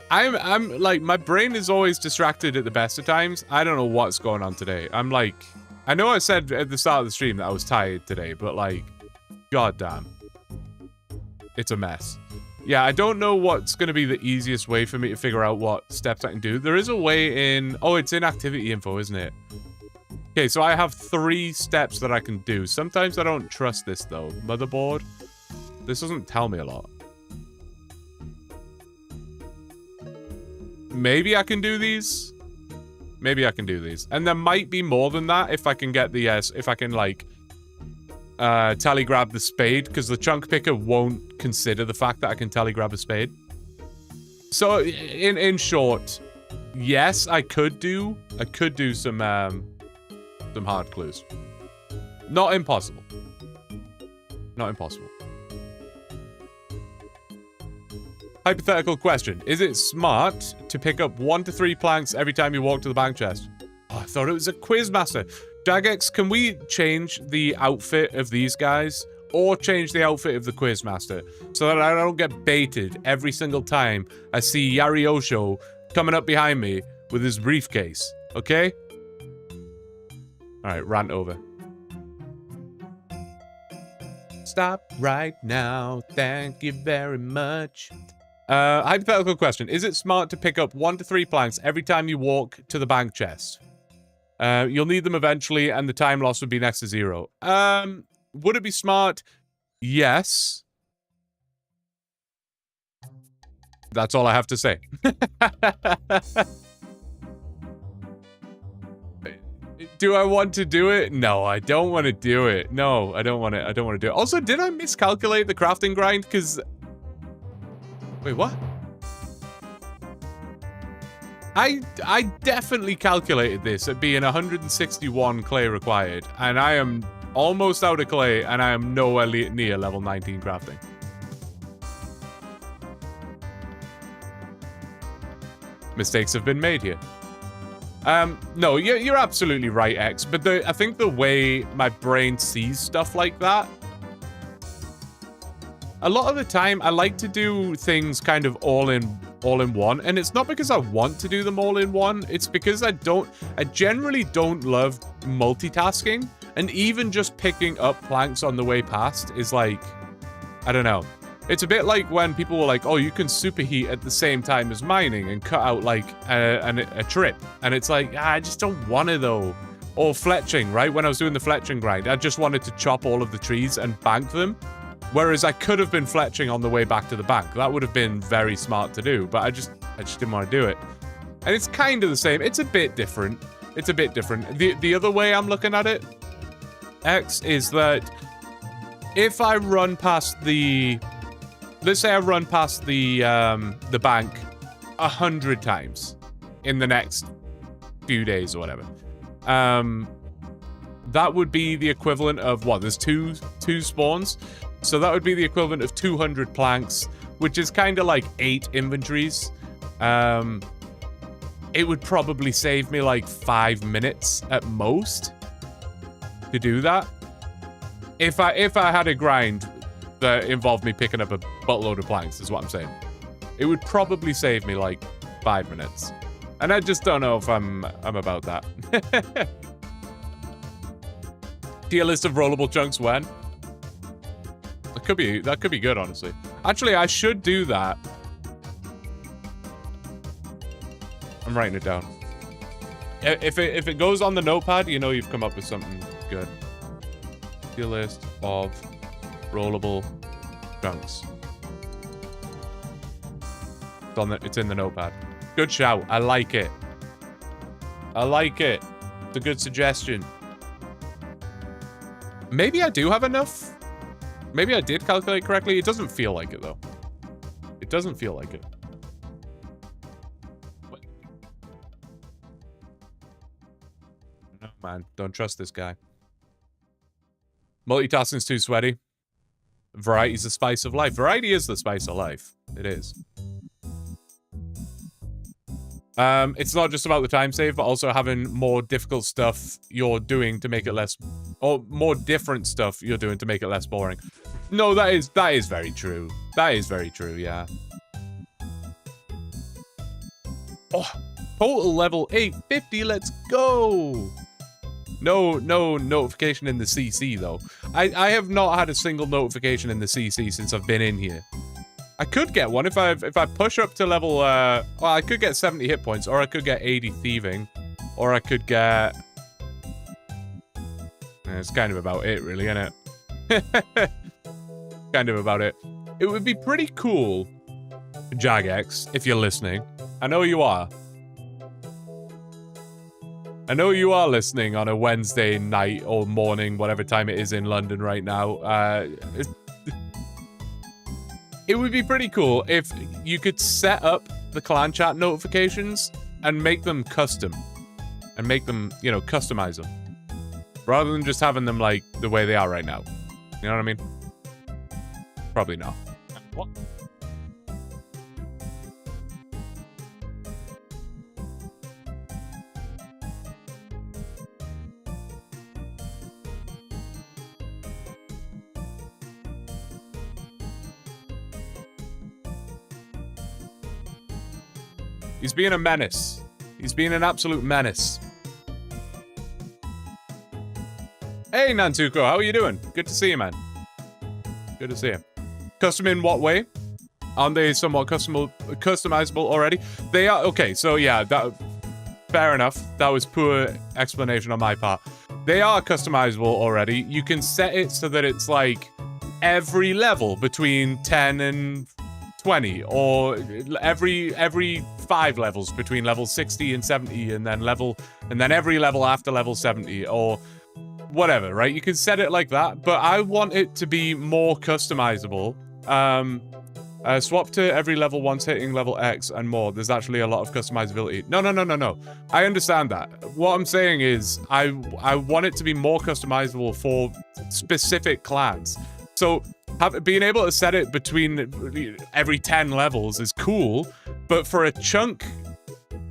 I'm like, my brain is always distracted at the best of times. I don't know what's going on today. I'm like, I know I said at the start of the stream that I was tired today, but like, goddamn. It's a mess. Yeah, I don't know what's going to be the easiest way for me to figure out what steps I can do. There is a way in... Oh, it's in activity info, isn't it? Okay, so I have 3 steps that I can do. Sometimes I don't trust this, though. Motherboard. This doesn't tell me a lot. Maybe I can do these. Maybe I can do these. And there might be more than that if I can get the... if I can, like... telegrab the spade, because the chunk picker won't consider the fact that I can telegrab a spade. So, in short, yes, I could do some hard clues. Not impossible. Not impossible. Hypothetical question. Is it smart to pick up 1 to 3 planks every time you walk to the bank chest? Oh, I thought it was a Quizmaster. Jagex, can we change the outfit of these guys? Or change the outfit of the Quizmaster? So that I don't get baited every single time I see Yariosho coming up behind me with his briefcase. Okay? Alright, rant over. stop right now. Thank you very much. Hypothetical question. Is it smart to pick up 1 to 3 planks every time you walk to the bank chest? You'll need them eventually, and the time loss would be next to 0. Would it be smart? Yes. That's all I have to say. Do I want to do it? No, I don't want to do it. No, I don't want to. I don't want to do it. Also, did I miscalculate the crafting grind? Because... Wait, what? I definitely calculated this at being 161 clay required, and I am almost out of clay, and I am nowhere near level 19 crafting. Mistakes have been made here. No, you're absolutely right, X, but I think the way my brain sees stuff like that, a lot of the time I like to do things kind of all in one, and it's not because I want to do them all in one, it's because I generally don't love multitasking, and even just picking up planks on the way past is like, I don't know. It's a bit like when people were like, oh, you can superheat at the same time as mining and cut out like a trip. And it's like, I just don't want to though. Or fletching, right? When I was doing the fletching grind, I just wanted to chop all of the trees and bank them. Whereas I could have been fletching on the way back to the bank. That would have been very smart to do, but I just didn't want to do it. And it's kind of the same. It's a bit different. It's a bit different. The other way I'm looking at it, X, is that if I run past the... Let's say I run past the bank 100 times in the next few days or whatever. That would be the equivalent of what? There's two spawns, so that would be the equivalent of 200 planks, which is kind of like 8 inventories. It would probably save me like 5 minutes at most to do that. If I had a grind that involved me picking up a buttload of planks, is what I'm saying. It would probably save me like 5 minutes. And I just don't know if I'm about that. Tier list of rollable chunks when? That could be good, honestly. Actually, I should do that. I'm writing it down. If it goes on the notepad, you know you've come up with something good. Tier list of rollable chunks. It's in the notepad. Good shout. I like it. I like it. It's a good suggestion. Maybe I do have enough. Maybe I did calculate correctly. It doesn't feel like it, though. It doesn't feel like it. What? No, man. Don't trust this guy. Multitasking's too sweaty. Variety's the spice of life. Variety is the spice of life. It is. It's not just about the time save, but also having more difficult stuff you're doing to make it less... Or more different stuff you're doing to make it less boring. No, that is very true. That is very true, yeah. Oh, total level 850, let's go! No notification in the CC, though. I have not had a single notification in the CC since I've been in here. I could get one if I push up to level... well, I could get 70 hit points, or I could get 80 thieving, or I could get... It's kind of about it, really, isn't it? Kind of about it. It would be pretty cool, Jagex, if you're listening. I know you are. I know you are listening on a Wednesday night or morning, whatever time it is in London right now. It would be pretty cool if you could set up the clan chat notifications and make them custom. And make them, you know, customize them. Rather than just having them like the way they are right now. You know what I mean? Probably not. What? He's being a menace. He's being an absolute menace. Hey, Nantuko, how are you doing? Good to see you, man. Good to see you. Custom in what way? Aren't they somewhat customizable already? They are. Okay, so yeah, fair enough. That was poor explanation on my part. They are customizable already. You can set it so that it's like every level between 10 and 20, or every 5 levels between level 60 and 70, and then every level after level 70, or whatever, right? You can set it like that, but I want it to be more customizable. Swap to every level once hitting level X and more. There's actually a lot of customizability. No. I understand that. What I'm saying is I want it to be more customizable for specific clans. So being able to set it between every 10 levels is cool, but for a chunk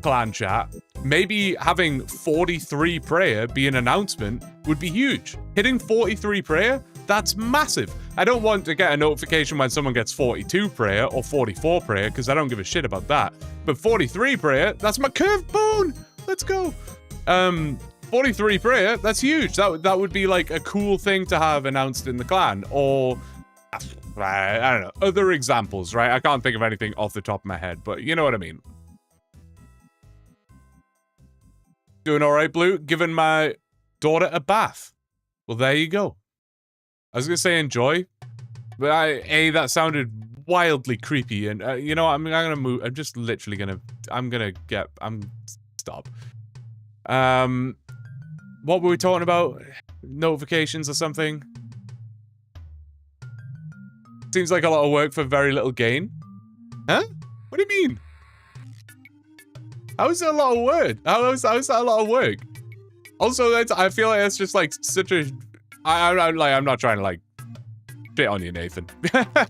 clan chat, maybe having 43 prayer be an announcement would be huge. Hitting 43 prayer, that's massive. I don't want to get a notification when someone gets 42 prayer or 44 prayer, because I don't give a shit about that. But 43 prayer, that's my curved bone. Let's go. 43 prayer, that's huge. That would be like a cool thing to have announced in the clan. Or, I don't know, other examples, right? I can't think of anything off the top of my head, but you know what I mean. Doing all right, Blue? Giving my daughter a bath. Well, there you go. I was gonna say enjoy, but that sounded wildly creepy, and you know what, I'm gonna move. I'm just literally gonna. Stop. What were we talking about? Notifications or something? Seems like a lot of work for very little gain. Huh? What do you mean? How is that a lot of work? How is that a lot of work? Also, I feel like that's just like such a. I'm not trying to like shit on you, Nathan.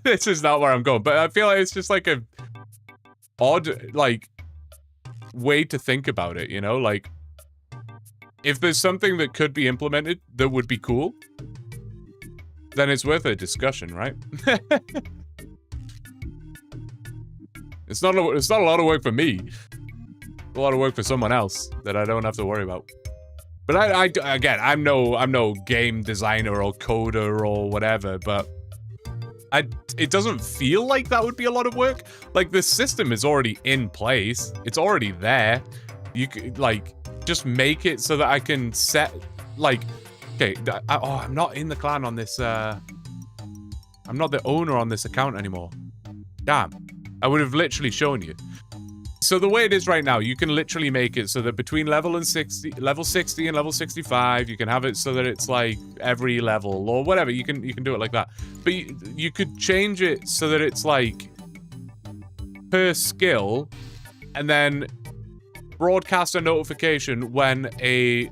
This is not where I'm going, but I feel like it's just like a odd like way to think about it, you know? Like, if there's something that could be implemented that would be cool, then it's worth a discussion, right? It's not a lot of work for me. A lot of work for someone else that I don't have to worry about. But again, I'm no game designer or coder or whatever, but it doesn't feel like that would be a lot of work. Like, the system is already in place. It's already there. You could, like, just make it so that I can set, like, okay, I'm not in the clan on this, I'm not the owner on this account anymore. Damn. I would have literally shown you. So the way it is right now, you can literally make it so that between level 60 and level 65, you can have it so that it's like every level or whatever. You can do it like that. But you could change it so that it's like per skill, and then broadcast a notification when a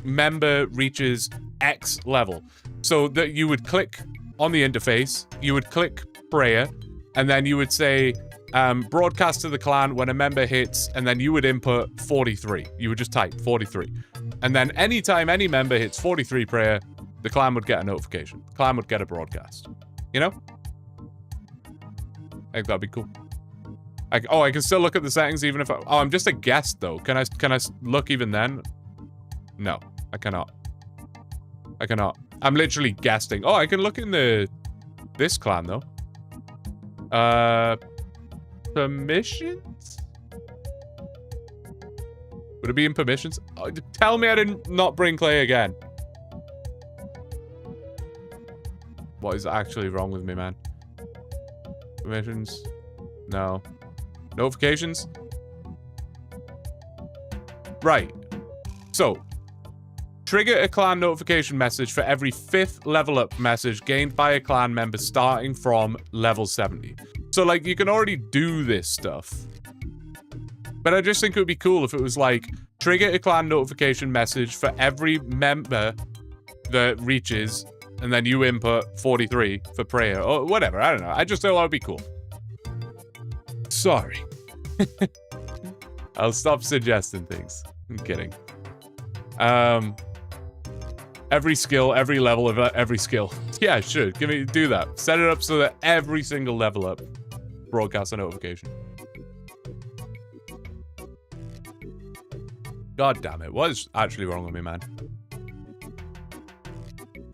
member reaches X level. So that you would click on the interface, you would click prayer, and then you would say, broadcast to the clan when a member hits, and then you would input 43. You would just type 43. And then anytime any member hits 43 prayer, the clan would get a notification. The clan would get a broadcast. You know? I think that'd be cool. I can still look at the settings even if I'm just a guest though. Can I look even then? No, I cannot. I cannot. I'm literally guessing. Oh, I can look in this clan though. Permissions? Would it be in permissions? Oh, tell me I didn't not bring Clay again. What is actually wrong with me, man? Permissions? No. Notifications? Right. So, trigger a clan notification message for every 5th level up message gained by a clan member starting from level 70. So, like, you can already do this stuff. But I just think it would be cool if it was like, trigger a clan notification message for every member that reaches, and then you input 43 for prayer, or whatever, I don't know. I just thought that would be cool. Sorry. I'll stop suggesting things. I'm kidding. Every skill, every level of every skill. Yeah, sure. Do that. Set it up so that every single level up broadcasts a notification. God damn it. What is actually wrong with me, man?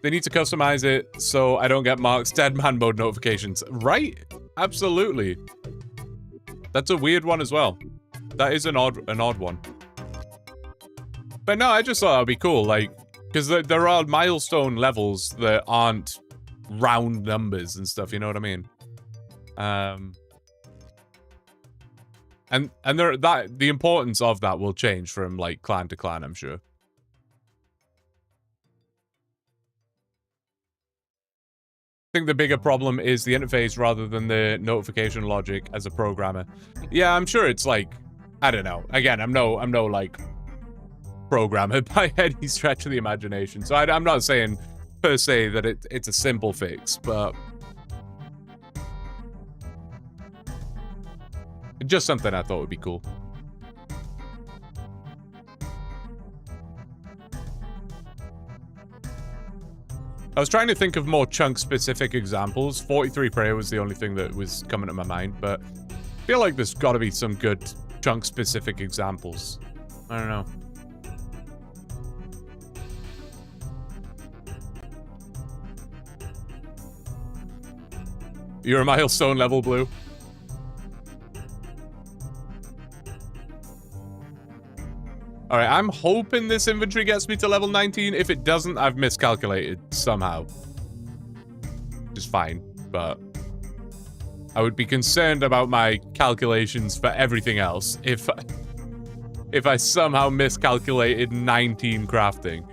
They need to customize it so I don't get Mark's dead man mode notifications. Right? Absolutely. That's a weird one as well. That is an odd one. But no, I just thought that'd be cool, like, because there are milestone levels that aren't round numbers and stuff, you know what I mean? And the importance of that will change from like clan to clan, I'm sure. I think the bigger problem is the interface rather than the notification logic as a programmer. Yeah, I'm sure it's like, I don't know. Again, I'm no like programmer by any stretch of the imagination. So I'm not saying per se that it's a simple fix, but just something I thought would be cool. I was trying to think of more chunk-specific examples. 43 Prayer was the only thing that was coming to my mind, but I feel like there's got to be some good chunk-specific examples. I don't know. You're a milestone level, Blue. Alright, I'm hoping this inventory gets me to level 19. If it doesn't, I've miscalculated somehow. Which is fine, but I would be concerned about my calculations for everything else if I somehow miscalculated 19 crafting.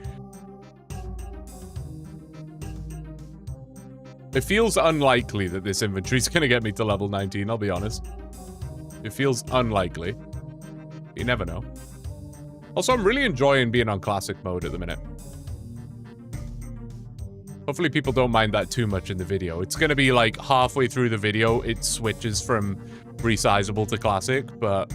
It feels unlikely that this inventory is going to get me to level 19, I'll be honest. It feels unlikely. You never know. Also, I'm really enjoying being on classic mode at the minute. Hopefully people don't mind that too much in the video. It's going to be like halfway through the video, it switches from resizable to classic, but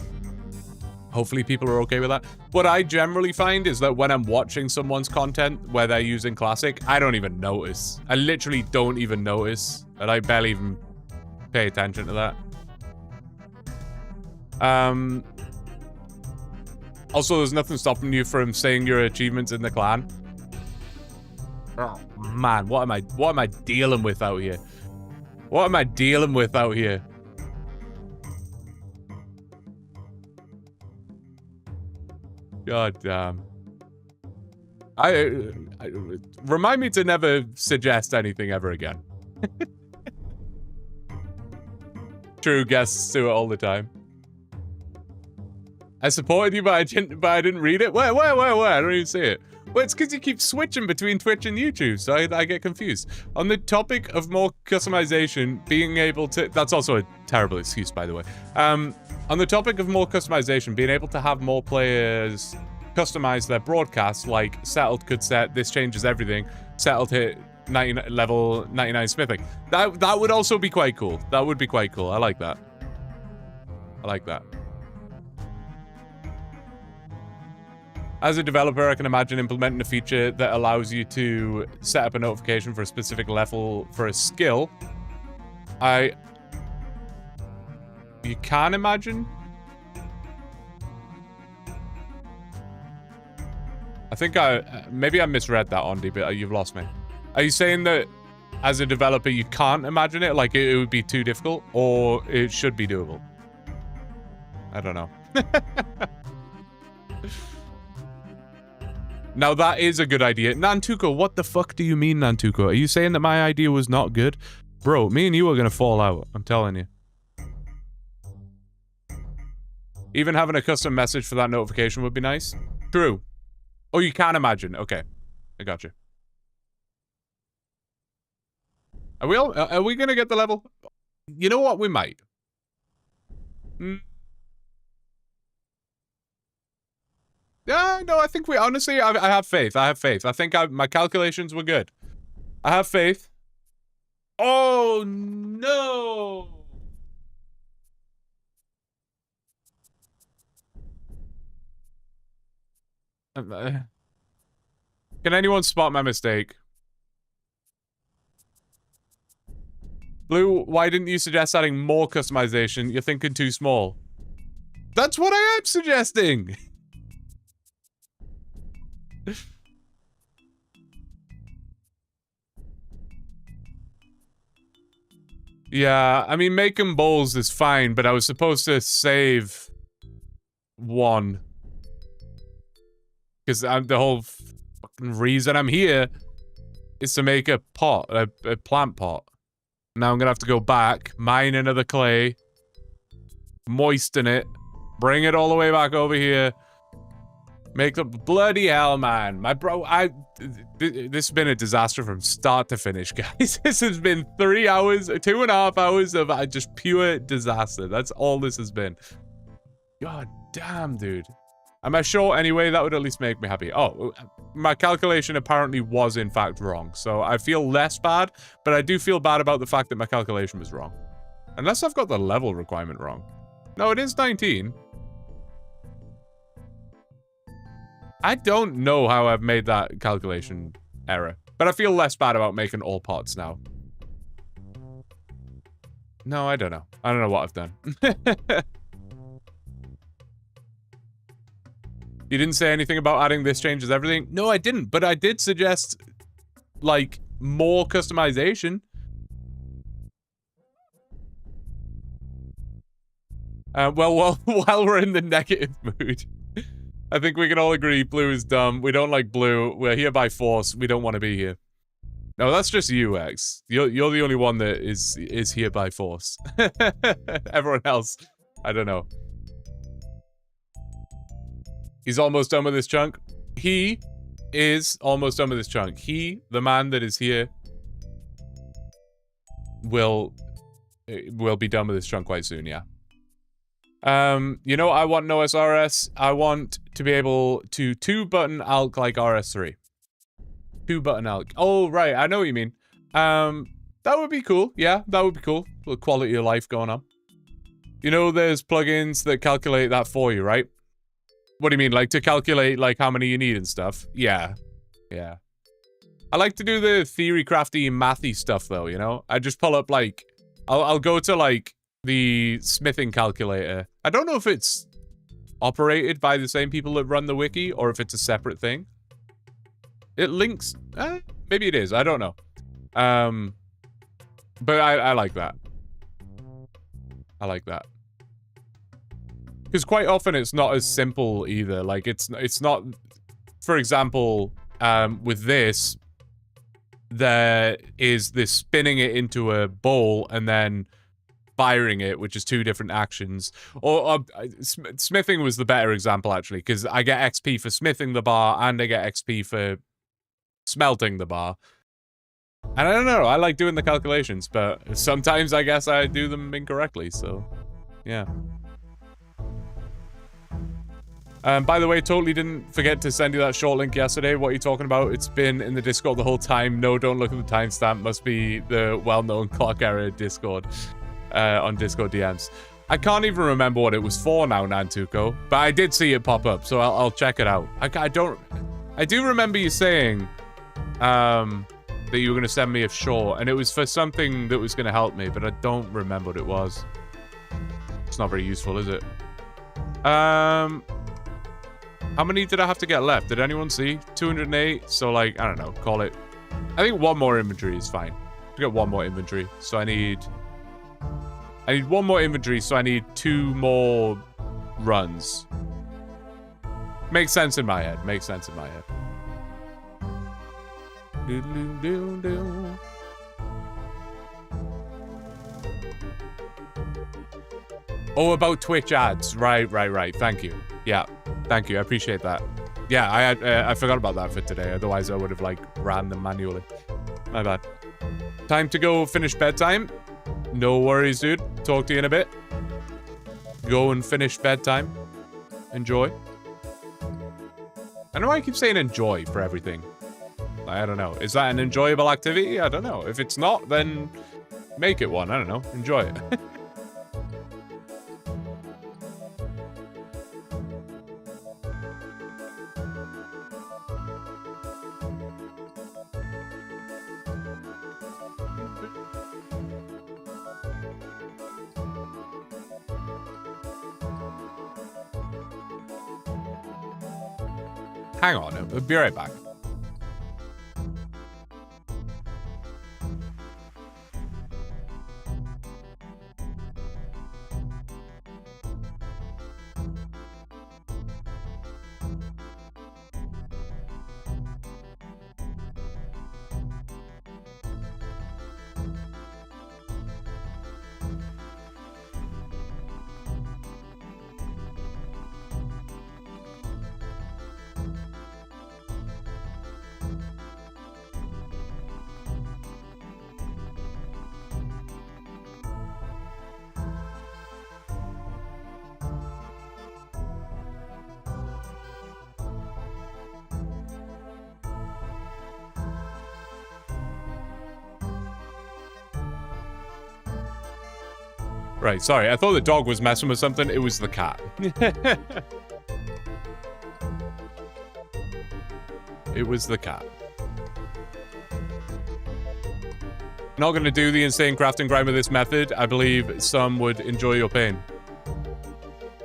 hopefully people are okay with that. What I generally find is that when I'm watching someone's content where they're using classic, I don't even notice. I literally don't even notice, and I barely even pay attention to that. Also, there's nothing stopping you from saying your achievements in the clan. Oh man, what am I dealing with out here? What am I dealing with out here? God damn. I remind me to never suggest anything ever again. True, guests do it all the time. I supported you, but I didn't read it. Where? I don't even see it. Well, it's because you keep switching between Twitch and YouTube, so I get confused. On the topic of more customization, being able to... That's also a terrible excuse, by the way. On the topic of more customization, being able to have more players customize their broadcasts, like Settled could set, this changes everything, Settled hit level 99 smithing. That would also be quite cool. That would be quite cool. I like that. I like that. As a developer, I can imagine implementing a feature that allows you to set up a notification for a specific level for a skill. You can imagine? I think maybe I misread that, Ondi, but you've lost me. Are you saying that as a developer, you can't imagine it? Like it would be too difficult, or it should be doable? I don't know. Now, that is a good idea. Nantuko, what the fuck do you mean, Nantuko? Are you saying that my idea was not good? Bro, me and you are going to fall out. I'm telling you. Even having a custom message for that notification would be nice. True. Oh, you can imagine. Okay. I got you. Are we going to get the level? You know what? We might. Yeah, no, I think we honestly, I have faith. I have faith. I think my calculations were good. I have faith. Oh, no. Can anyone spot my mistake? Blue, why didn't you suggest adding more customization? You're thinking too small. That's what I am suggesting. Yeah, I mean, making bowls is fine, but I was supposed to save 1. Because the whole fucking reason I'm here is to make a pot, a plant pot. Now I'm gonna have to go back, mine another clay, moisten it, bring it all the way back over here, make the bloody hell, man. My bro, this has been a disaster from start to finish, guys. This has been 3 hours, 2.5 hours of just pure disaster. That's all this has been. God damn, dude. Am I short anyway? That would at least make me happy. Oh, my calculation apparently was in fact wrong. So I feel less bad, but I do feel bad about the fact that my calculation was wrong. Unless I've got the level requirement wrong. No, it is 19. I don't know how I've made that calculation error, but I feel less bad about making all pots now. No, I don't know. I don't know what I've done. You didn't say anything about adding this changes everything? No, I didn't, but I did suggest, like, more customization. Well, while we're in the negative mood, I think we can all agree blue is dumb. We don't like blue. We're here by force. We don't want to be here. No, that's just you, X. You're the only one that is here by force. Everyone else, I don't know. He's almost done with this chunk. He is almost done with this chunk. He, the man that is here, will be done with this chunk quite soon, yeah. You know, I want no SRS. I want to be able to 2-button ALK like RS3. 2-button ALK. Oh, right. I know what you mean. That would be cool. Yeah, that would be cool. A little quality of life going on. You know, there's plugins that calculate that for you, right? What do you mean? Like to calculate like how many you need and stuff? Yeah. Yeah. I like to do the theory crafty mathy stuff though, you know? I just pull up like, I'll go to like the smithing calculator. I don't know if it's operated by the same people that run the wiki or if it's a separate thing. It links, maybe it is, I don't know. But I like that. I like that. Because quite often it's not as simple either. Like it's not, for example, with this, there is this spinning it into a bowl and then firing it, which is 2 different actions. Or smithing was the better example actually, because I get XP for smithing the bar and I get XP for smelting the bar. And I don't know, I like doing the calculations, but sometimes I guess I do them incorrectly, so yeah. By the way, totally didn't forget to send you that short link yesterday. What are you talking about? It's been in the Discord the whole time. No, don't look at the timestamp. Must be the well-known clock error Discord on Discord DMs. I can't even remember what it was for now, Nantuko, but I did see it pop up, so I'll check it out. I do remember you saying that you were going to send me a short, and it was for something that was going to help me, but I don't remember what it was. It's not very useful, is it? How many did I have to get left? Did anyone see? 208. So, like, I don't know. Call it. I think 1 more inventory is fine. I get 1 more inventory. So I need 1 more inventory. So I need 2 more runs. Makes sense in my head. Makes sense in my head. Oh, about Twitch ads. Right. Thank you. Yeah. Thank you, I appreciate that. Yeah, I forgot about that for today, otherwise I would have, like, ran them manually. My bad. Time to go finish bedtime. No worries, dude. Talk to you in a bit. Go and finish bedtime. Enjoy. I know I keep saying enjoy for everything. I don't know. Is that an enjoyable activity? I don't know. If it's not, then make it one. I don't know. Enjoy it. Hang on, I'll be right back. Right, sorry. I thought the dog was messing with something. It was the cat. It was the cat. Not going to do the insane crafting grind with this method. I believe some would enjoy your pain.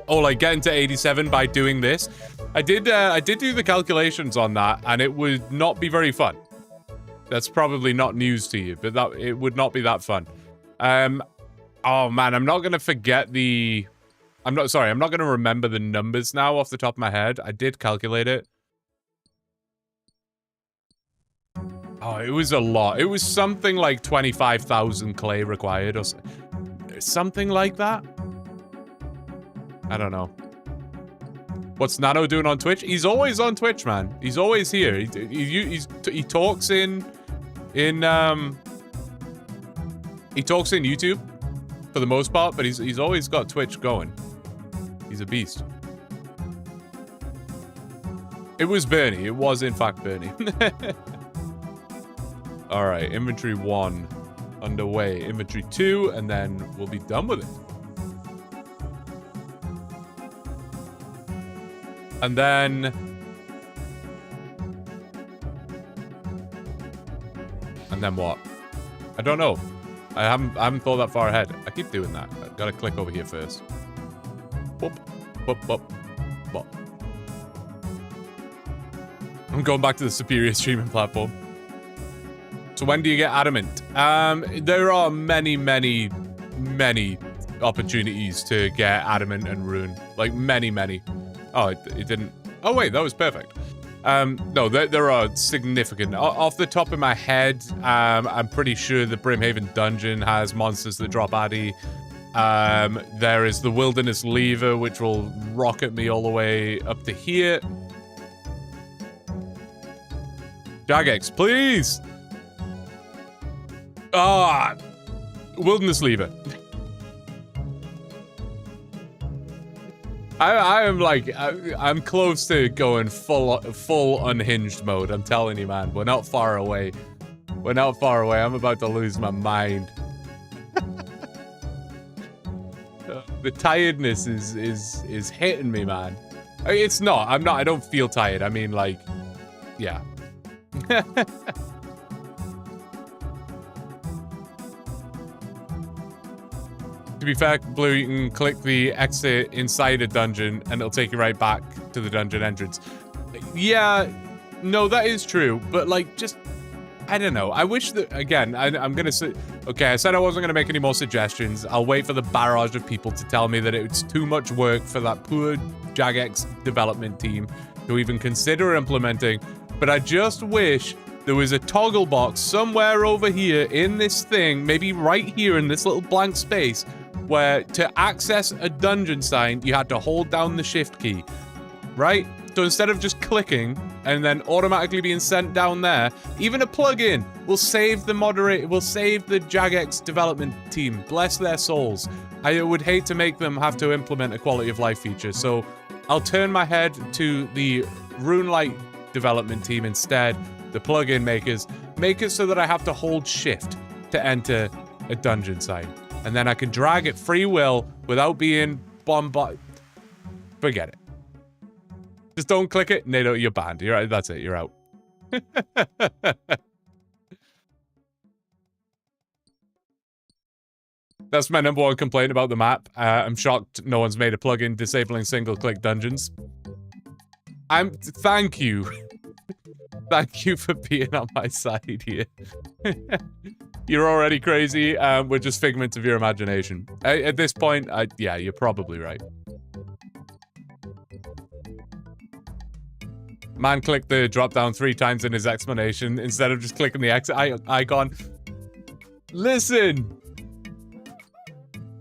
Oh, like getting to 87 by doing this. I did do the calculations on that, and it would not be very fun. That's probably not news to you, but it would not be that fun. Oh man, I'm not gonna forget the... I'm not gonna remember the numbers now off the top of my head. I did calculate it. Oh, it was a lot. It was something like 25,000 clay required or something like that. I don't know. What's Nano doing on Twitch? He's always on Twitch, man. He's always here. He talks in YouTube for the most part, but he's always got Twitch going. He's a beast. It was Bernie. It was in fact Bernie. All right, inventory 1 underway. Inventory 2, and then we'll be done with it. And then... And then what? I don't know. I haven't thought that far ahead. I keep doing that. I've got to click over here first. Boop, boop, boop, boop. I'm going back to the superior streaming platform. So when do you get adamant? There are many, many, many opportunities to get adamant and rune. Like, many, many. Oh, it didn't... Oh, wait, that was perfect. No, there are significant... Off the top of my head, I'm pretty sure the Brimhaven dungeon has monsters that drop Addy. There is the Wilderness Lever, which will rocket me all the way up to here. Jagex, please! Ah! Wilderness Lever. I am like, I'm close to going full unhinged mode. I'm telling you, man. We're not far away. We're not far away. I'm about to lose my mind. The tiredness is hitting me, man. It's not. I'm not. I don't feel tired. I mean, like, yeah. To be fair, Blue, you can click the exit inside a dungeon and it'll take you right back to the dungeon entrance. Yeah, no, that is true. But, like, just, I don't know. I wish that, again, I'm going to say, okay, I said I wasn't going to make any more suggestions. I'll wait for the barrage of people to tell me that it's too much work for that poor Jagex development team to even consider implementing. But I just wish there was a toggle box somewhere over here in this thing, maybe right here in this little blank space, where to access a dungeon sign, you had to hold down the shift key, right? So instead of just clicking and then automatically being sent down there, even a plugin will save the Jagex development team. Bless their souls. I would hate to make them have to implement a quality of life feature, so I'll turn my head to the RuneLite development team instead, the plugin makers. Make it so that I have to hold shift to enter a dungeon sign. And then I can drag it free will without being bombarded. Forget it. Just don't click it. No, you're banned. You're right. That's it. You're out. That's my #1 complaint about the map. I'm shocked no one's made a plugin disabling single-click dungeons. Thank you. Thank you for being on my side here. You're already crazy. We're just figments of your imagination. At this point, yeah, you're probably right. Man clicked the drop down 3 times in his explanation instead of just clicking the exit icon. Listen!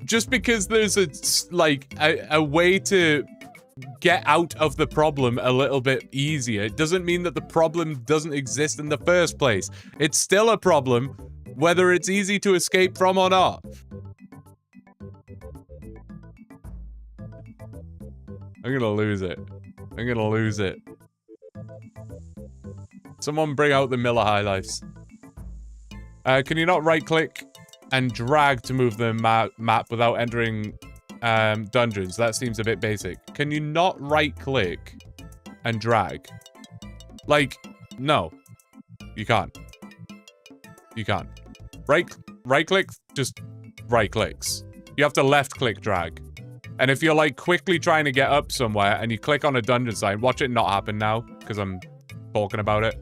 Just because there's a way to get out of the problem a little bit easier, it doesn't mean that the problem doesn't exist in the first place. It's still a problem, whether it's easy to escape from or not. I'm gonna lose it. I'm gonna lose it. Someone bring out the Miller High Lives. Can you not right-click and drag to move the map without entering dungeons. That seems a bit basic. Can you not right-click and drag? Like, no. You can't. You can't. Right-click, just right-clicks. You have to left-click drag. And if you're, like, quickly trying to get up somewhere and you click on a dungeon sign, watch it not happen now, because I'm talking about it.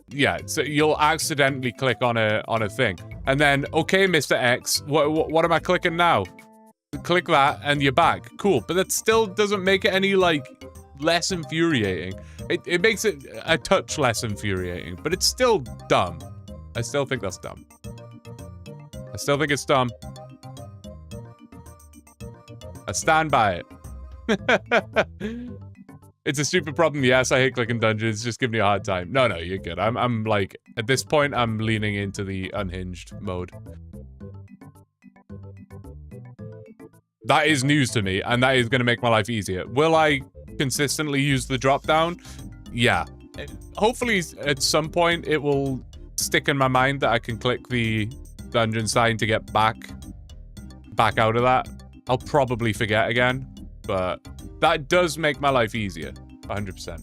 Yeah, so you'll accidentally click on a thing. And then, okay, Mr. X, what am I clicking now? Click that and you're back. Cool, but that still doesn't make it any, like, less infuriating. It makes it a touch less infuriating, but it's still dumb. I still think that's dumb. I still think it's dumb. I stand by it. It's a stupid problem. Yes, I hate clicking dungeons. Just give me a hard time. No, you're good. I'm like, at this point, I'm leaning into the unhinged mode. That is news to me, and that is going to make my life easier. Will I consistently use the drop down? Yeah. Hopefully, at some point, it will stick in my mind that I can click the dungeon sign to get back out of that. I'll probably forget again, but that does make my life easier, 100%.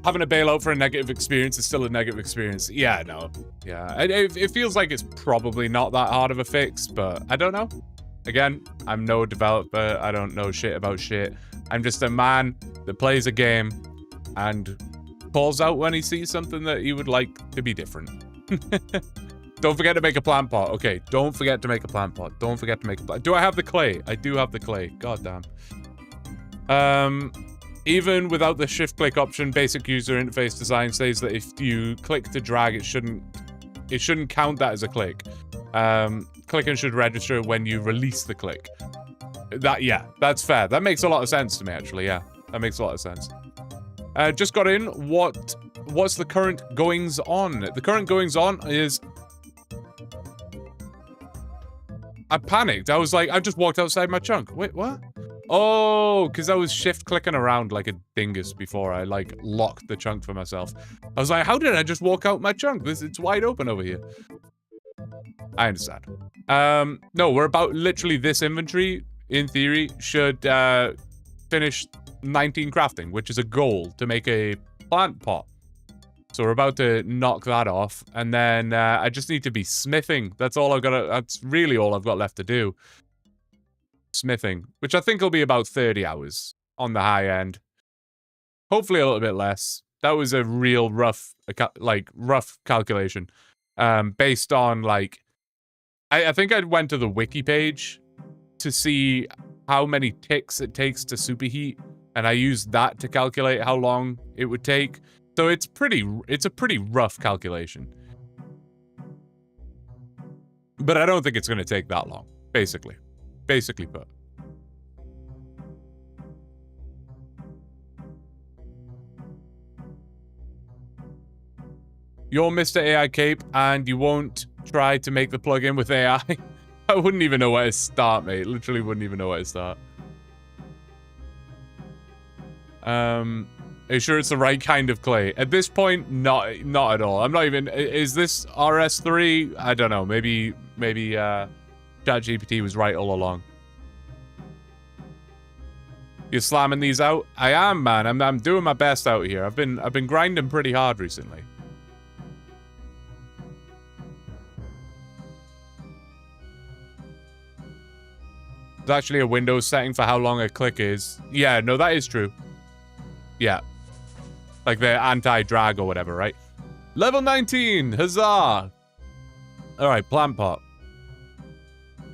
Having a bailout for a negative experience is still a negative experience. Yeah, no. Yeah, it feels like it's probably not that hard of a fix, but I don't know. Again, I'm no developer. I don't know shit about shit. I'm just a man that plays a game and calls out when he sees something that he would like to be different. Don't forget to make a plant pot. Okay, don't forget to make a plant pot. Don't forget to make a plant. Do I have the clay? I do have the clay. God damn. Even without the shift-click option, basic user interface design says that if you click to drag, it shouldn't count that as a click. Clicking should register when you release the click. Yeah, that's fair. That makes a lot of sense to me, actually. Yeah, that makes a lot of sense. Just got in. What's the current goings on? The current goings on is... I panicked. I was like, I just walked outside my chunk. Wait, what? Oh, because I was shift-clicking around like a dingus before I, like, locked the chunk for myself. I was like, how did I just walk out my chunk? It's wide open over here. I understand. No, we're about literally this inventory, in theory, should finish 19 crafting, which is a goal to make a plant pot. So we're about to knock that off, and then I just need to be smithing. That's all I've got. That's really all I've got left to do. Smithing, which I think will be about 30 hours on the high end. Hopefully a little bit less. That was a real rough calculation, based on like, I think I went to the wiki page to see how many ticks it takes to superheat, and I used that to calculate how long it would take. So it's a pretty rough calculation. But I don't think it's going to take that long, basically. Basically put. You're Mr. AI Cape, and you won't try to make the plugin with AI. I wouldn't even know where to start, mate. Literally wouldn't even know where to start. Are you sure it's the right kind of clay? At this point, not at all. I'm not even... Is this RS3? I don't know. Maybe ChatGPT was right all along. You're slamming these out? I am, man. I'm doing my best out here. I've been grinding pretty hard recently. There's actually a Windows setting for how long a click is. Yeah, no, that is true. Yeah. Like the anti-drag or whatever, right? Level 19! Huzzah! Alright, plant pot.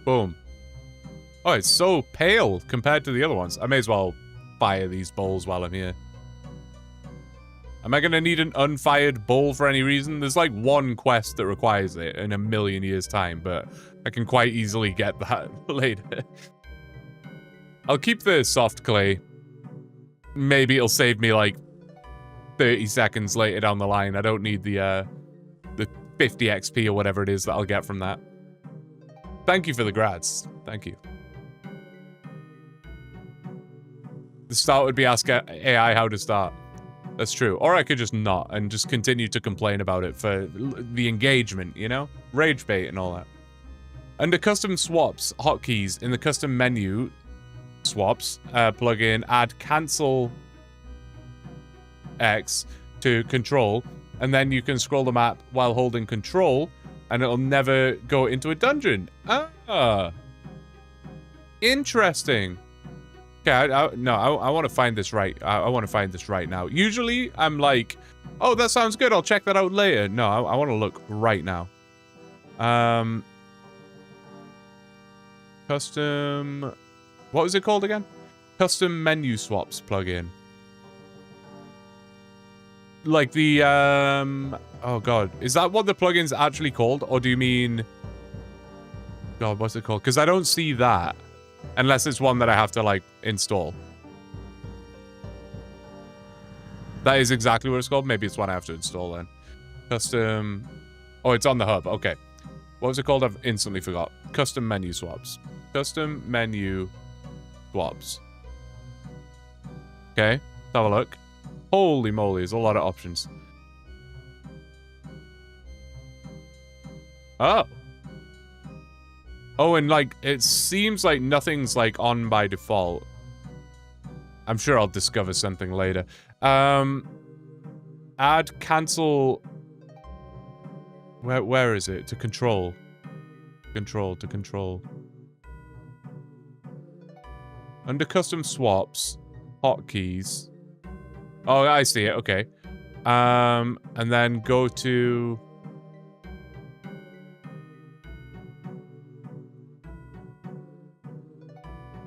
Boom. Oh, it's so pale compared to the other ones. I may as well fire these bowls while I'm here. Am I going to need an unfired bowl for any reason? There's like one quest that requires it in a million years' time, but I can quite easily get that later. I'll keep the soft clay. Maybe it'll save me like 30 seconds later down the line. I don't need the 50 XP or whatever it is that I'll get from that. Thank you for the grads. Thank you. The start would be ask AI how to start. That's true. Or I could just not and just continue to complain about it for the engagement, you know? Rage bait and all that. Under custom swaps hotkeys in the custom menu swaps plugin, add cancel X to control, and then you can scroll the map while holding control, and it'll never go into a dungeon. Ah, interesting. Okay, I want to find this right. I want to find this right now. Usually, I'm like, oh, that sounds good. I'll check that out later. No, I want to look right now. Custom... What was it called again? Custom menu swaps plugin. Like the, oh god. Is that what the plugin's actually called? Or do you mean... God, what's it called? Because I don't see that. Unless it's one that I have to, like, install. That is exactly what it's called. Maybe it's one I have to install then. Custom... Oh, it's on the hub. Okay. What was it called? I've instantly forgot. Custom menu swaps. Custom menu swaps. Okay. Let's have a look. Holy moly, there's a lot of options. Oh. Oh, and like, it seems like nothing's like on by default. I'm sure I'll discover something later. Add cancel. Where is it? To control. To control. Under custom swaps, hotkeys. Oh, I see it. Okay. And then go to...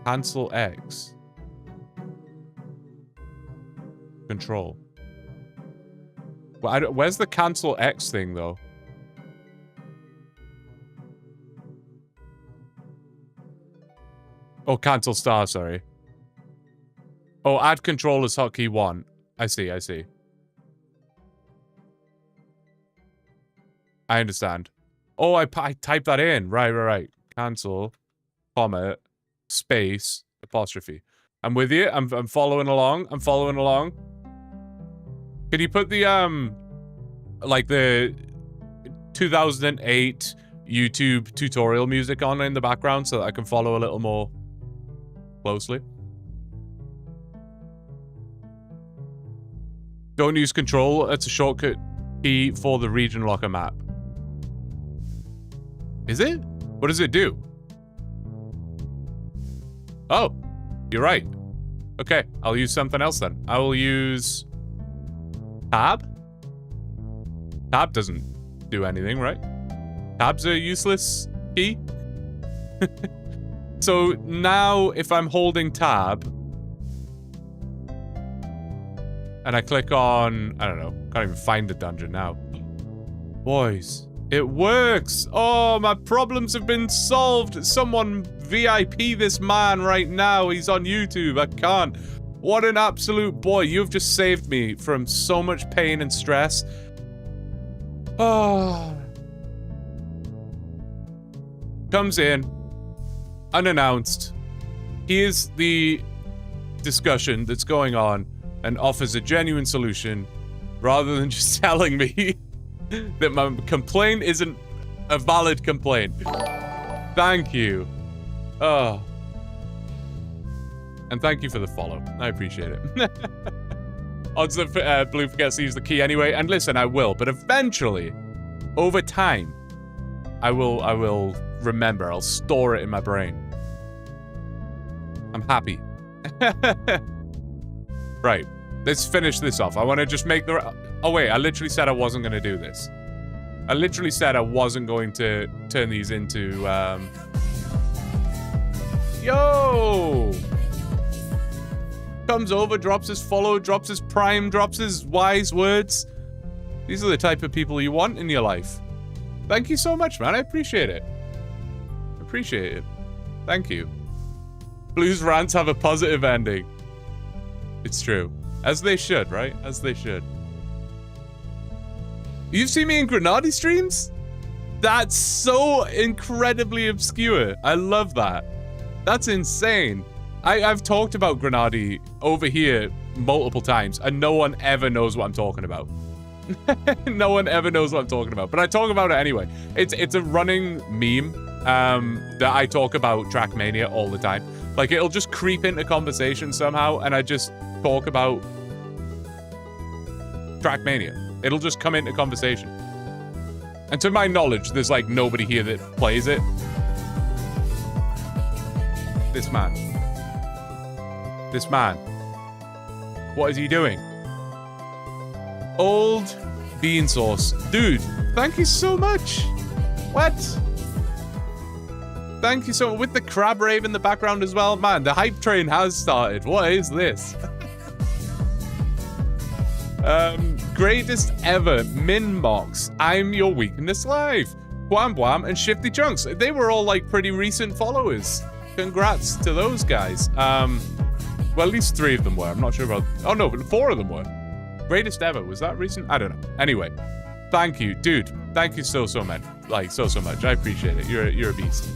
Cancel X. Control. Well, where's the cancel X thing, though? Oh, cancel star, sorry. Oh, add control as hotkey 1. I see, I see. I understand. Oh, I typed that in. Right. Cancel, comma, space, apostrophe. I'm with you. I'm following along. I'm following along. Can you put the, like the 2008 YouTube tutorial music on in the background so that I can follow a little more closely? Don't use control. It's a shortcut key for the region locker map. Is it? What does it do? Oh, you're right. Okay, I'll use something else then. I will use tab. Tab doesn't do anything, right? Tab's a useless key. So now if I'm holding tab and I click on, I don't know, can't even find the dungeon now. Boys, it works. Oh, my problems have been solved. Someone VIP this man right now. He's on YouTube. I can't. What an absolute boy. You've just saved me from so much pain and stress. Oh. Comes in, unannounced. Here's the discussion that's going on and offers a genuine solution rather than just telling me that my complaint isn't a valid complaint. Thank you. Oh. And thank you for the follow. I appreciate it. Odds that Blue forgets to use the key anyway. And listen, I will. But eventually, over time, I will remember. I'll store it in my brain. I'm happy. Right. Let's finish this off. I want to just make the... Oh, wait. I literally said I wasn't going to do this. I literally said I wasn't going to turn these into... Yo! Comes over, drops his follow, drops his prime, drops his wise words. These are the type of people you want in your life. Thank you so much, man. I appreciate it. Appreciate it. Thank you. Blues rants have a positive ending. It's true. As they should, right? As they should. You've seen me in Grenade streams? That's so incredibly obscure. I love that. That's insane. I've talked about Grenade over here multiple times, and no one ever knows what I'm talking about. No one ever knows what I'm talking about, but I talk about it anyway. It's a running meme that I talk about Trackmania all the time. Like, it'll just creep into conversation somehow, and I just talk about Trackmania. It'll just come into conversation. And to my knowledge, there's like nobody here that plays it. This man. This man. What is he doing? Old bean sauce. Dude, thank you so much. What? Thank you so much. With the crab rave in the background as well. Man, the hype train has started. What is this? Greatest ever. Min-mox. I'm your weakness live. Bwam Bwam and Shifty Chunks. They were all like pretty recent followers. Congrats to those guys. Well, at least 3 of them were. I'm not sure about... Oh, no, but 4 of them were. Greatest ever. Was that recent? I don't know. Anyway, thank you. Dude, thank you so much. Like, so much. I appreciate it. You're a beast.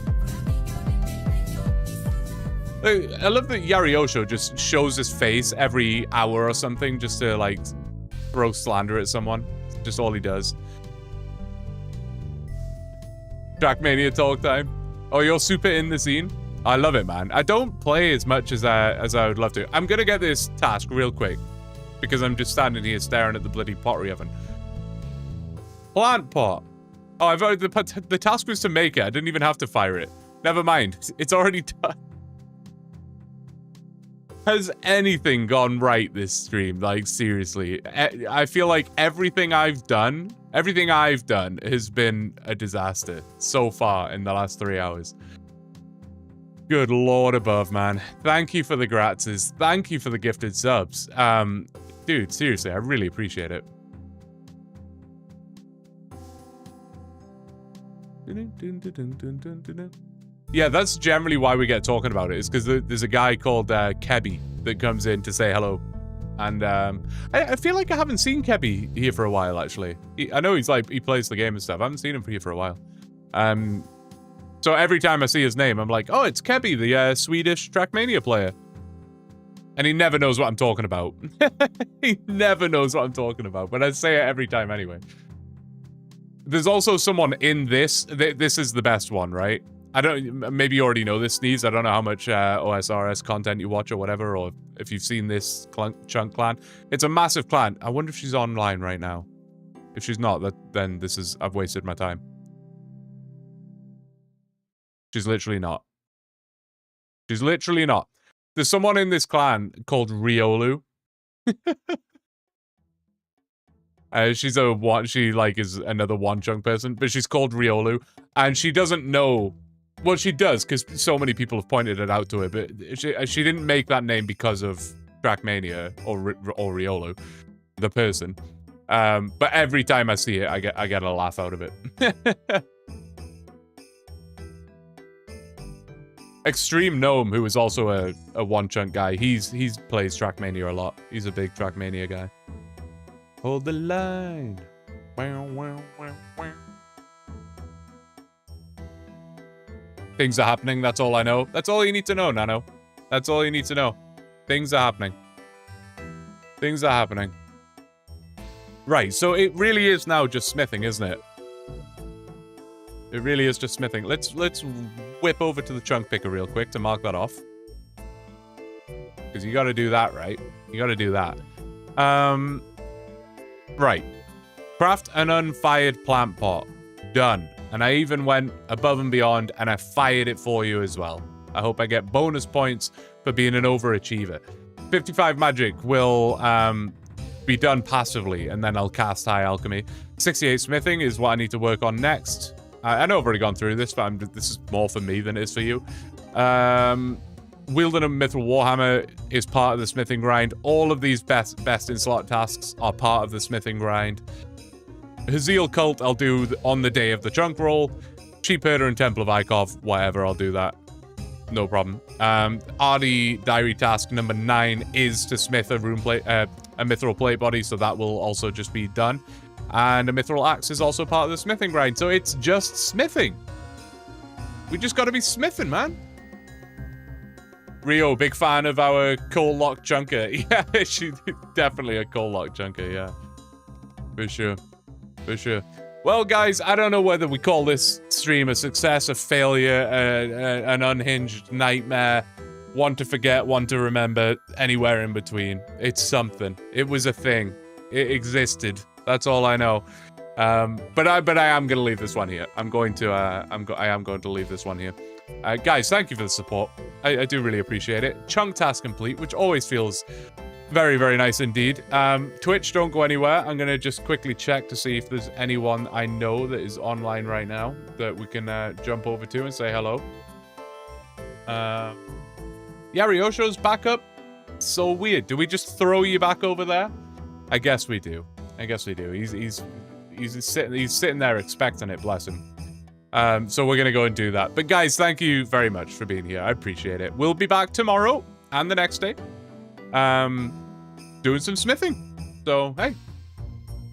I love that Yariosho just shows his face every hour or something just to, like, throw slander at someone. It's just all he does. Trackmania talk time. Oh, you're super in the scene? I love it, man. I don't play as much as I would love to. I'm gonna get this task real quick because I'm just standing here staring at the bloody pottery oven. Plant pot. Oh, I've already, the task was to make it. I didn't even have to fire it. Never mind. It's already done. Has anything gone right this stream? Like, seriously. I feel like everything I've done has been a disaster so far in the last 3 hours. Good lord above, man. Thank you for the gratzes. Thank you for the gifted subs. Dude, seriously, I really appreciate it. Yeah, that's generally why we get talking about it. It's because there's a guy called Kebby that comes in to say hello. And I feel like I haven't seen Kebby here for a while, actually. I know he's like, he plays the game and stuff. I haven't seen him here for a while. So every time I see his name, I'm like, oh, it's Kebby, the Swedish Trackmania player. And he never knows what I'm talking about. He never knows what I'm talking about, but I say it every time anyway. There's also someone in this. This is the best one, right? I don't, maybe you already know this, Sneeze. I don't know how much OSRS content you watch or whatever, or if you've seen this Chunk clan. It's a massive clan. I wonder if she's online right now. If she's not, then I've wasted my time. She's literally not. She's literally not. There's someone in this clan called Riolu. She like is another OneChunk person, but she's called Riolu, and she doesn't know. Well, she does, because so many people have pointed it out to her, but she didn't make that name because of Trackmania or Riolu, the person. But every time I see it, I get a laugh out of it. Extreme Gnome, who is also a OneChunk guy, he's plays Trackmania a lot. He's a big Trackmania guy. Hold the line. Wow, wow, wow, wow. Things are happening, that's all I know. That's all you need to know, Nano. That's all you need to know. Things are happening. Things are happening. Right, so it really is now just smithing, isn't it? It really is just smithing. Let's whip over to the chunk picker real quick to mark that off. Because you gotta do that, right? You gotta do that. Right. Craft an unfired plant pot. Done. And I even went above and beyond, and I fired it for you as well. I hope I get bonus points for being an overachiever. 55 magic will be done passively, and then I'll cast High Alchemy. 68 smithing is what I need to work on next. I know I've already gone through this, but this is more for me than it is for you. Wielding a Mithril Warhammer is part of the smithing grind. All of these best in slot tasks are part of the smithing grind. Hazeal Cult I'll do on the day of the chunk roll. Sheep Herder and Temple of Ikov, whatever, I'll do that. No problem. RD Diary task number 9 is to smith a rune plate, a Mithril plate body, so that will also just be done. And a Mithril axe is also part of the smithing grind, so it's just smithing. We just gotta be smithing, man. Rio, big fan of our coal lock junker. Yeah, she's definitely a coal lock junker, yeah. For sure. For sure. Well, guys, I don't know whether we call this stream a success, a failure, an unhinged nightmare, one to forget, one to remember, anywhere in between. It's something. It was a thing. It existed. That's all I know. But I am going to leave this one here. I am going to leave this one here. Guys, thank you for the support. I do really appreciate it. Chunk task complete, which always feels very, very nice indeed. Twitch, don't go anywhere. I'm going to just quickly check to see if there's anyone I know that is online right now that we can jump over to and say hello. Yeah, Ryosho's back up. So weird. Do we just throw you back over there? I guess we do. I guess we do. He's sitting there expecting it, bless him. So we're going to go and do that. But guys, thank you very much for being here. I appreciate it. We'll be back tomorrow and the next day. Doing some smithing. So, hey,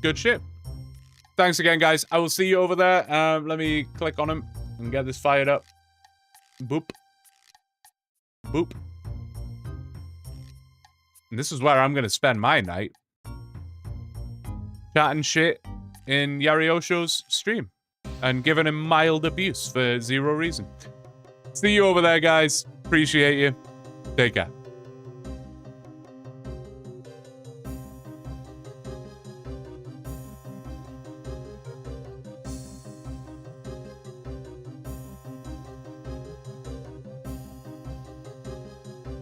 good shit. Thanks again, guys. I will see you over there. Let me click on him and get this fired up. Boop. Boop. And this is where I'm going to spend my night. Chatting shit in Yariosho's stream. And giving him mild abuse for zero reason. See you over there, guys. Appreciate you. Take care.